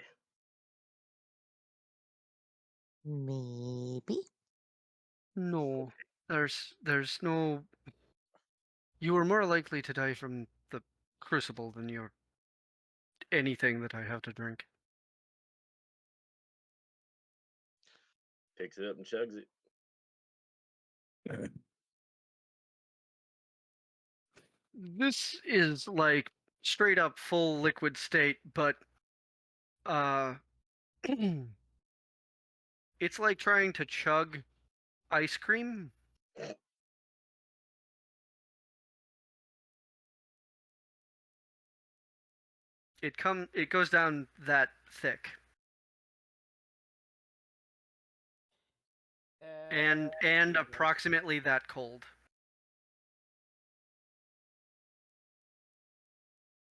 Maybe. No, there's no You were more likely to die from the crucible than your anything that I have to drink. Picks it up and chugs it. This is like straight up full liquid state, but it's like trying to chug ice cream. It goes down that thick. And approximately that cold.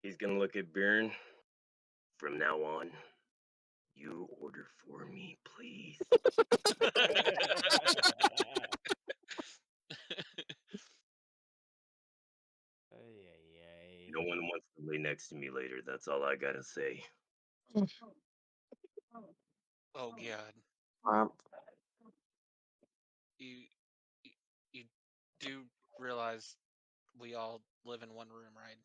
He's gonna look at Baron. From now on, you order for me, please. No one wants to lay next to me later. That's all I gotta say. Oh god. You, you you do realize we all live in one room, right?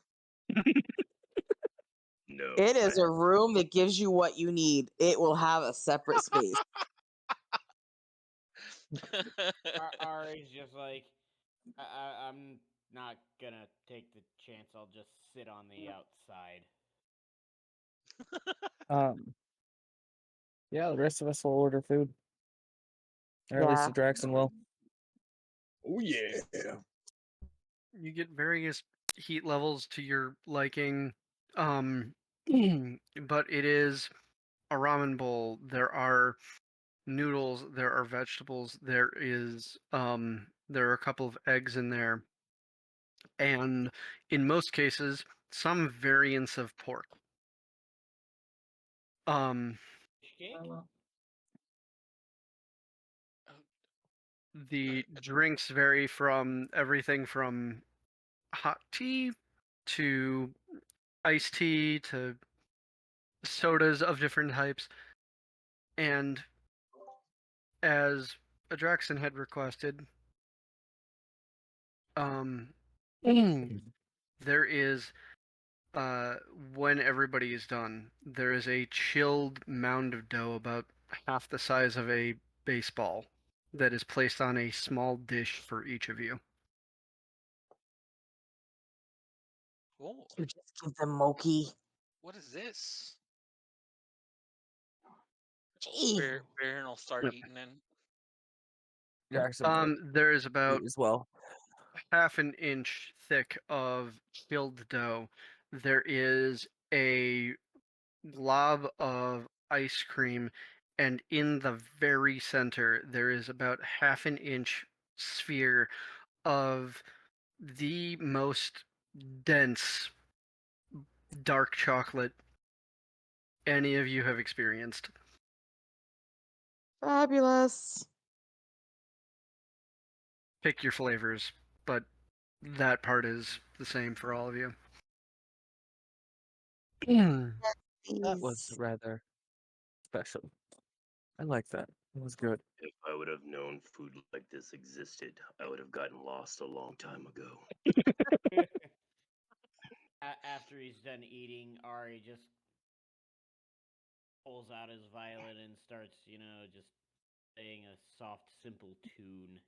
No. It is a room that gives you what you need. It will have a separate space. Ari's just like, I'm not gonna take the chance. I'll just sit on the outside. Yeah, the rest of us will order food. Or at least Yeah. the Draxon will. Oh yeah. You get various heat levels to your liking. But it is a ramen bowl. There are noodles, there are vegetables, there are a couple of eggs in there. And in most cases, some variants of pork. The drinks vary from everything from hot tea to iced tea to sodas of different types. And as Adraxon had requested, there is when everybody is done, there is a chilled mound of dough about half the size of a baseball that is placed on a small dish for each of you. Cool. You just give them Moki. What is this? Gee. Baron will start Yep. eating in. Draxon There is about as well. half an inch thick of chilled dough. There is a glob of ice cream, and in the very center, there is about half an inch sphere of the most dense dark chocolate any of you have experienced. Fabulous. Pick your flavors, but that part is the same for all of you. That was rather special. I like that. It was good. If I would have known food like this existed, I would have gotten lost a long time ago. After he's done eating, Ari just pulls out his violin and starts, just playing a soft, simple tune.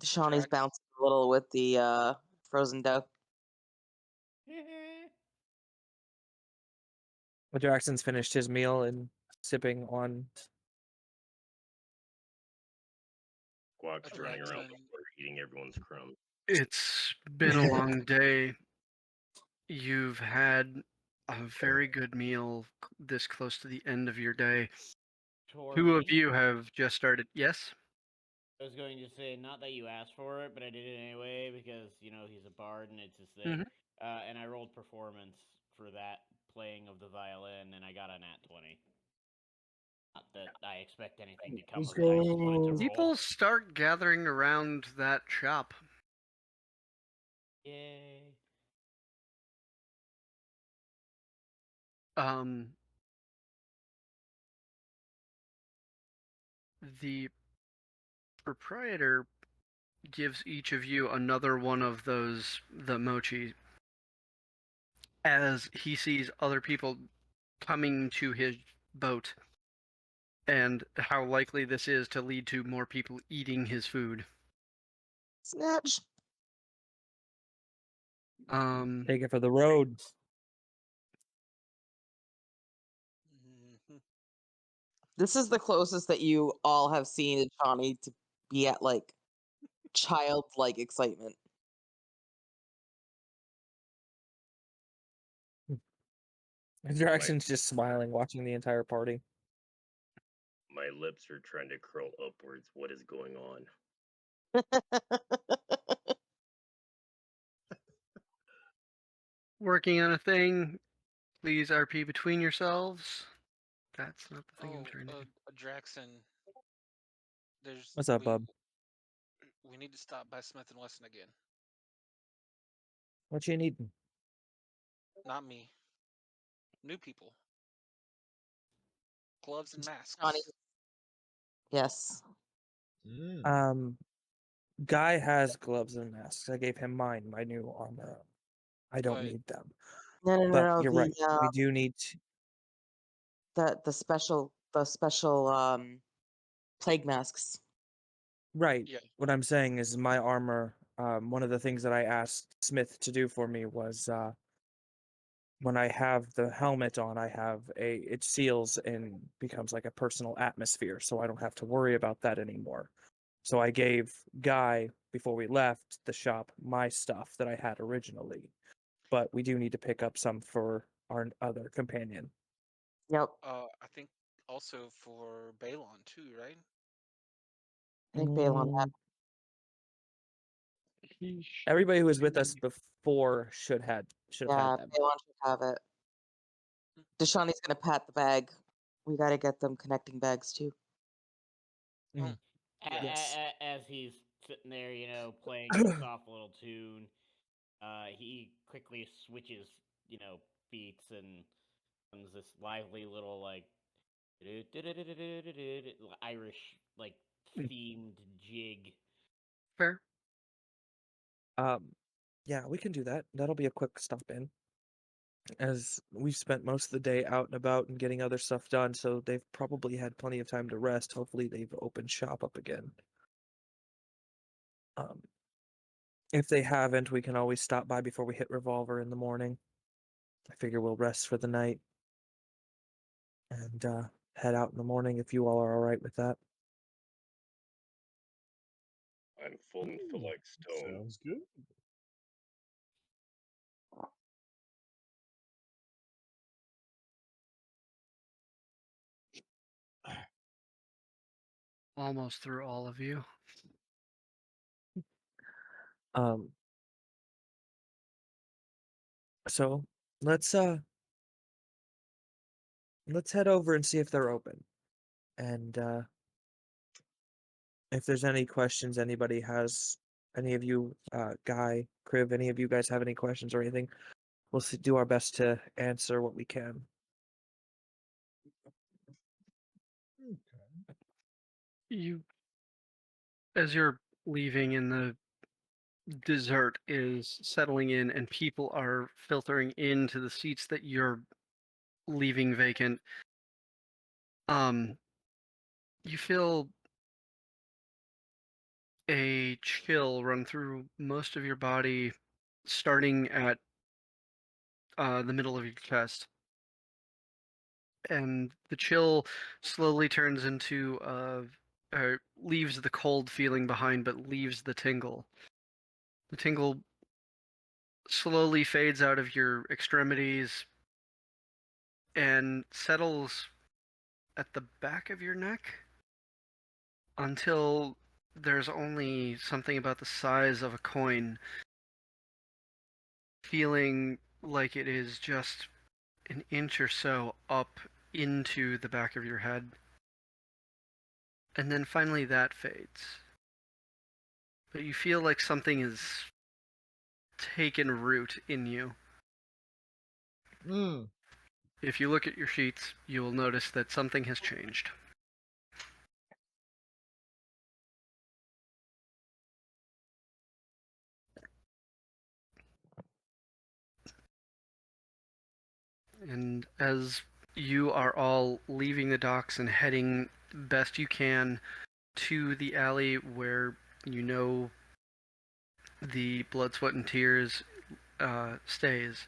Shawnee's bouncing a little with the frozen dough. But Jackson's finished his meal and sipping on. Squawk's running around Draxon. the floor eating everyone's crumbs. It's been a long day. You've had a very good meal this close to the end of your day. Two of you have just started. Yes? I was going to say, not that you asked for it, but I did it anyway because, he's a bard and it's his thing. And I rolled performance for that playing of the violin and I got a nat 20. Not that I expect anything to come of it. I just wanted to roll. People start gathering around that shop. Yay. The proprietor gives each of you another one of the mochi, as he sees other people coming to his boat, and how likely this is to lead to more people eating his food. Snatch. Take it for the road. Mhm. This is the closest that you all have seen Johnny to be at like childlike excitement. Jackson's just smiling, watching the entire party. My lips are trying to curl upwards. What is going on? Working on a thing. Please RP between yourselves. That's not the thing I'm Oh, trying to do. Draxon. There's What's up, bub? we need to stop by Smith and Wesson again. What you needing? Not me. New people. Gloves and masks. Johnny. Yes. Guy has gloves and masks. I gave him mine, my new armor. I don't But- need them. No, But you're the, right. We do need to. the special plague masks. Right. Yeah. What I'm saying is my armor, one of the things that I asked Smith to do for me was when I have the helmet on, it seals and becomes like a personal atmosphere, so I don't have to worry about that anymore. So I gave Guy, before we left the shop, my stuff that I had originally. But we do need to pick up some for our other companion. Yep. I think also for Balon too, right? I think Balon had. Everybody who was with us before should have Yeah, had them. Balon should have it. Deshani's gonna pat the bag. We gotta get them connecting bags too. Yes. As he's sitting there, playing a soft little tune, he quickly switches, beats and comes this lively little like Irish like themed jig. Fair. Yeah, we can do that. That'll be a quick stop in. As we've spent most of the day out and about and getting other stuff done, so they've probably had plenty of time to rest. Hopefully they've opened shop up again. If they haven't, we can always stop by before we hit Revolver in the morning. I figure we'll rest for the night and head out in the morning if you all are all right with that. I'm full and feel like stone. Sounds good. Almost through all of you. So let's head over and see if they're open. And if there's any questions anybody has, any of you, Guy, Kriv, any of you guys have any questions or anything, we'll do our best to answer what we can. You, as you're leaving and the dessert is settling in and people are filtering into the seats that you're leaving vacant, you feel a chill run through most of your body, starting at the middle of your chest. And the chill slowly turns into leaves the cold feeling behind, but leaves the tingle. The tingle slowly fades out of your extremities and settles at the back of your neck until there's only something about the size of a coin, feeling like it is just an inch or so up into the back of your head. And then finally that fades. But you feel like something has taken root in you. If you look at your sheets, you will notice that something has changed. as you are all leaving the docks and heading best you can to the alley where you know the Blood, Sweat, and Tears stays.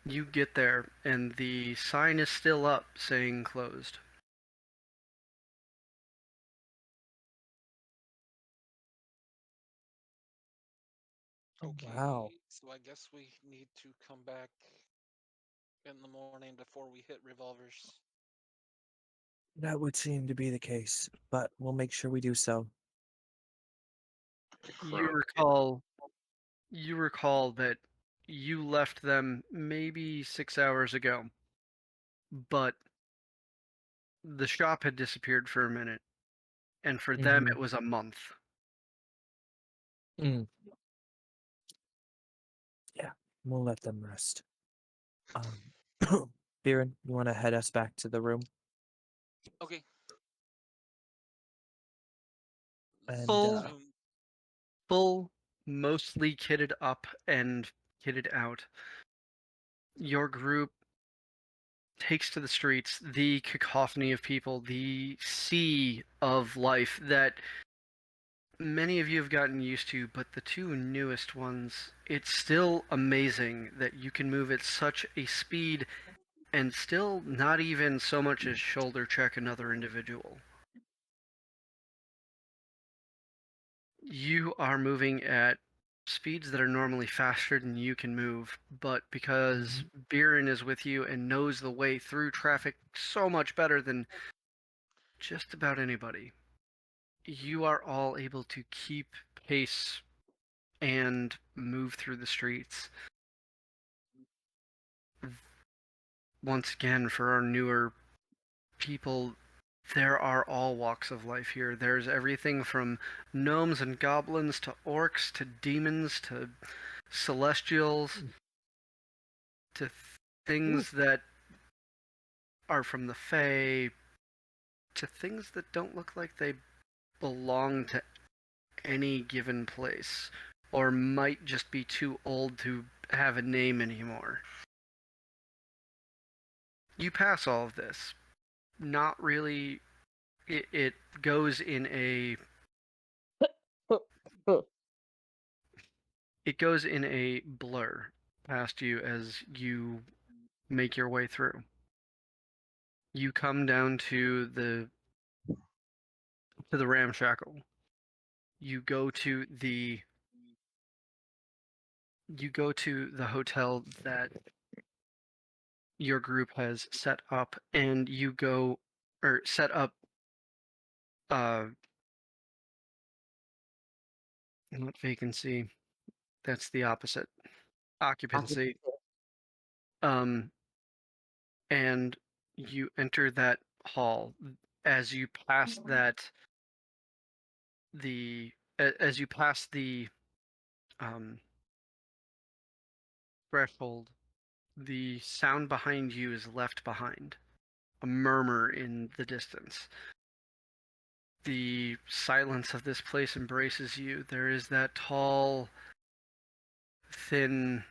You get there, and the sign is still up saying closed. Okay. Wow. So I guess we need to come back in the morning before we hit revolvers. That would seem to be the case, but we'll make sure we do so. You recall that you left them maybe 6 hours ago, but the shop had disappeared for a minute, and for them Mhm. it was a month. Mm. Yeah, we'll let them rest. Biren, you want to head us back to the room? Okay. And Full, So, full, mostly kitted up and kitted out. Your group takes to the streets, the cacophony of people, the sea of life that many of you have gotten used to, but the two newest ones, it's still amazing that you can move at such a speed and still not even so much as shoulder check another individual. You are moving at speeds that are normally faster than you can move, but because Biren is with you and knows the way through traffic so much better than just about anybody, you are all able to keep pace and move through the streets. Once again, for our newer people, there are all walks of life here. There's everything from gnomes and goblins to orcs to demons to celestials to things that are from the Fae to things that don't look like they belong to any given place or might just be too old to have a name anymore. You pass all of this. Not really. It goes in a it goes in a blur past you as you make your way through. You come down to the ramshackle. You go to the hotel that your group has set up, and you go or set up not vacancy, that's the opposite, occupancy. And you enter that hall. As you pass as you pass the threshold, the sound behind you is left behind, a murmur in the distance. The silence of this place embraces you. There is that tall, thin,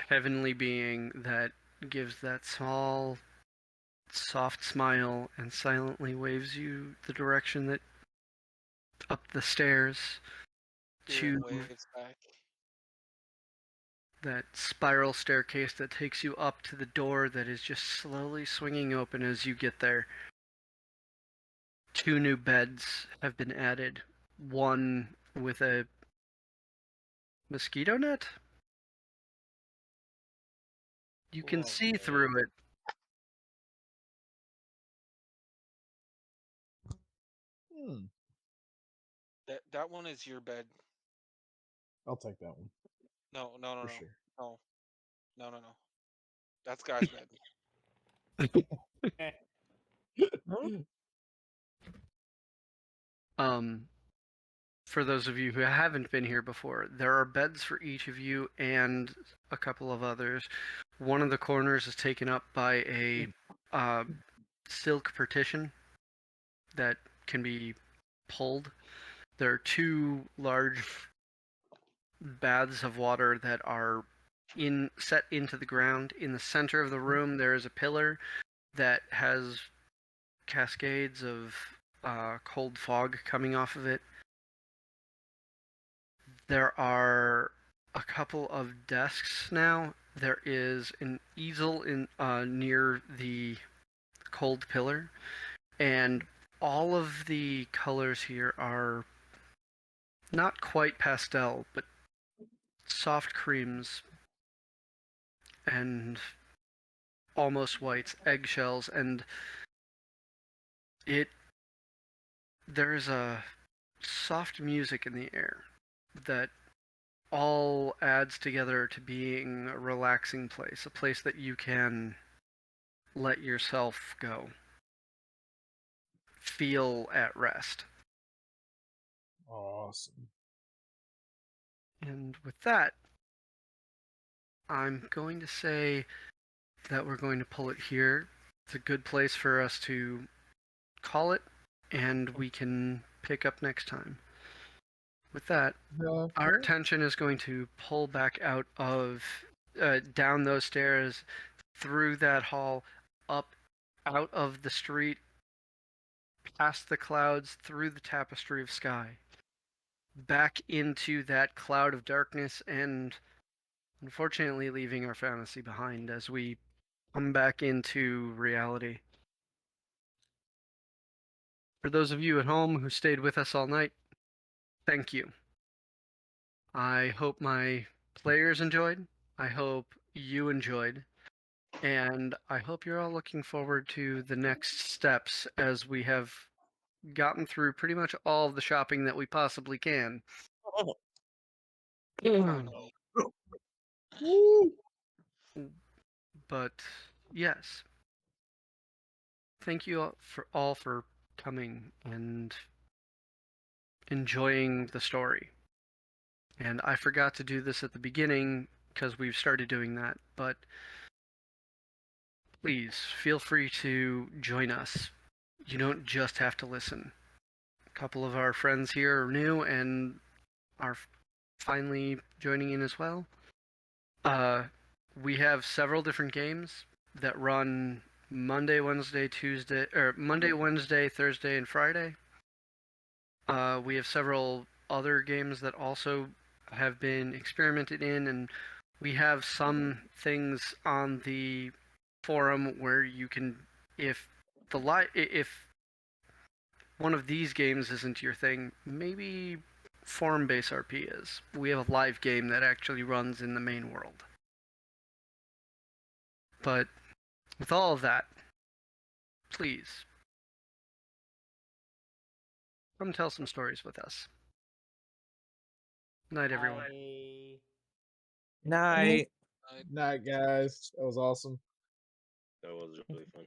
heavenly being that gives that small, soft smile and silently waves you the direction that up the stairs to Biren waves back. that spiral staircase that takes you up to the door that is just slowly swinging open as you get there. 2 new beds have been added. One with a mosquito net? You can see Lovely. through it. Hmm. That one is your bed. I'll take that one No, no, no, for no, sure. no, no, no, no. That's guy's bed. For those of you who haven't been here before, there are beds for each of you and a couple of others. One of the corners is taken up by a silk partition that can be pulled. There are 2 large baths of water that are set into the ground. In the center of the room, there is a pillar that has cascades of cold fog coming off of it. There are a couple of desks now. There is an easel in near the cold pillar, and all of the colors here are not quite pastel, but soft creams and almost whites, eggshells, and there's a soft music in the air that all adds together to being a relaxing place, a place that you can let yourself go, feel at rest. Awesome. And with that, I'm going to say that we're going to pull it here. It's a good place for us to call it, and we can pick up next time. With that, our attention is going to pull back out of down those stairs, through that hall, up out of the street, past the clouds, through the tapestry of sky, back into that cloud of darkness, and unfortunately leaving our fantasy behind as we come back into reality. For those of you at home who stayed with us all night, thank you. I hope my players enjoyed. I hope you enjoyed. And I hope you're all looking forward to the next steps as we have gotten through pretty much all of the shopping that we possibly can. But yes, thank you all for coming and enjoying the story. And I forgot to do this at the beginning because we've started doing that, but please feel free to join us. You don't just have to listen. A couple of our friends here are new and are finally joining in as well. We have several different games that run Monday, Wednesday, Thursday, and Friday. We have several other games that also have been experimented in, and we have some things on the forum where you can, if one of these games isn't your thing, maybe forum-based RP is. We have a live game that actually runs in the main world. But with all of that, please come tell some stories with us. Night, everyone. Bye. Night. Night, guys. That was awesome. That was really fun.